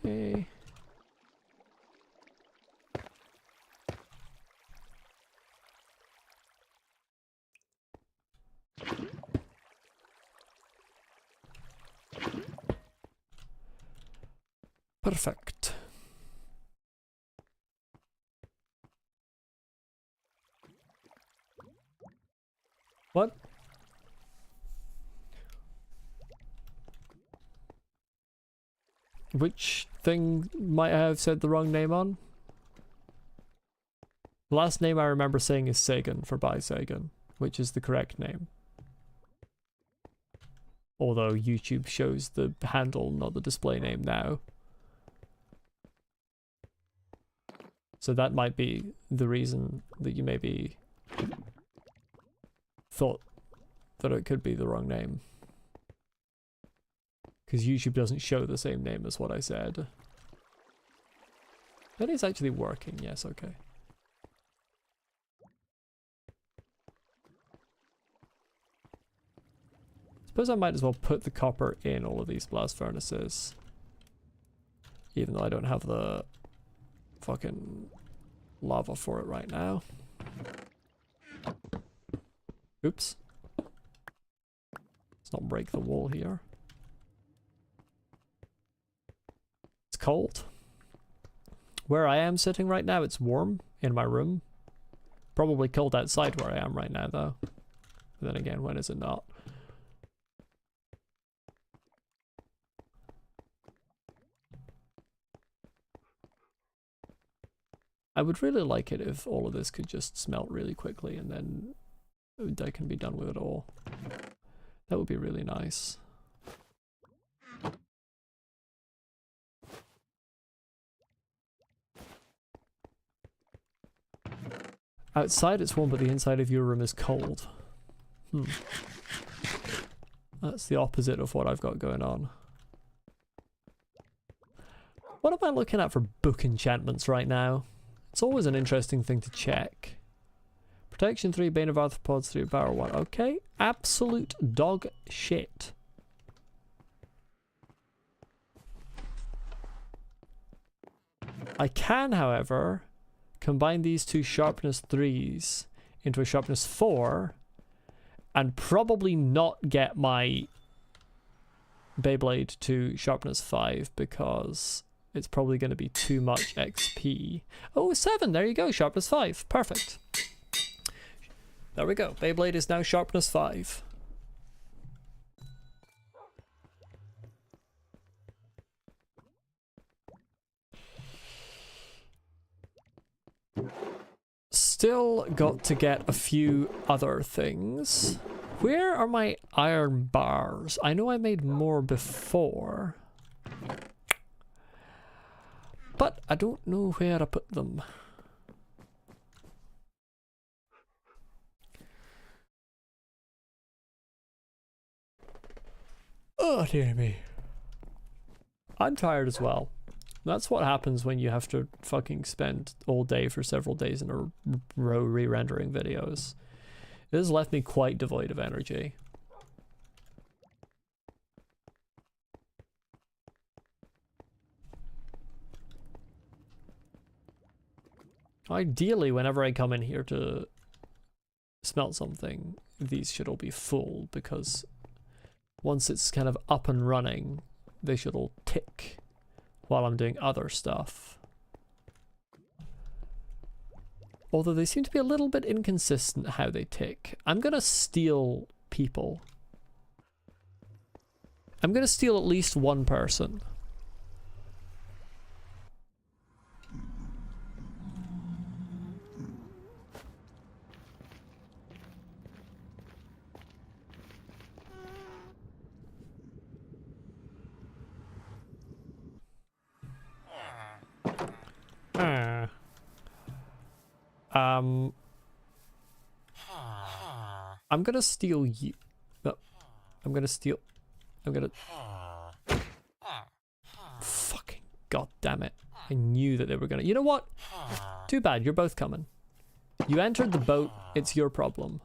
Okay. Perfect. What? Which thing might I have said the wrong name on? The last name I remember saying is Sagan for by Sagan, which is the correct name. Although YouTube shows the handle, not the display name now. So that might be the reason that you maybe thought that it could be the wrong name. Because YouTube doesn't show the same name as what I said. That is actually working, yes, okay. Suppose I might as well put the copper in all of these blast furnaces. Even though I don't have the fucking lava for it right now. Oops. Let's not break the wall here. It's cold. Where I am sitting right now, it's warm in my room. Probably cold outside where I am right now, though. But then again, when is it not? I would really like it if all of this could just smelt really quickly and then I can be done with it all. That would be really nice. Outside it's warm, but the inside of your room is cold. That's the opposite of what I've got going on. What am I looking at for book enchantments right now? It's always an interesting thing to check. Protection 3, Bane of Arthropods 3, Barrel 1. Okay, absolute dog shit. I can, however, combine these two sharpness 3s into a sharpness 4 and probably not get my Beyblade to sharpness 5 because it's probably going to be too much XP. Oh, 7, there you go, sharpness 5, perfect. There we go, Beyblade is now sharpness 5. Still got to get a few other things. Where are my iron bars? I know I made more before, but I don't know where I put them. Oh dear me. I'm tired as well. That's what happens when you have to fucking spend all day for several days in a row re-rendering videos. It has left me quite devoid of energy. Ideally, whenever I come in here to smelt something, these should all be full, because once it's kind of up and running, they should all tick while I'm doing other stuff. Although they seem to be a little bit inconsistent how they tick. I'm gonna steal people. I'm gonna steal at least one person. I'm gonna steal you. No, I'm gonna steal. I'm gonna. Fucking god damn it! I knew that they were gonna. You know what? Too bad. You're both coming. You entered the boat. It's your problem.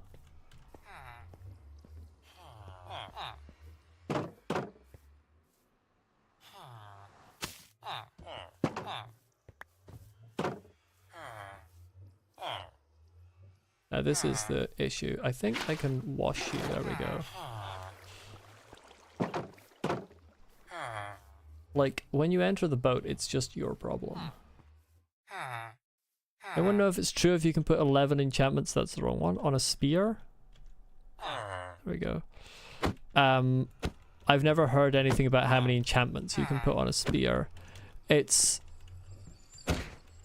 Now this is the issue. I think I can wash you. There we go. Like, when you enter the boat, it's just your problem. I want to know if it's true if you can put 11 enchantments, that's the wrong one, on a spear. There we go. I've never heard anything about how many enchantments you can put on a spear. It's...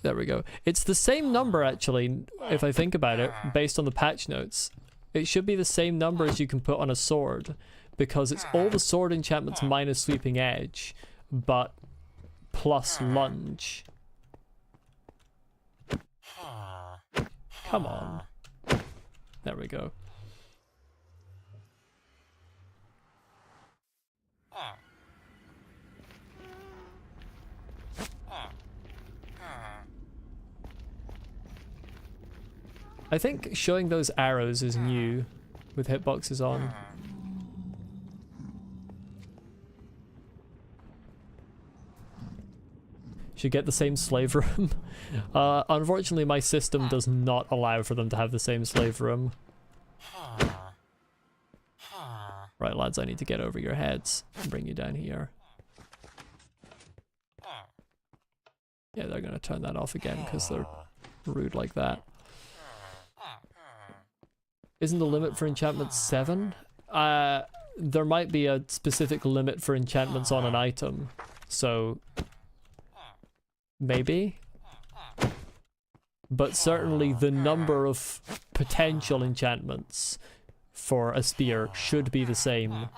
There we go. It's the same number, actually, if I think about it, based on the patch notes. It should be the same number as you can put on a sword, because it's all the sword enchantments minus Sweeping Edge, but plus lunge. Come on. There we go. I think showing those arrows is new with hitboxes on. Should get the same slave room. Unfortunately, my system does not allow for them to have the same slave room. Right, lads, I need to get over your heads and bring you down here. Yeah, they're going to turn that off again because they're rude like that. Isn't the limit for enchantments 7? There might be a specific limit for enchantments on an item, so maybe. But certainly the number of potential enchantments for a spear should be the same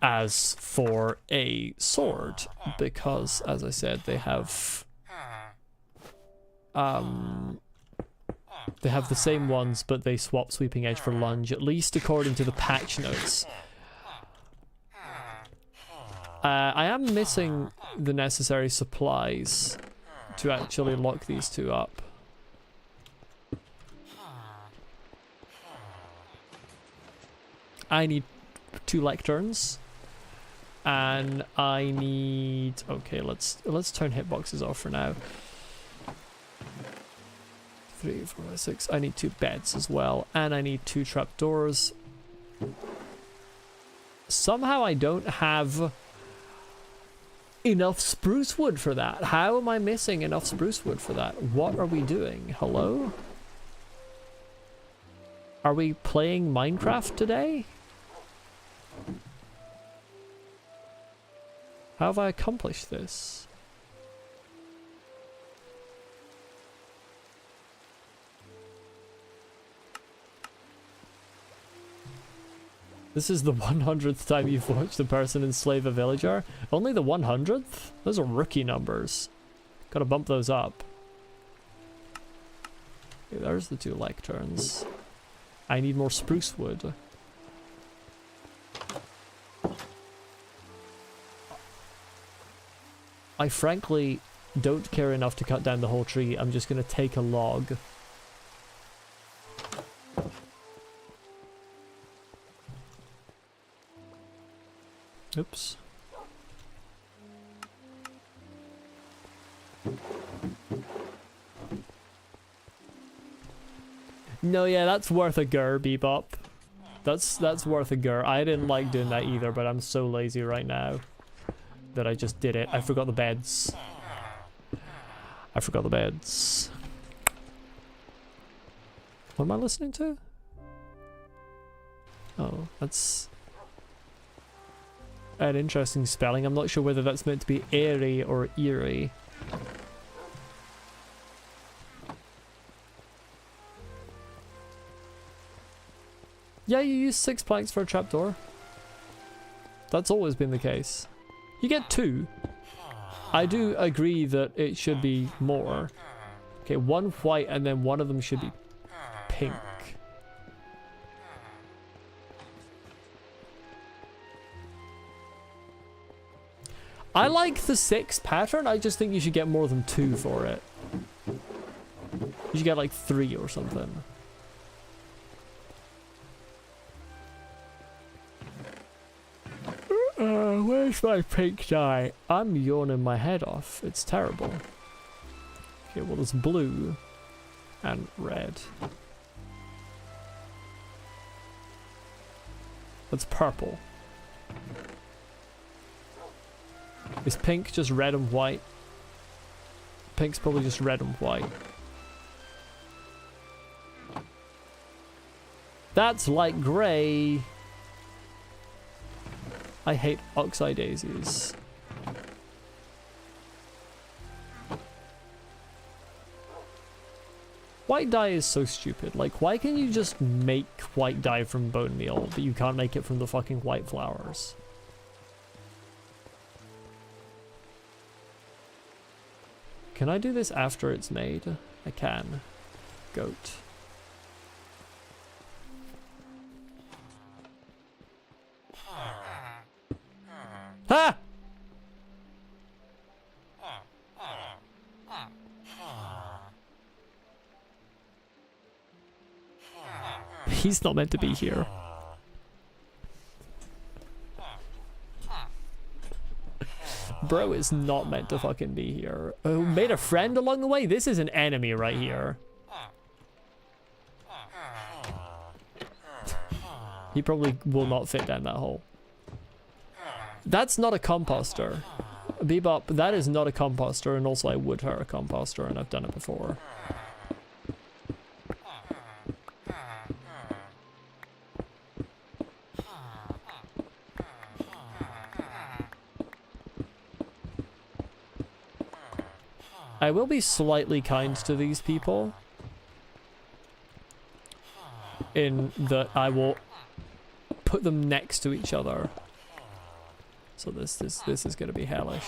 as for a sword, because, as I said, they have the same ones, but they swap Sweeping Edge for lunge, at least according to the patch notes. I am missing the necessary supplies to actually lock these two up. I need 2 lecterns, and I need... Okay, let's turn hitboxes off for now. 3, 4, 5, 6. I need 2 beds as well, and I need 2 trapdoors. Somehow I don't have enough spruce wood for that. How am I missing enough spruce wood for that? What are we doing? Hello? Are we playing Minecraft today? How have I accomplished this? This is the 100th time you've watched a person enslave a villager? Only the 100th? Those are rookie numbers. Gotta bump those up. Okay, there's the 2 lecterns. I need more spruce wood. I frankly don't care enough to cut down the whole tree. I'm just gonna take a log. Oops. No, yeah, that's worth a gur, Bebop. That's worth a gur. I didn't like doing that either, but I'm so lazy right now that I just did it. I forgot the beds. I forgot the beds. What am I listening to? Oh, that's an interesting spelling. I'm not sure whether that's meant to be airy or eerie. Yeah, you use 6 planks for a trapdoor. That's always been the case. You get 2. I do agree that it should be more. Okay, 1 white and then one of them should be pink. I like the 6 pattern. I just think you should get more than 2 for it. You should get like 3 or something. Where's my pink dye? I'm yawning my head off. It's terrible. Okay, well there's blue and red. That's purple. Is pink just red and white? Pink's probably just red and white. That's like grey. I hate oxeye daisies. White dye is so stupid. Like, why can you just make white dye from bone meal, but you can't make it from the fucking white flowers? Can I do this after it's made? I can. Goat. Ha! He's not meant to be here. Bro is not meant to fucking be here. Oh, made a friend along the way? This is an enemy right here. He probably will not fit down that hole. That's not a composter. Bebop, that is not a composter, and also I would hurt a composter, and I've done it before. I will be slightly kind to these people, in that I will put them next to each other. So this is going to be hellish.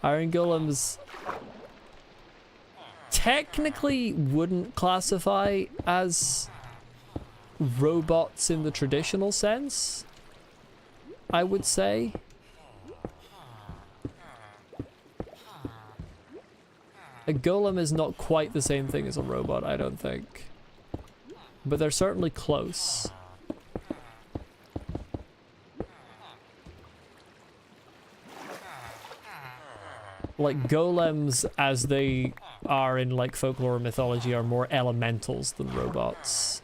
Iron golems technically wouldn't classify as robots in the traditional sense, I would say. A golem is not quite the same thing as a robot, I don't think. But they're certainly close. Like, golems, as they are in, like, folklore and mythology, are more elementals than robots.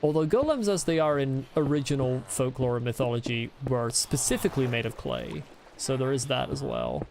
Although golems, as they are in original folklore and mythology, were specifically made of clay. So there is that as well.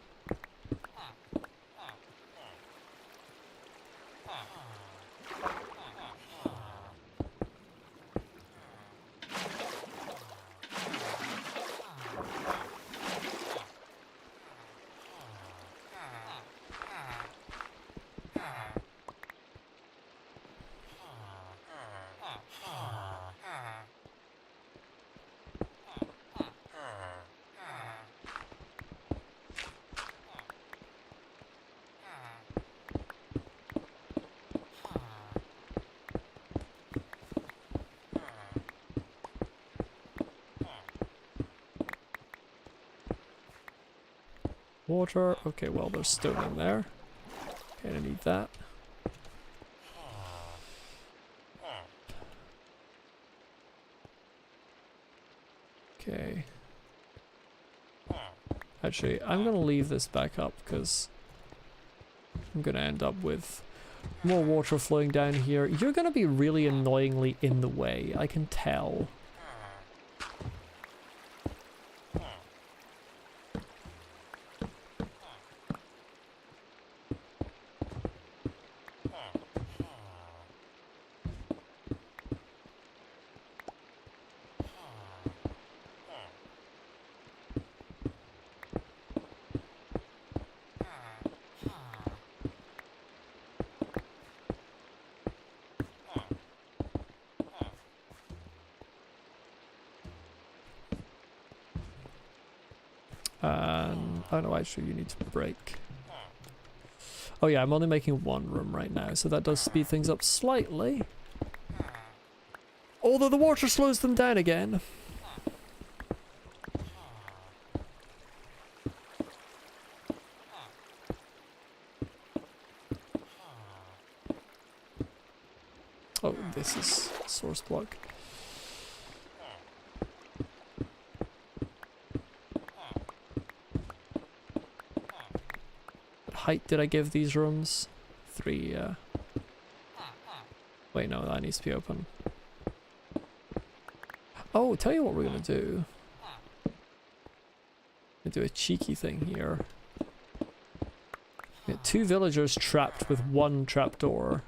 Water. Okay, well, there's stone in there. Kinda need that. Okay. Actually, I'm gonna leave this back up because I'm gonna end up with more water flowing down here. You're gonna be really annoyingly in the way, I can tell. Oh no, actually you need to break. Oh yeah, I'm only making one room right now, so that does speed things up slightly. Although the water slows them down again. Oh, this is source block. Height did I give these rooms? 3, yeah. Wait, no, that needs to be open. Oh, tell you what we're gonna do. We're gonna do a cheeky thing here. Get 2 villagers trapped with 1 trapdoor.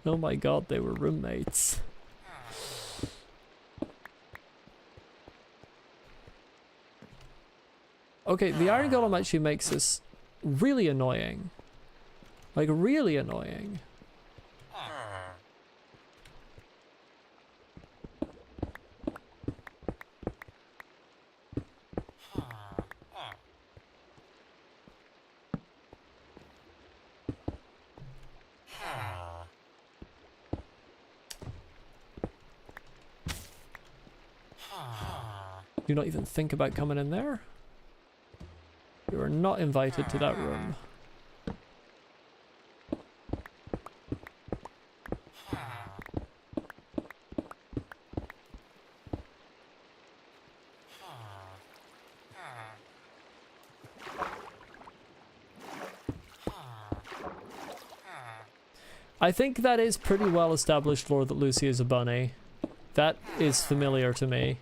Oh my god, they were roommates. Okay, the iron golem actually makes this really annoying. Like, really annoying. Do not even think about coming in there. You are not invited to that room. I think that is pretty well established lore that Lucy is a bunny. That is familiar to me.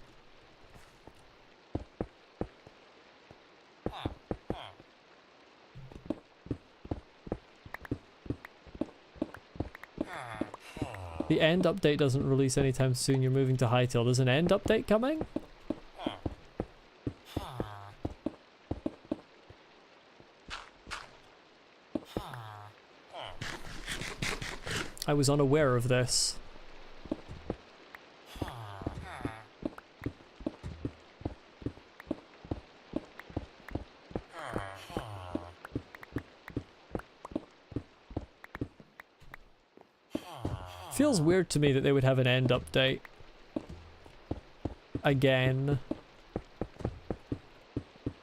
The end update doesn't release anytime soon. You're moving to Hightail. There's an end update coming? I was unaware of this. Feels weird to me that they would have an end update. Again.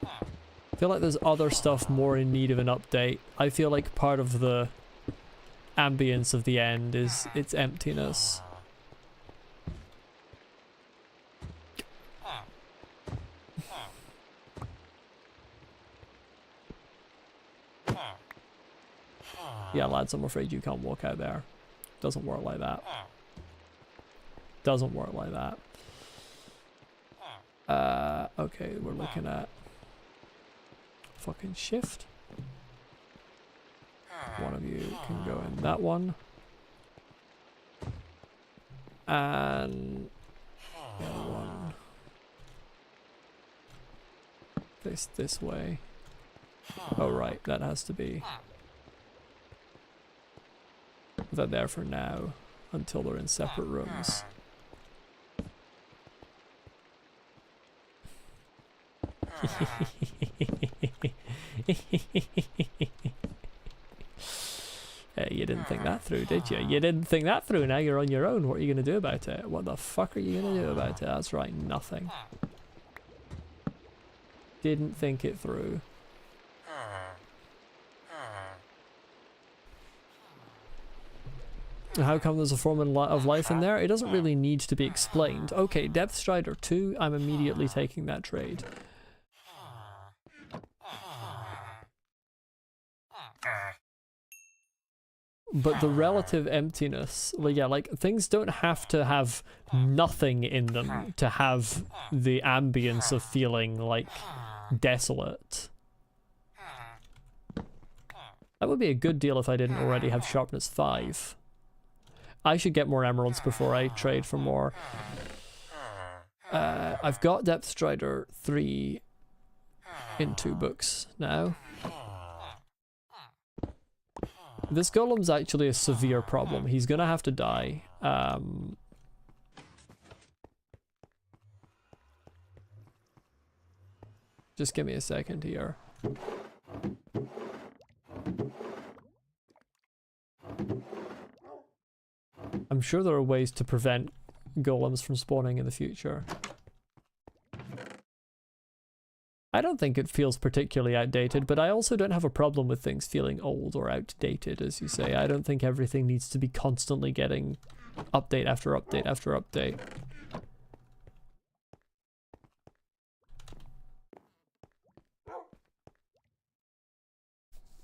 I feel like there's other stuff more in need of an update. I feel like part of the ambience of the end is its emptiness. Yeah, lads, I'm afraid you can't walk out there. Doesn't work like that. Doesn't work like that. Okay, we're looking at fucking shift. One of you can go in that one. And the other one face this way. Oh right, that has to be that there for now until they're in separate rooms. You didn't think that through, did you? You didn't think that through. Now you're on your own. What are you going to do about it? What the fuck are you going to do about it? That's right, nothing. Didn't think it through. How come there's a form of life in there? It doesn't really need to be explained. Okay, Depth Strider 2, I'm immediately taking that trade. But the relative emptiness, like, yeah, like, things don't have to have nothing in them to have the ambience of feeling, like, desolate. That would be a good deal if I didn't already have Sharpness 5. I should get more emeralds before I trade for more. I've got Depth Strider 3 in 2 books now. This golem's actually a severe problem. He's gonna have to die. Just give me a second here. I'm sure there are ways to prevent golems from spawning in the future. I don't think it feels particularly outdated, but I also don't have a problem with things feeling old or outdated, as you say. I don't think everything needs to be constantly getting update after update after update.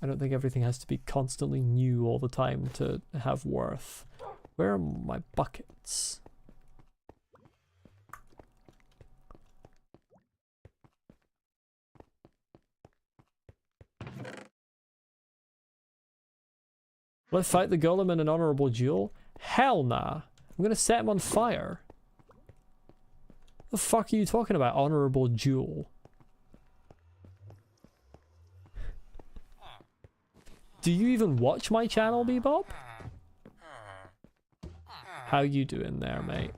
I don't think everything has to be constantly new all the time to have worth. Where are my buckets? Will I fight the golem in an honorable duel? Hell nah. I'm gonna set him on fire. The fuck are you talking about, honorable duel? Do you even watch my channel, Bebop? How you doing there, mate?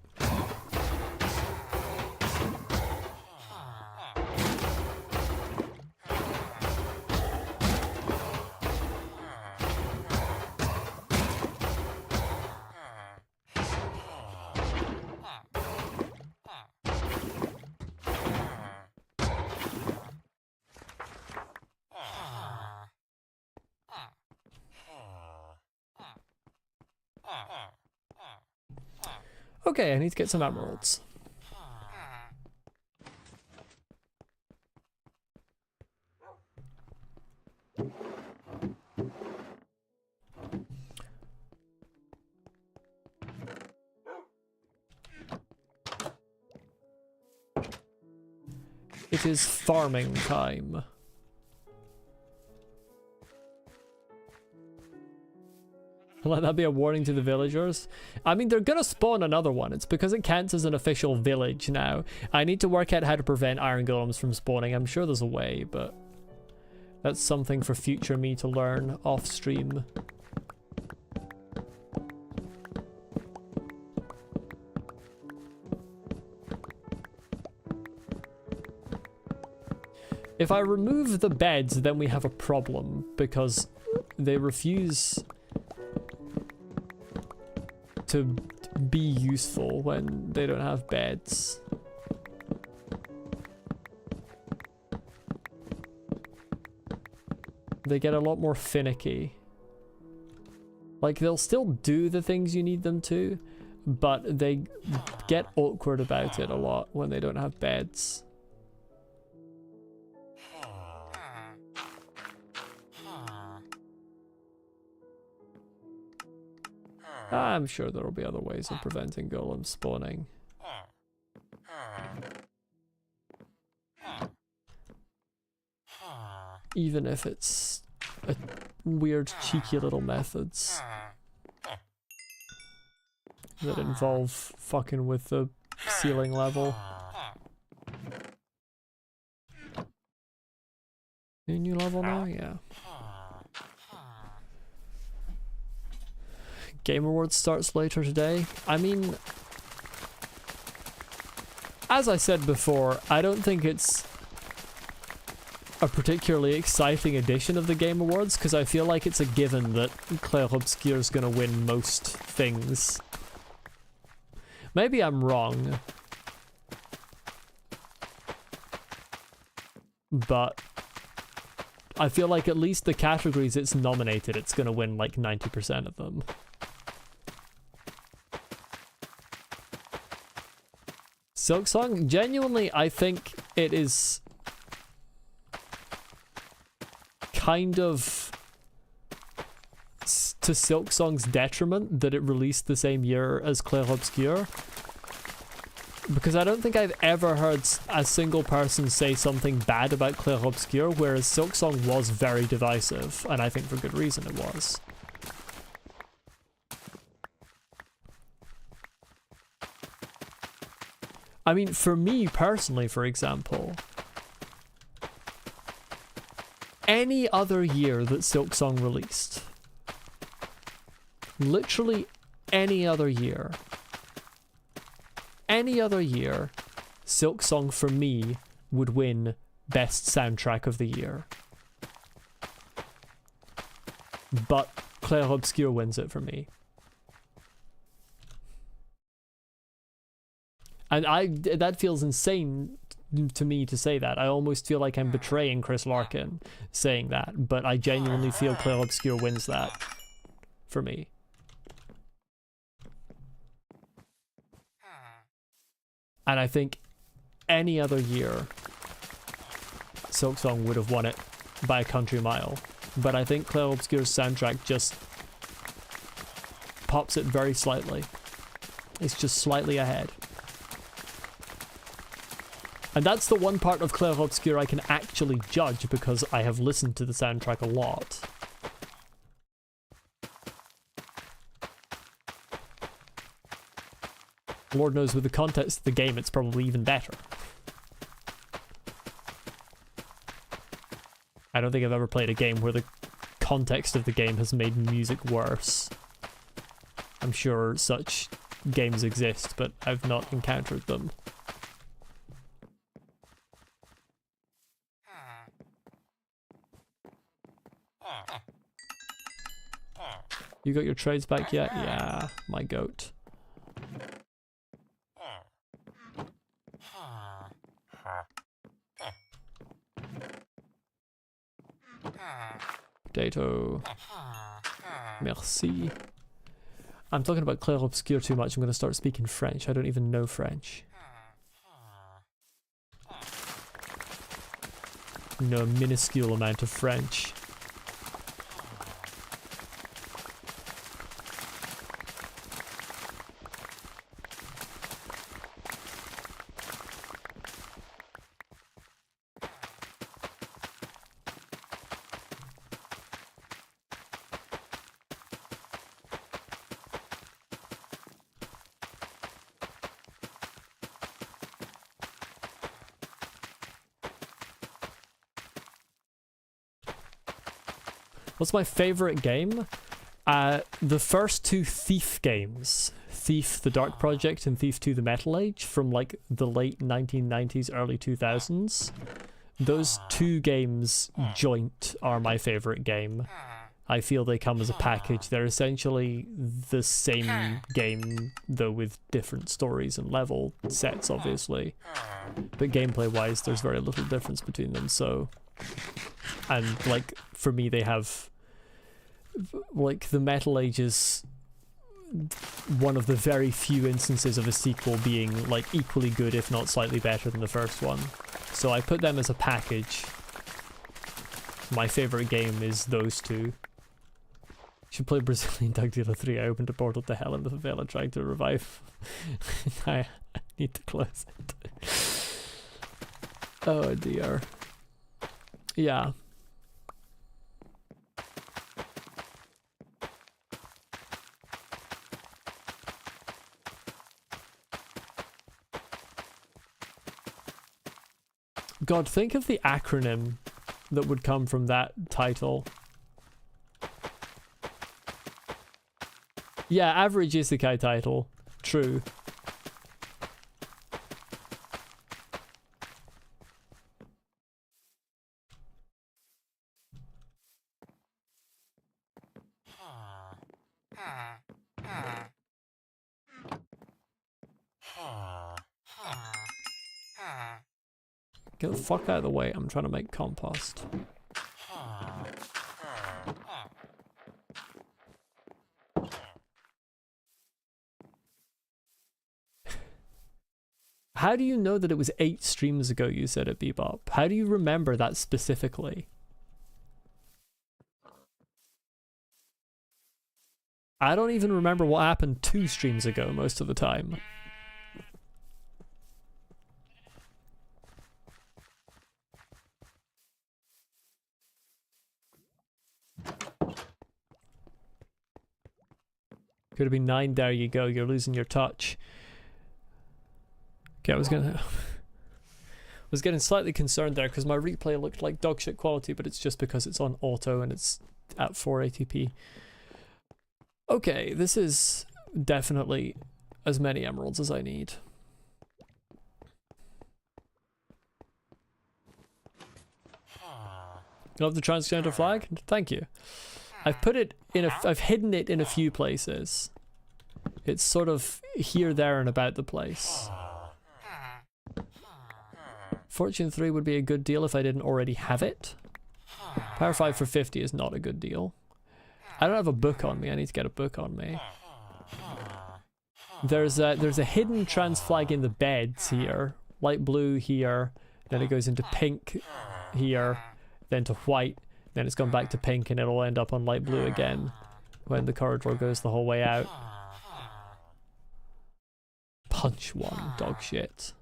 Okay, I need to get some emeralds. It is farming time. Let that be a warning to the villagers. I mean, they're gonna spawn another one. It's because it counts as an official village now. I need to work out how to prevent iron golems from spawning. I'm sure there's a way, but that's something for future me to learn off stream. If I remove the beds, then we have a problem because they refuse to be useful when they don't have beds. They get a lot more finicky. Like, they'll still do the things you need them to, but they get awkward about it a lot when they don't have beds. I'm sure there will be other ways of preventing golems spawning. Even if it's a weird, cheeky little methods that involve fucking with the ceiling level. New level now? Yeah. Game Awards starts later today. I mean, as I said before, I don't think it's a particularly exciting edition of the Game Awards because I feel like it's a given that Clair Obscur is going to win most things. Maybe I'm wrong, but I feel like at least the categories it's nominated, it's going to win like 90% of them. Silksong, genuinely, I think it is kind of to Silksong's detriment that it released the same year as Clair Obscur, because I don't think I've ever heard a single person say something bad about Clair Obscur, whereas Silksong was very divisive, and I think for good reason it was. I mean, for me personally, for example, any other year that Silksong released, literally any other year, Silksong for me would win Best Soundtrack of the Year. But Clair Obscur wins it for me. And that feels insane to me to say that. I almost feel like I'm betraying Chris Larkin saying that, but I genuinely feel Clair Obscur wins that for me. And I think any other year, Silksong would have won it by a country mile. But I think Clair Obscur's soundtrack just pops it very slightly. It's just slightly ahead. And that's the one part of Clair Obscur I can actually judge because I have listened to the soundtrack a lot. Lord knows with the context of the game it's probably even better. I don't think I've ever played a game where the context of the game has made music worse. I'm sure such games exist, but I've not encountered them. You got your trades back yet? Yeah, my goat. Potato. Merci. I'm talking about Clair Obscur too much. I'm going to start speaking French. I don't even know French. No, a minuscule amount of French. What's my favorite game? The first two Thief games. Thief the Dark Project and Thief 2 the Metal Age from like the late 1990s, early 2000s. Those two games joint are my favorite game. I feel they come as a package. They're essentially the same game, though with different stories and level sets, obviously. But gameplay-wise, there's very little difference between them, so... And, like, for me, they have... Like, the Metal Age is one of the very few instances of a sequel being, like, equally good, if not slightly better than the first one. So I put them as a package. My favorite game is those two. Should play Brazilian Drug Dealer 3. I opened a portal to hell in the favela trying to revive. I need to close it. Oh dear. Yeah. God, think of the acronym that would come from that title. Yeah, average isekai title. True. Get the fuck out of the way, I'm trying to make compost. How do you know that it was 8 streams ago you said it, Bebop? How do you remember that specifically? I don't even remember what happened 2 streams ago most of the time. Could have been 9, there you go, you're losing your touch. Okay, I was getting slightly concerned there because my replay looked like dog shit quality, but it's just because it's on auto and it's at 480p. Okay, this is definitely as many emeralds as I need. Love the transgender flag? Thank you. I've put it in I've hidden it in a few places. It's sort of here, there, and about the place. Fortune 3 would be a good deal if I didn't already have it. Power 5 for 50 is not a good deal. I don't have a book on me. I need to get a book on me. There's a hidden trans flag in the beds here. Light blue here. Then it goes into pink here. Then to white. Then it's gone back to pink and it'll end up on light blue again when the corridor goes the whole way out. Punch 1. Dog shit.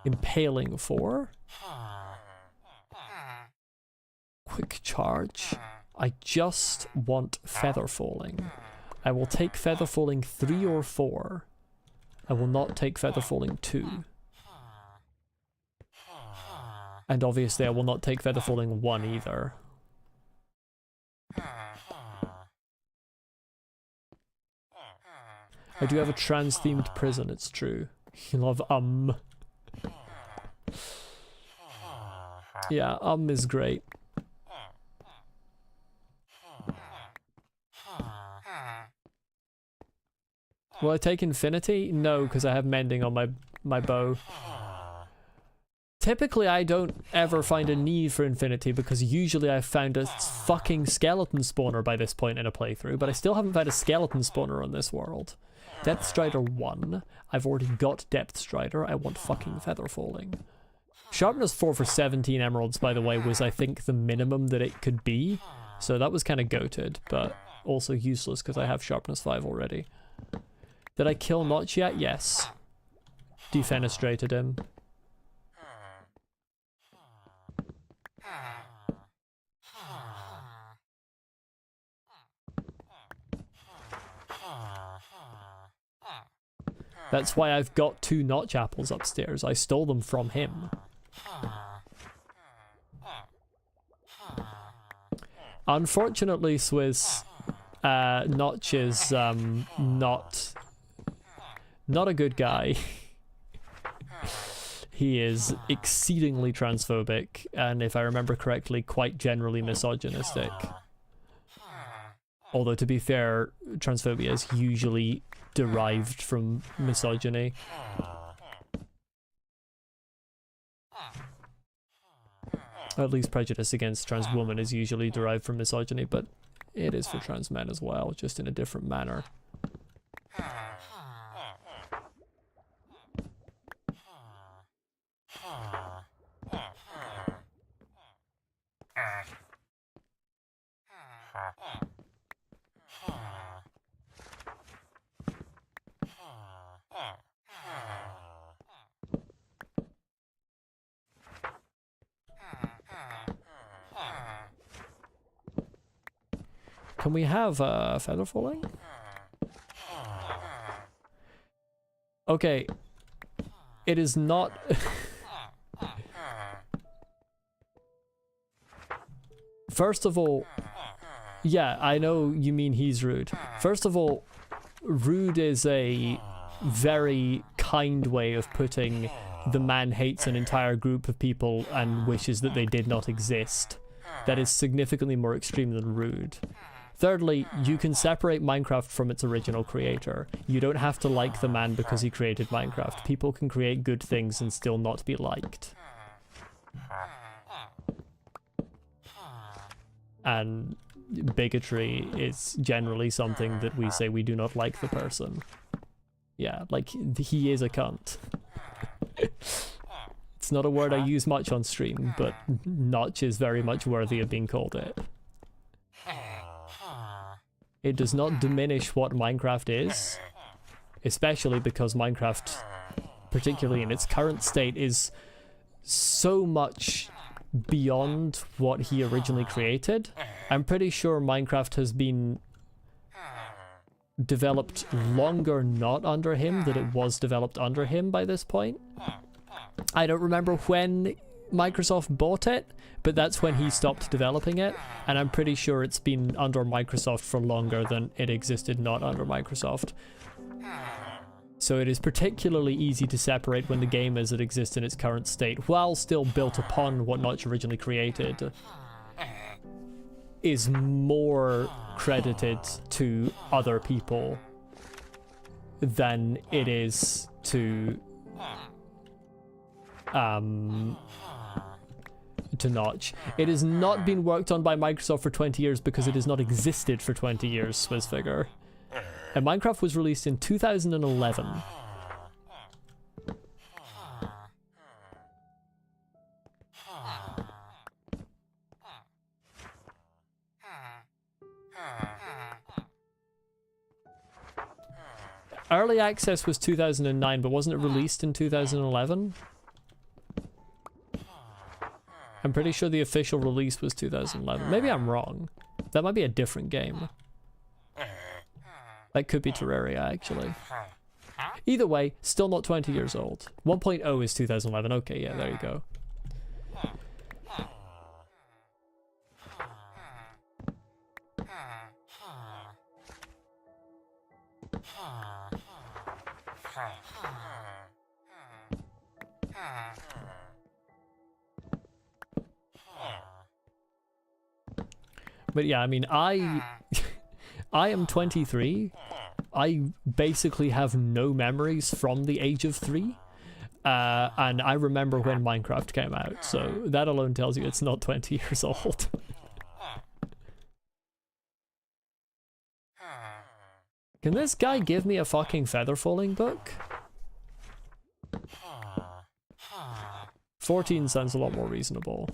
Impaling 4. Quick charge. I just want feather falling. I will take feather falling 3 or 4. I will not take feather falling 2. And obviously I will not take feather falling 1 either. I do have a trans-themed prison, it's true. You love Yeah, is great. Will I take infinity? No, because I have mending on my bow. Typically, I don't ever find a need for infinity because usually I've found a fucking skeleton spawner by this point in a playthrough, but I still haven't found a skeleton spawner on this world. Depth Strider 1. I've already got Depth Strider. I want fucking feather falling. Sharpness 4 for 17 emeralds, by the way, was I think the minimum that it could be. So that was kind of goated, but also useless because I have Sharpness 5 already. Did I kill Notch yet? Yes. Defenestrated him. That's why I've got 2 Notch apples upstairs. I stole them from him. Unfortunately, Swizz, Notch is not a good guy. He is exceedingly transphobic, and if I remember correctly, quite generally misogynistic. Although, to be fair, transphobia is usually derived from misogyny. At least prejudice against trans women is usually derived from misogyny, but it is for trans men as well, just in a different manner. Can we have feather falling? Okay. It is not... First of all... Yeah, I know you mean he's rude. First of all, rude is a very kind way of putting the man hates an entire group of people and wishes that they did not exist. That is significantly more extreme than rude. Thirdly, you can separate Minecraft from its original creator. You don't have to like the man because he created Minecraft. People can create good things and still not be liked. And bigotry is generally something that we say we do not like the person. Yeah, like, he is a cunt. It's not a word I use much on stream, but Notch is very much worthy of being called it. It does not diminish what Minecraft is, especially because Minecraft, particularly in its current state, is so much beyond what he originally created. I'm pretty sure Minecraft has been developed longer not under him than it was developed under him by this point. I don't remember when Microsoft bought it, but that's when he stopped developing it, and I'm pretty sure it's been under Microsoft for longer than it existed not under Microsoft. So it is particularly easy to separate when the game as it exists in its current state, while still built upon what Notch originally created, is more credited to other people than it is to Notch. It has not been worked on by Microsoft for 20 years because it has not existed for 20 years, Swissfigure. And Minecraft was released in 2011. Early access was 2009, but wasn't it released in 2011? I'm pretty sure the official release was 2011. Maybe I'm wrong. That might be a different game. That could be Terraria, actually. Either way, still not 20 years old. 1.0 is 2011. Okay, yeah, there you go. But yeah, I mean, I am 23. I basically have no memories from the age of 3. And I remember when Minecraft came out, so that alone tells you it's not 20 years old. Can this guy give me a fucking feather falling book? 14 sounds a lot more reasonable.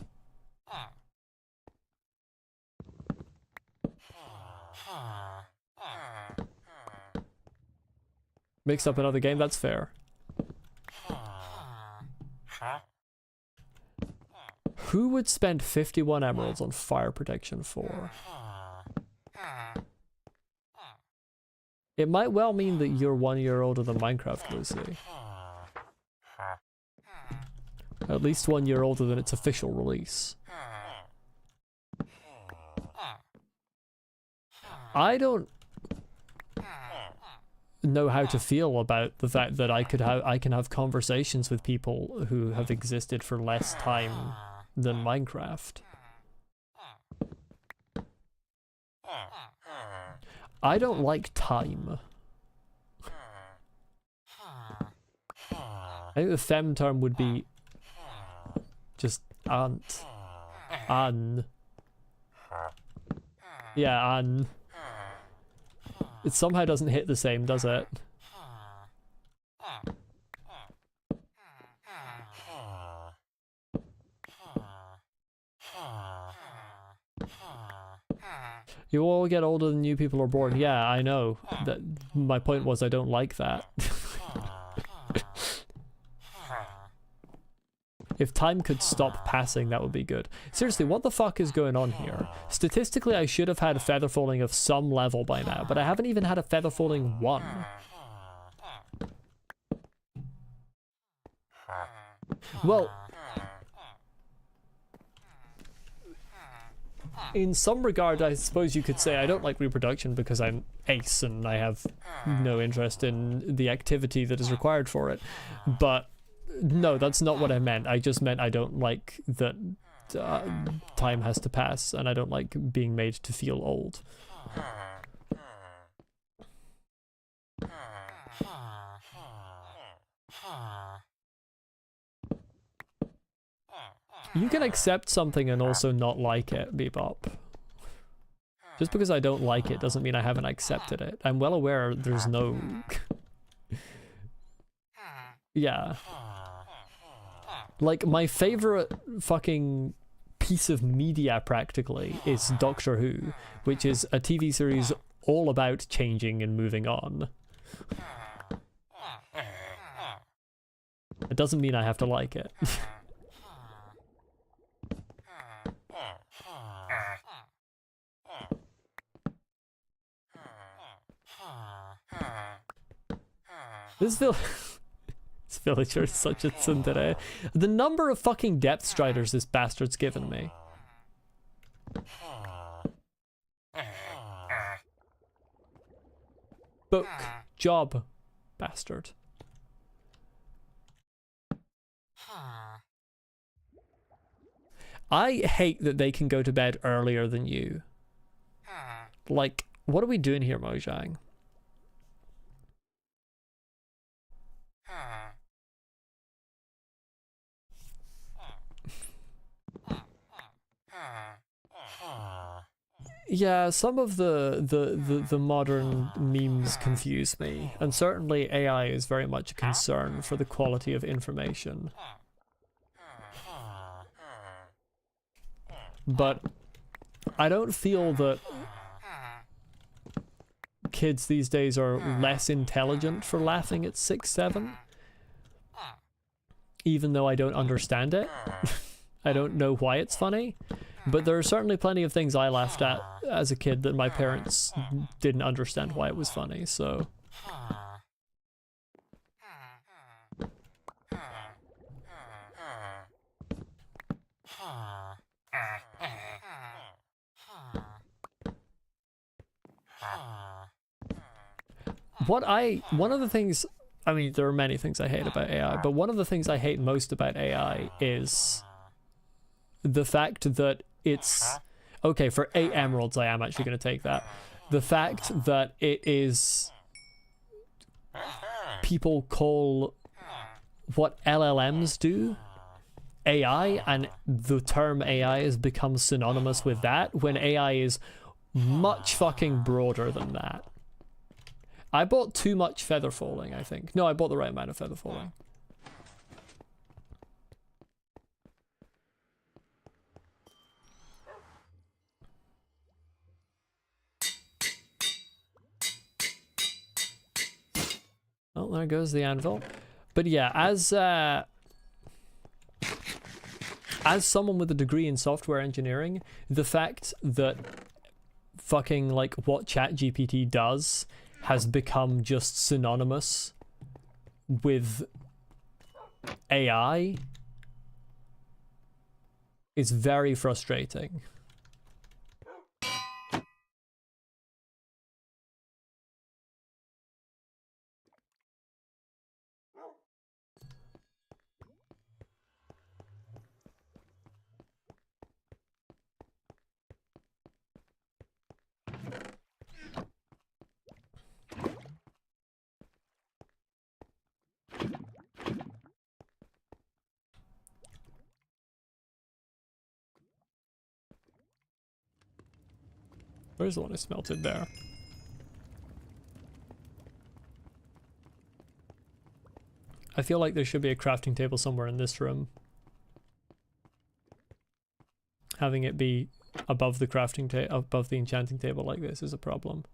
Mixed up another game, that's fair. Who would spend 51 emeralds on fire protection 4? It might well mean that you're 1 year older than Minecraft, Lucy. At least 1 year older than its official release. I don't know how to feel about the fact that I can have conversations with people who have existed for less time than Minecraft. I don't like time. I think the fem term would be just ant. An. Yeah, an. It somehow doesn't hit the same, does it? You all get older than you people are born. Yeah, I know. That my point was I don't like that. If time could stop passing, that would be good. Seriously, what the fuck is going on here? Statistically, I should have had a feather falling of some level by now, but I haven't even had a feather falling 1. Well, in some regard, I suppose you could say I don't like reproduction because I'm ace and I have no interest in the activity that is required for it. But no, that's not what I meant. I just meant I don't like that time has to pass, and I don't like being made to feel old. You can accept something and also not like it, Bebop. Just because I don't like it doesn't mean I haven't accepted it. I'm well aware there's no... Yeah. Like, my favorite fucking piece of media, practically, is Doctor Who, which is a TV series all about changing and moving on. It doesn't mean I have to like it. This villager is such a tsundere. The number of fucking depth striders this bastard's given me. Book. Job. Bastard. I hate that they can go to bed earlier than you. Like, what are we doing here, Mojang? Yeah, some of the modern memes confuse me, and certainly AI is very much a concern for the quality of information. But I don't feel that kids these days are less intelligent for laughing at 6-7, even though I don't understand it. I don't know why it's funny, but there are certainly plenty of things I laughed at as a kid that my parents didn't understand why it was funny, so... One of the things, I mean, there are many things I hate about AI, but one of the things I hate most about AI is the fact that it's, okay, for 8 emeralds I am actually going to take that. The fact that it is, people call what LLMs do AI, and the term AI has become synonymous with that, when AI is much fucking broader than that. I bought too much feather falling, I think. No, I bought the right amount of feather falling. Oh, there goes the anvil. But yeah, as someone with a degree in software engineering, the fact that fucking like what ChatGPT does has become just synonymous with AI is very frustrating. Where's the one I smelted there? I feel like there should be a crafting table somewhere in this room. Having it be above the crafting table, above the enchanting table like this is a problem.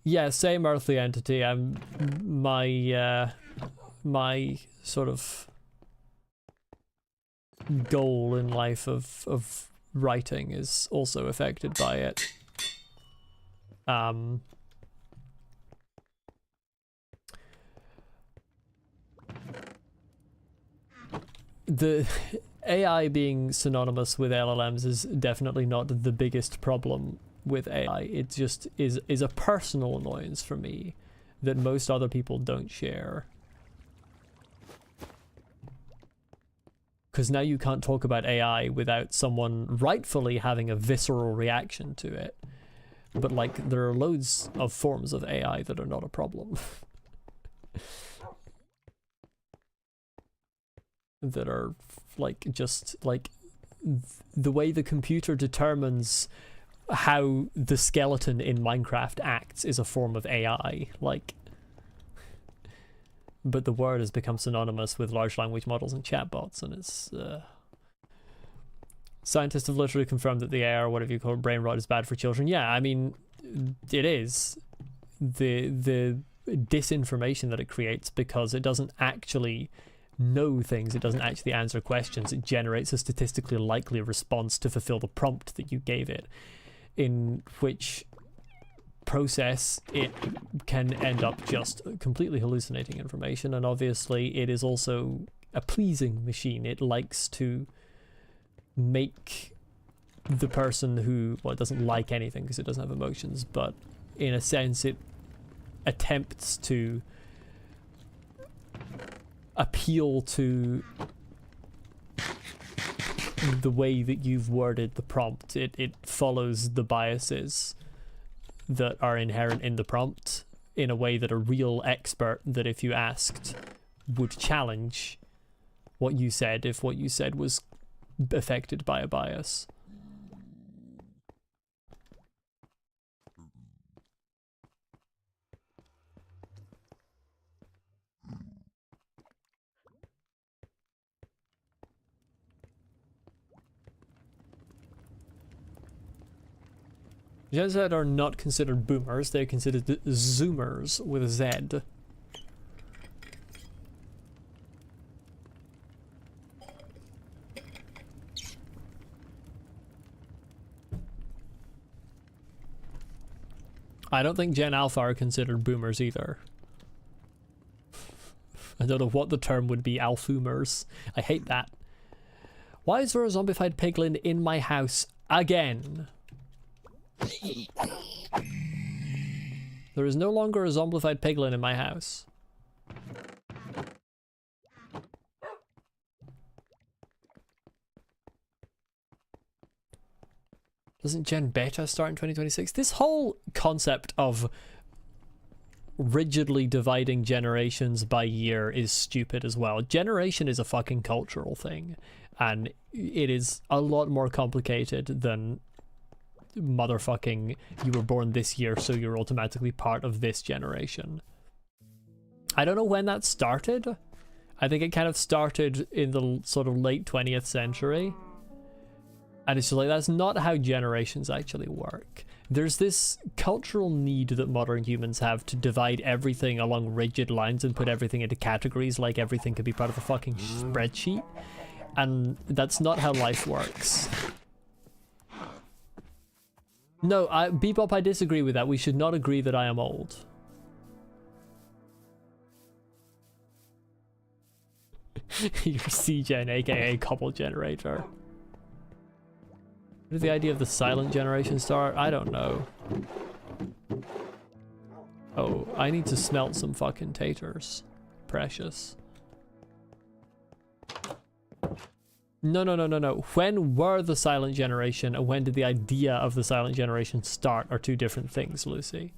Yeah, same earthly entity. My sort of goal in life of writing is also affected by it. The AI being synonymous with LLMs is definitely not the biggest problem with AI. It just is a personal annoyance for me that most other people don't share. Because now you can't talk about AI without someone rightfully having a visceral reaction to it. But like, there are loads of forms of AI that are not a problem. That are like just like the way the computer determines how the skeleton in Minecraft acts is a form of AI, like, but the word has become synonymous with large language models and chatbots, and it's scientists have literally confirmed that the AI, or whatever you call it, brain rot, is bad for children. Yeah, I mean, it is. The disinformation that it creates, because it doesn't actually know things, it doesn't actually answer questions, it generates a statistically likely response to fulfill the prompt that you gave it, in which process it can end up just completely hallucinating information. And obviously it is also a pleasing machine. It likes to make the person who, well, it doesn't like anything because it doesn't have emotions, but in a sense it attempts to appeal to the way that you've worded the prompt. It follows the biases that are inherent in the prompt in a way that a real expert, that if you asked, would challenge what you said if what you said was affected by a bias. Gen Z are not considered boomers, they're considered zoomers with a Z. I don't think Gen Alpha are considered boomers either. I don't know what the term would be, alphoomers. I hate that. Why is there a zombified piglin in my house again? There is no longer a zombified piglin in my house. Doesn't Gen Beta start in 2026? This whole concept of rigidly dividing generations by year is stupid as well. Generation is a fucking cultural thing, and it is a lot more complicated than motherfucking you were born this year so you're automatically part of this generation. I don't know when that started. I think it kind of started in the sort of late 20th century. And it's just like, that's not how generations actually work. There's this cultural need that modern humans have to divide everything along rigid lines and put everything into categories like everything could be part of a fucking spreadsheet. And that's not how life works. No, Bebop, I disagree with that. We should not agree that I am old. Your C-Gen, aka Cobble Generator. Where did the idea of the silent generation start? I don't know. Oh, I need to smelt some fucking taters. Precious. No. When were the silent generation and when did the idea of the silent generation start are two different things, Lucy.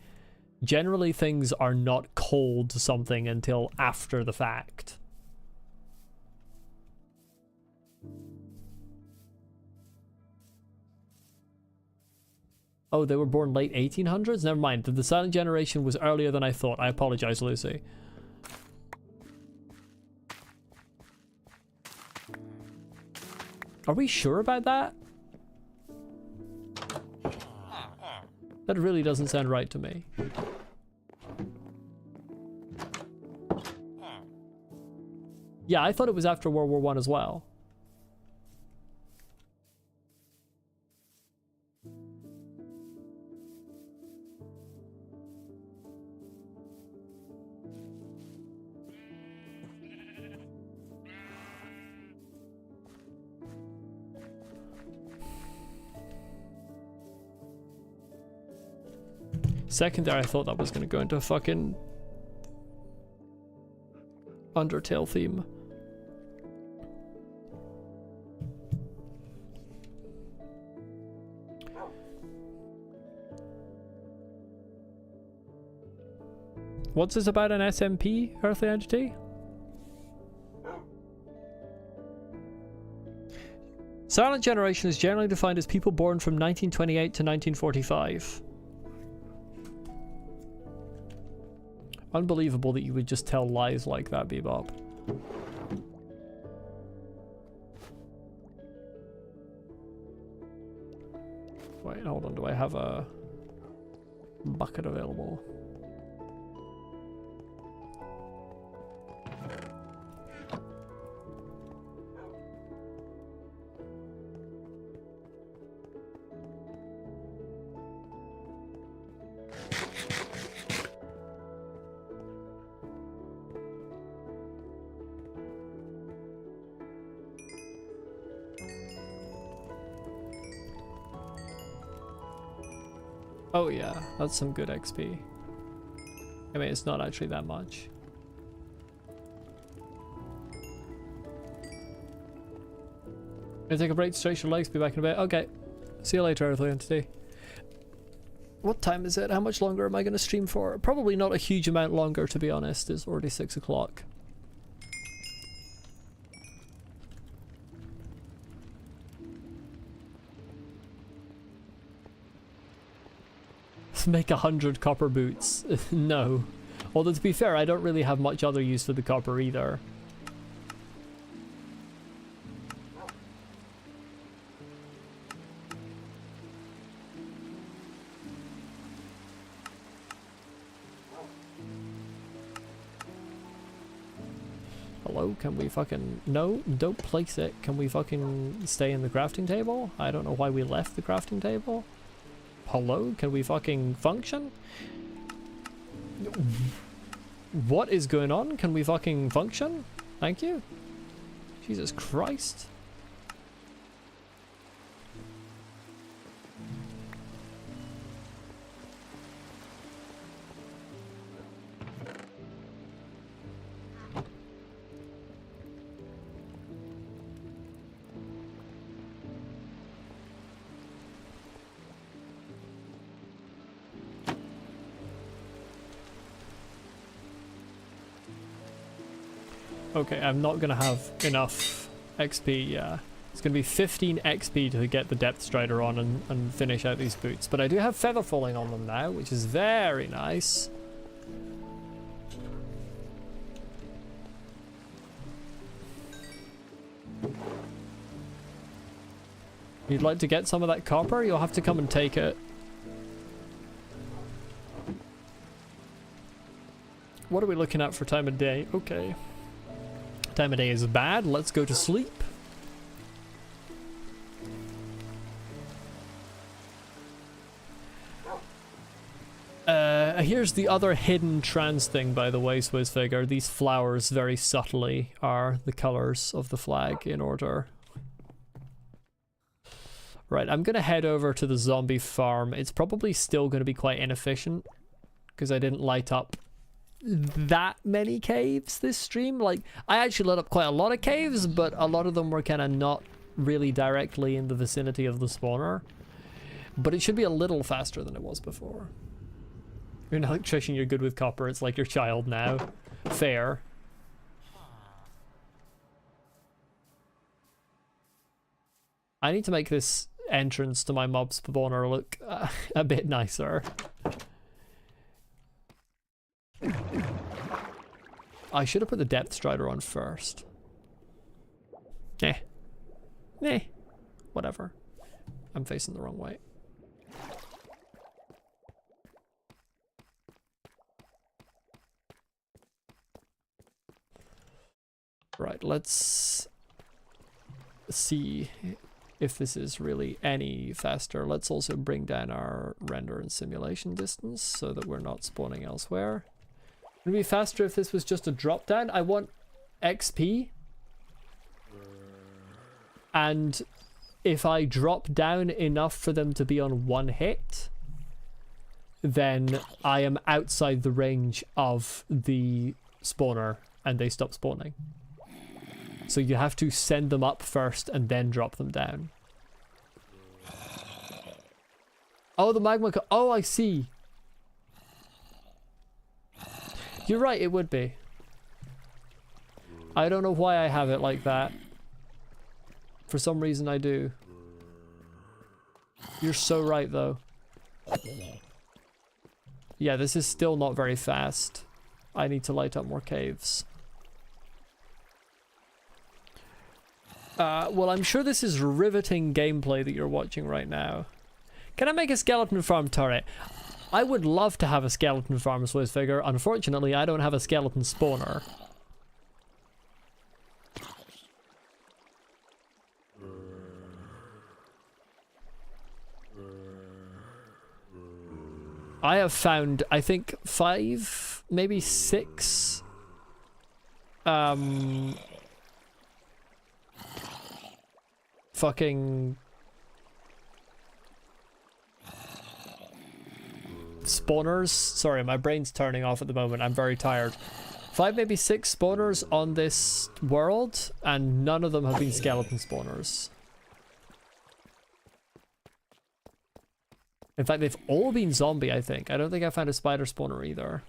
Generally, things are not called something until after the fact. Oh, they were born late 1800s? Never mind. The silent generation was earlier than I thought. I apologize, Lucy. Are we sure about that? That really doesn't sound right to me. Yeah, I thought it was after World War I as well. Second there, I thought that was going to go into a fucking Undertale theme. What's this about an SMP, Earthly Entity? Silent generation is generally defined as people born from 1928 to 1945. Unbelievable that you would just tell lies like that, Bebop. Wait, hold on. Do I have a bucket available? Oh yeah, that's some good XP. I mean, it's not actually that much. Gonna take a break to stretch your legs, be back in a bit. Okay. See you later, Earthly Entity. What time is it? How much longer am I going to stream for? Probably not a huge amount longer, to be honest. It's already 6 o'clock. To make 100 copper boots. No. Although to be fair, I don't really have much other use for the copper either. Hello, can we fucking... No, don't place it. Can we fucking stay in the crafting table? I don't know why we left the crafting table. Hello, can we fucking function? What is going on? Can we fucking function? Thank you. Jesus Christ. Okay, I'm not gonna have enough XP, yeah. It's gonna be 15 XP to get the Depth Strider on and finish out these boots. But I do have feather falling on them now, which is very nice. You'd like to get some of that copper? You'll have to come and take it. What are we looking at for time of day? Okay. Time of day is bad. Let's go to sleep. Here's the other hidden trans thing, by the way, Swizzfigure. These flowers very subtly are the colors of the flag in order. Right, I'm gonna head over to the zombie farm. It's probably still gonna be quite inefficient because I didn't light up that many caves this stream. Like, I actually lit up quite a lot of caves, but a lot of them were kind of not really directly in the vicinity of the spawner. But it should be a little faster than it was before. You're an electrician, you're good with copper, it's like your child now. Fair. I need to make this entrance to my mob spawner look a bit nicer. I should have put the Depth Strider on first. Whatever. I'm facing the wrong way. Right, let's see if this is really any faster. Let's also bring down our render and simulation distance so that we're not spawning elsewhere. Would it be faster if this was just a drop down? I want XP. And if I drop down enough for them to be on one hit, then I am outside the range of the spawner and they stop spawning. So you have to send them up first and then drop them down. Oh, the magma... Oh, I see. You're right, it would be. I don't know why I have it like that. For some reason I do. You're so right, though. Yeah, this is still not very fast. I need to light up more caves. Well, I'm sure this is riveting gameplay that you're watching right now. Can I make a skeleton farm turret? I would love to have a skeleton farm, Swizzfigure. Unfortunately, I don't have a skeleton spawner. I have found, I think, 5, maybe 6 fucking spawners. Sorry, my brain's turning off at the moment. I'm very tired. 5, maybe 6 spawners on this world, and none of them have been skeleton spawners. In fact, they've all been zombie, I think. I don't think I found a spider spawner either.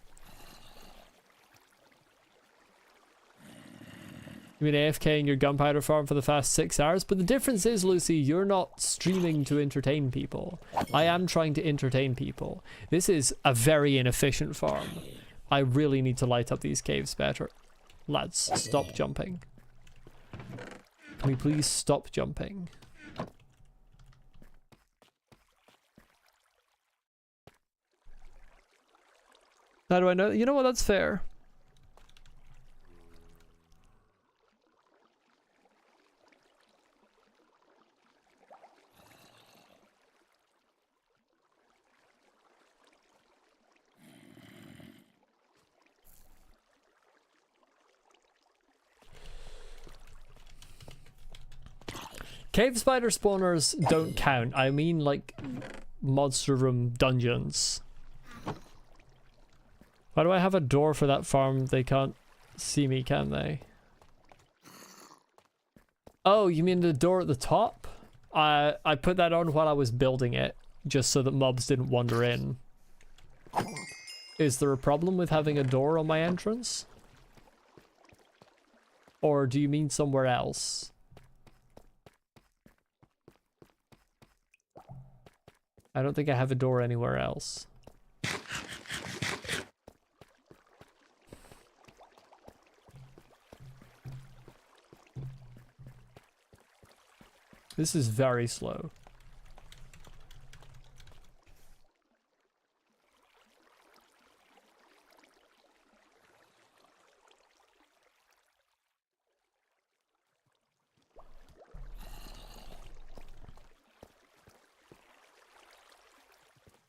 You mean AFK in your gunpowder farm for the past 6 hours? But the difference is, Lucy, you're not streaming to entertain people. I am trying to entertain people. This is a very inefficient farm. I really need to light up these caves better. Lads, stop jumping. Can we please stop jumping? How do I know? You know what? That's fair. Cave spider spawners don't count. I mean, like, monster room dungeons. Why do I have a door for that farm? They can't see me, can they? Oh, you mean the door at the top? I put that on while I was building it, just so that mobs didn't wander in. Is there a problem with having a door on my entrance? Or do you mean somewhere else? I don't think I have a door anywhere else. This is very slow.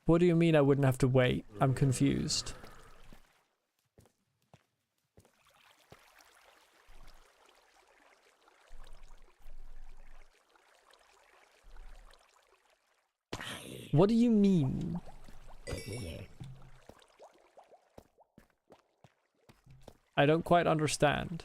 What do you mean I wouldn't have to wait? I'm confused. What do you mean? I don't quite understand.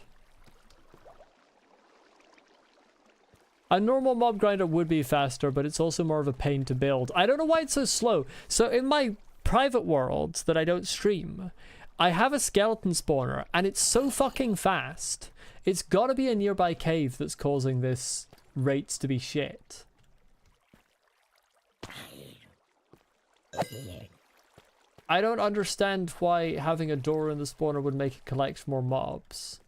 A normal mob grinder would be faster, but it's also more of a pain to build. I don't know why it's so slow. So in my private world that I don't stream, I have a skeleton spawner, and it's so fucking fast. It's gotta be a nearby cave that's causing this rates to be shit. I don't understand why having a door in the spawner would make it collect more mobs.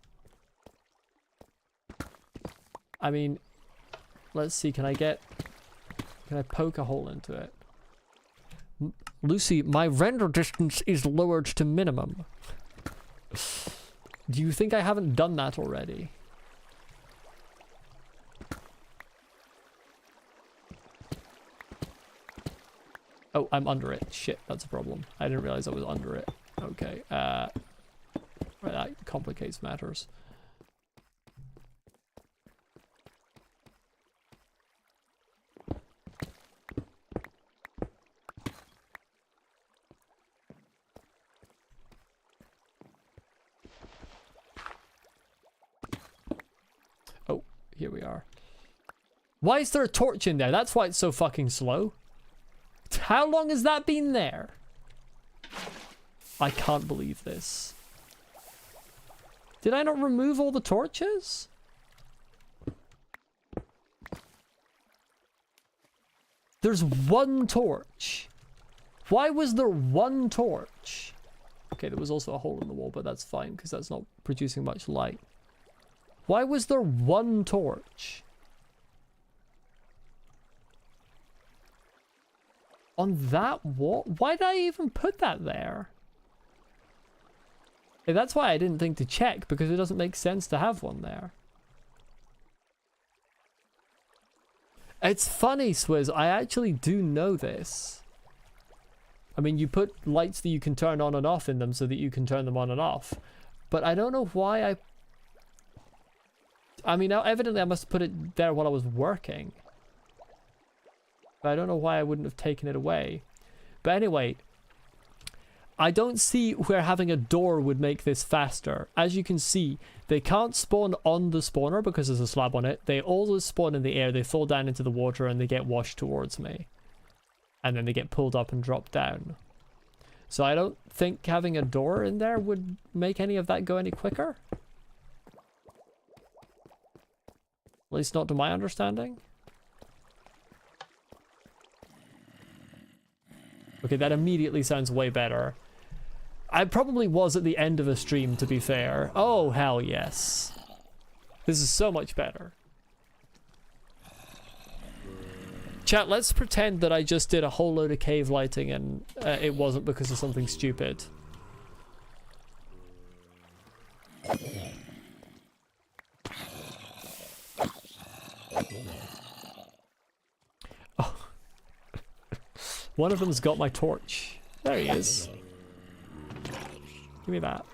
I mean... Let's see, can I poke a hole into it? Lucy, my render distance is lowered to minimum. Do you think I haven't done that already? Oh, I'm under it. Shit, that's a problem. I didn't realize I was under it. Okay, right, that complicates matters. Here we are. Why is there a torch in there? That's why it's so fucking slow. How long has that been there? I can't believe this. Did I not remove all the torches? There's one torch. Why was there one torch? Okay, there was also a hole in the wall, but that's fine because that's not producing much light. Why was there one torch? On that wall? Why did I even put that there? And that's why I didn't think to check, because it doesn't make sense to have one there. It's funny, Swizz, I actually do know this. I mean, you put lights that you can turn on and off in them so that you can turn them on and off. But I don't know why I mean, now evidently I must have put it there while I was working. But I don't know why I wouldn't have taken it away. But anyway, I don't see where having a door would make this faster. As you can see, they can't spawn on the spawner because there's a slab on it. They always spawn in the air, they fall down into the water, and they get washed towards me. And then they get pulled up and dropped down. So I don't think having a door in there would make any of that go any quicker. At least not to my understanding. Okay, that immediately sounds way better. I probably was at the end of a stream, to be fair. Oh, hell yes. This is so much better. Chat, let's pretend that I just did a whole load of cave lighting and it wasn't because of something stupid. Oh. One of them's got my torch. There he is. Give me that.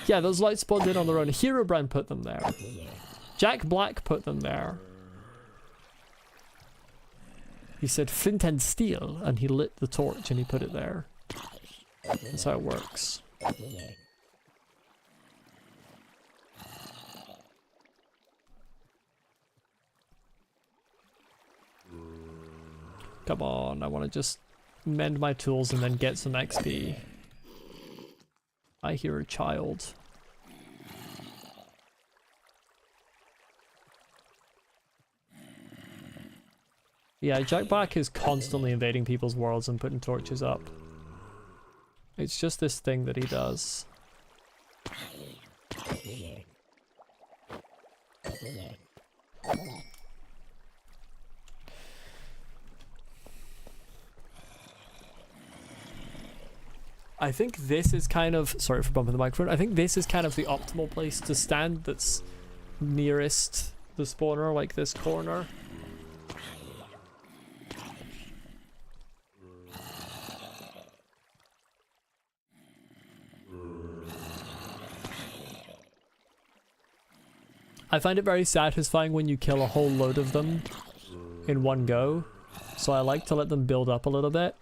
Yeah, those lights spawned in on their own. Herobrine put them there. Jack Black put them there. He said flint and steel, and he lit the torch and he put it there. That's how it works. Come on, I want to just mend my tools and then get some XP. I hear a child. Yeah, Jack Black is constantly invading people's worlds and putting torches up. It's just this thing that he does. I think this is kind of, sorry for bumping the microphone, I think this is kind of the optimal place to stand that's nearest the spawner, like this corner. I find it very satisfying when you kill a whole load of them in one go, so I like to let them build up a little bit.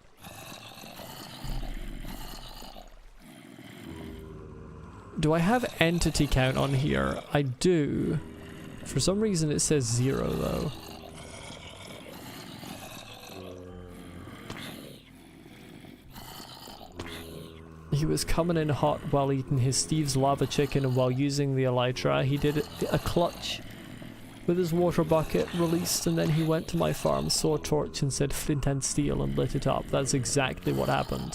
Do I have entity count on here? I do. For some reason it says 0 though. He was coming in hot while eating his Steve's lava chicken, and while using the elytra he did a clutch with his water bucket released, and then he went to my farm, saw a torch and said flint and steel and lit it up. That's exactly what happened.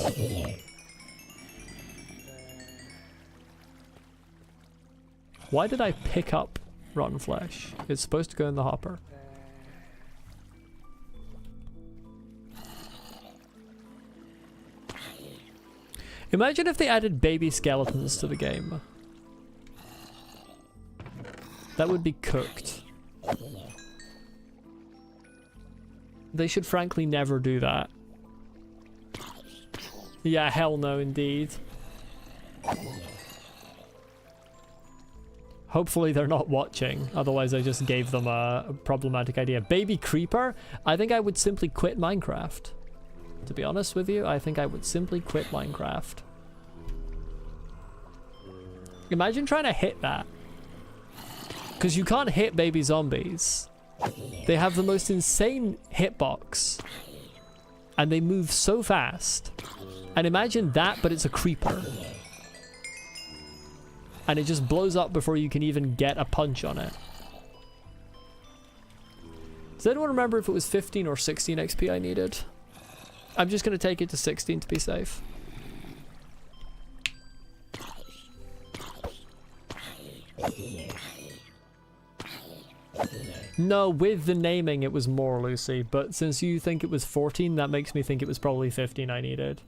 Why did I pick up rotten flesh? It's supposed to go in the hopper. Imagine if they added baby skeletons to the game. That would be cooked. They should frankly never do that. Yeah, hell no indeed. Hopefully they're not watching, otherwise I just gave them a problematic idea. Baby creeper? I think I would simply quit Minecraft. To be honest with you, I think I would simply quit Minecraft. Imagine trying to hit that. Because you can't hit baby zombies. They have the most insane hitbox. And they move so fast. And imagine that, but it's a creeper. And it just blows up before you can even get a punch on it. Does anyone remember if it was 15 or 16 XP I needed? I'm just going to take it to 16 to be safe. No, with the naming it was more, Lucy, but since you think it was 14, that makes me think it was probably 15 I needed.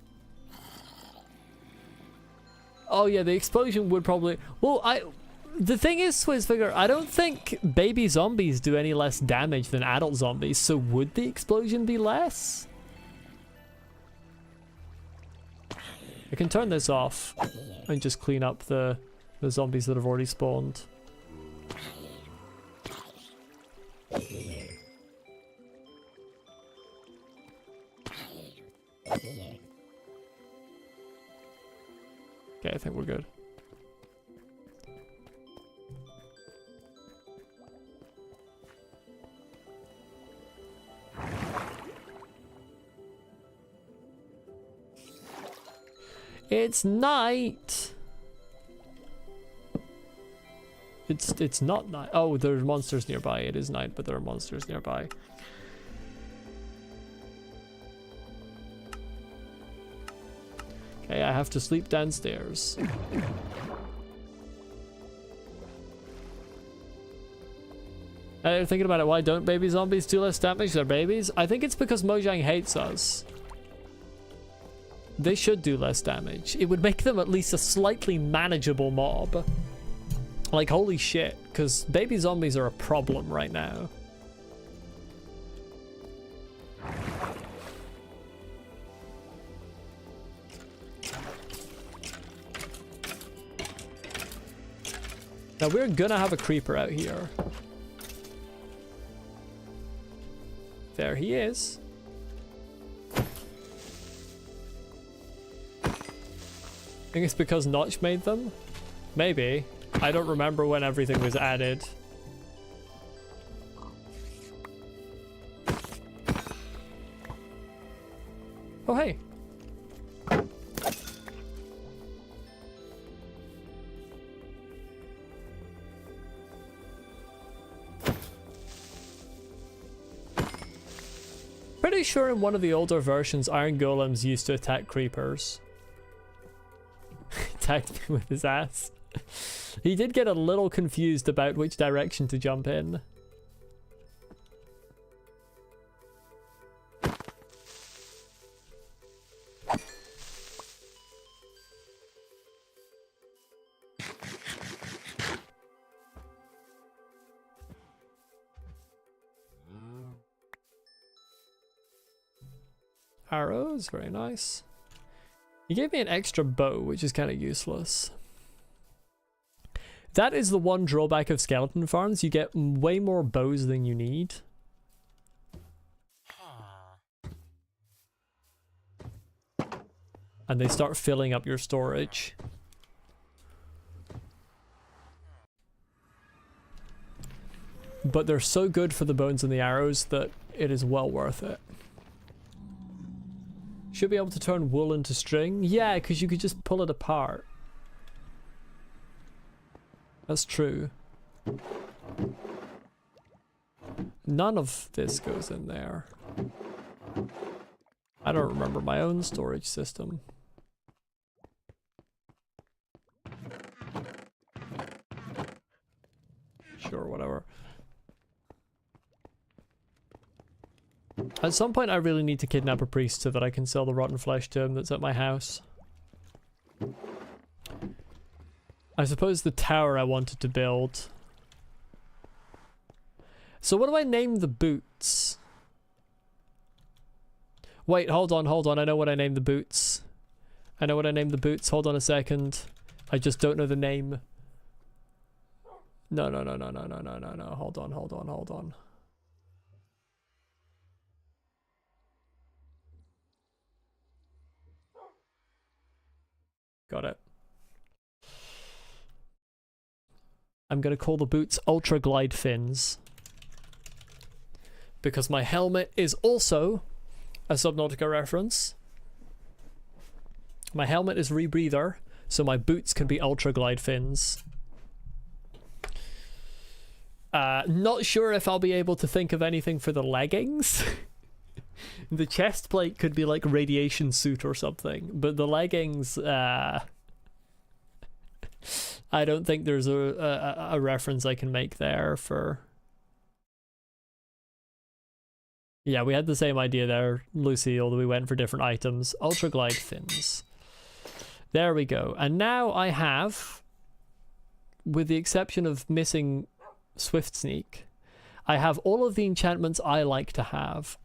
Oh yeah, the explosion would probably... Well, the thing is, Swizzfigure, I don't think baby zombies do any less damage than adult zombies, so would the explosion be less? I can turn this off and just clean up the zombies that have already spawned. Okay, I think we're good. It's night. It's not night. Oh, there are monsters nearby. It is night, but there are monsters nearby. Okay, I have to sleep downstairs. Thinking about it, why don't baby zombies do less damage? They're babies. I think it's because Mojang hates us. They should do less damage. It would make them at least a slightly manageable mob. Like, holy shit, because baby zombies are a problem right now. Now, we're gonna have a creeper out here. There he is. I think it's because Notch made them? Maybe. I don't remember when everything was added. Oh, hey. Pretty sure in one of the older versions, iron golems used to attack creepers. Attacked me with his ass. He did get a little confused about which direction to jump in. Arrows, very nice. He gave me an extra bow, which is kind of useless. That is the one drawback of skeleton farms. You get way more bows than you need. And they start filling up your storage. But they're so good for the bones and the arrows that it is well worth it. Should be able to turn wool into string. Yeah, because you could just pull it apart. That's true. None of this goes in there. I don't remember my own storage system. Sure, whatever. At some point I really need to kidnap a priest so that I can sell the rotten flesh to him that's at my house. I suppose the tower I wanted to build. So what do I name the boots? Wait, hold on. I know what I named the boots. Hold on a second. I just don't know the name. No. Hold on. Got it. I'm gonna call the boots Ultra Glide Fins. Because my helmet is also a Subnautica reference. My helmet is Rebreather, so my boots can be Ultra Glide Fins. Not sure if I'll be able to think of anything for the leggings. The chest plate could be like radiation suit or something, but the leggings, I don't think there's a reference I can make there for... Yeah, we had the same idea there, Lucy, although we went for different items. Ultra Glide Fins. There we go. And now I have, with the exception of missing Swift Sneak, I have all of the enchantments I like to have.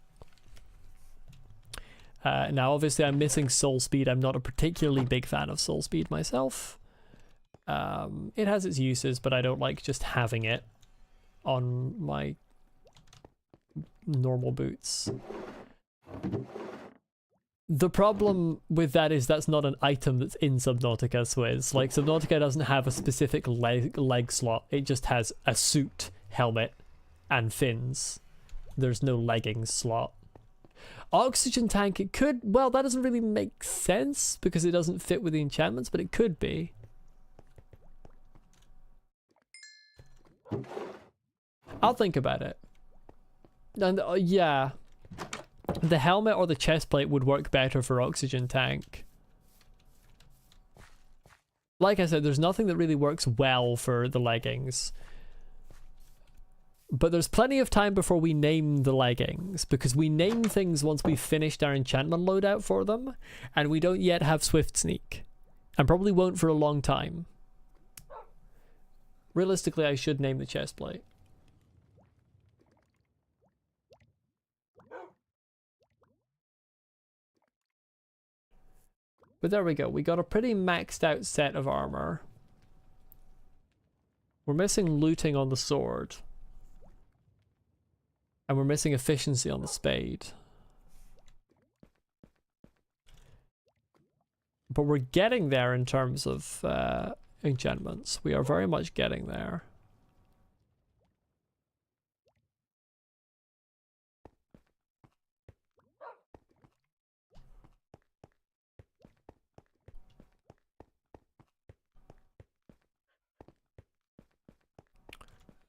Now, obviously, I'm missing Soul Speed. I'm not a particularly big fan of Soul Speed myself. It has its uses, but I don't like just having it on my normal boots. The problem with that is that's not an item that's in Subnautica, Swizz. Like, Subnautica doesn't have a specific leg slot. It just has a suit, helmet, and fins. There's no leggings slot. Oxygen tank, it could... Well, that doesn't really make sense because it doesn't fit with the enchantments, but it could be. I'll think about it. And yeah, the helmet or the chest plate would work better for oxygen tank. Like I said, there's nothing that really works well for the leggings. But there's plenty of time before we name the leggings, because we name things once we've finished our enchantment loadout for them, and we don't yet have Swift Sneak, and probably won't for a long time. Realistically, I should name the chest plate. But there we go, we got a pretty maxed out set of armor. We're missing looting on the sword. And we're missing efficiency on the spade. But we're getting there in terms of enchantments. We are very much getting there.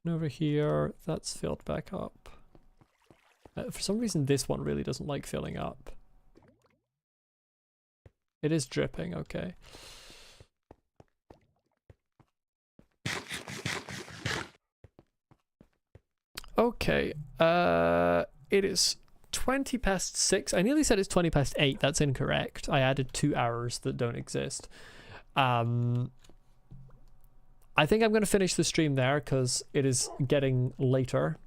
And over here, that's filled back up. For some reason, this one really doesn't like filling up. It is dripping, okay. Okay, it is 20 past 6. I nearly said it's 20 past 8. That's incorrect. I added 2 hours that don't exist. I think I'm going to finish the stream there because it is getting later.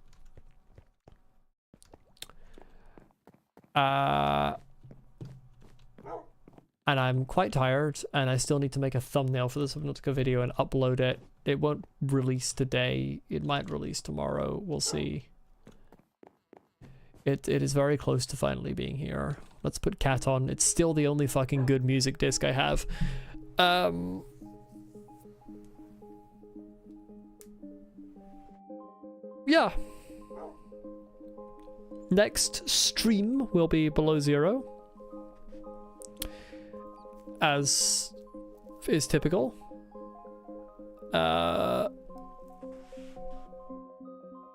And I'm quite tired, and I still need to make a thumbnail for the Subnautica video and upload it. It won't release today. It might release tomorrow. We'll see. It is very close to finally being here. Let's put Cat on. It's still the only fucking good music disc I have. Yeah. Next stream will be Below Zero, as is typical.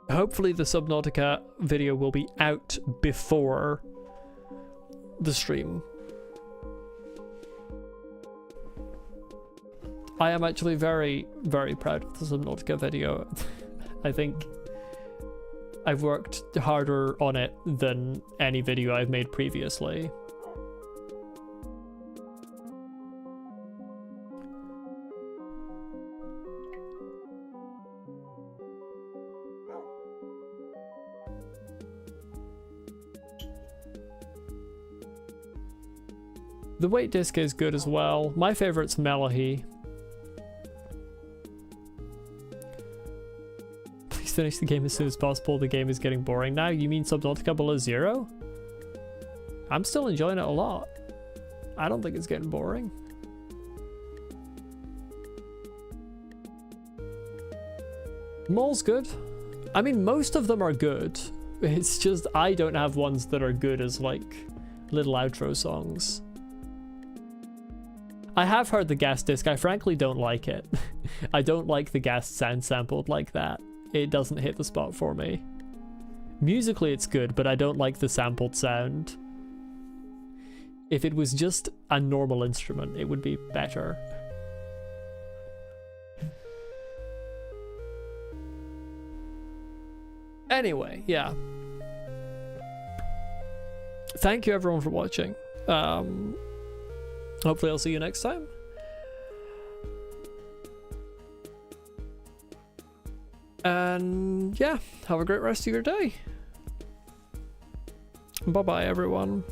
Hopefully the Subnautica video will be out before the stream. I am actually very, very proud of the Subnautica video. I think I've worked harder on it than any video I've made previously. The weight disc is good as well. My favorite's Melohy. Please finish the game as soon as possible. The game is getting boring now. You mean Subnautica Below Zero? I'm still enjoying it a lot. I don't think it's getting boring. Mole's good. I mean, most of them are good. It's just I don't have ones that are good as like little outro songs. I have heard the gas disc. I frankly don't like it. I don't like the gas sound sampled like that. It doesn't hit the spot for me. Musically it's good, but I don't like the sampled sound. If it was just a normal instrument, it would be better. Anyway, yeah. Thank you everyone for watching. Hopefully I'll see you next time. And yeah, have a great rest of your day. Bye bye everyone.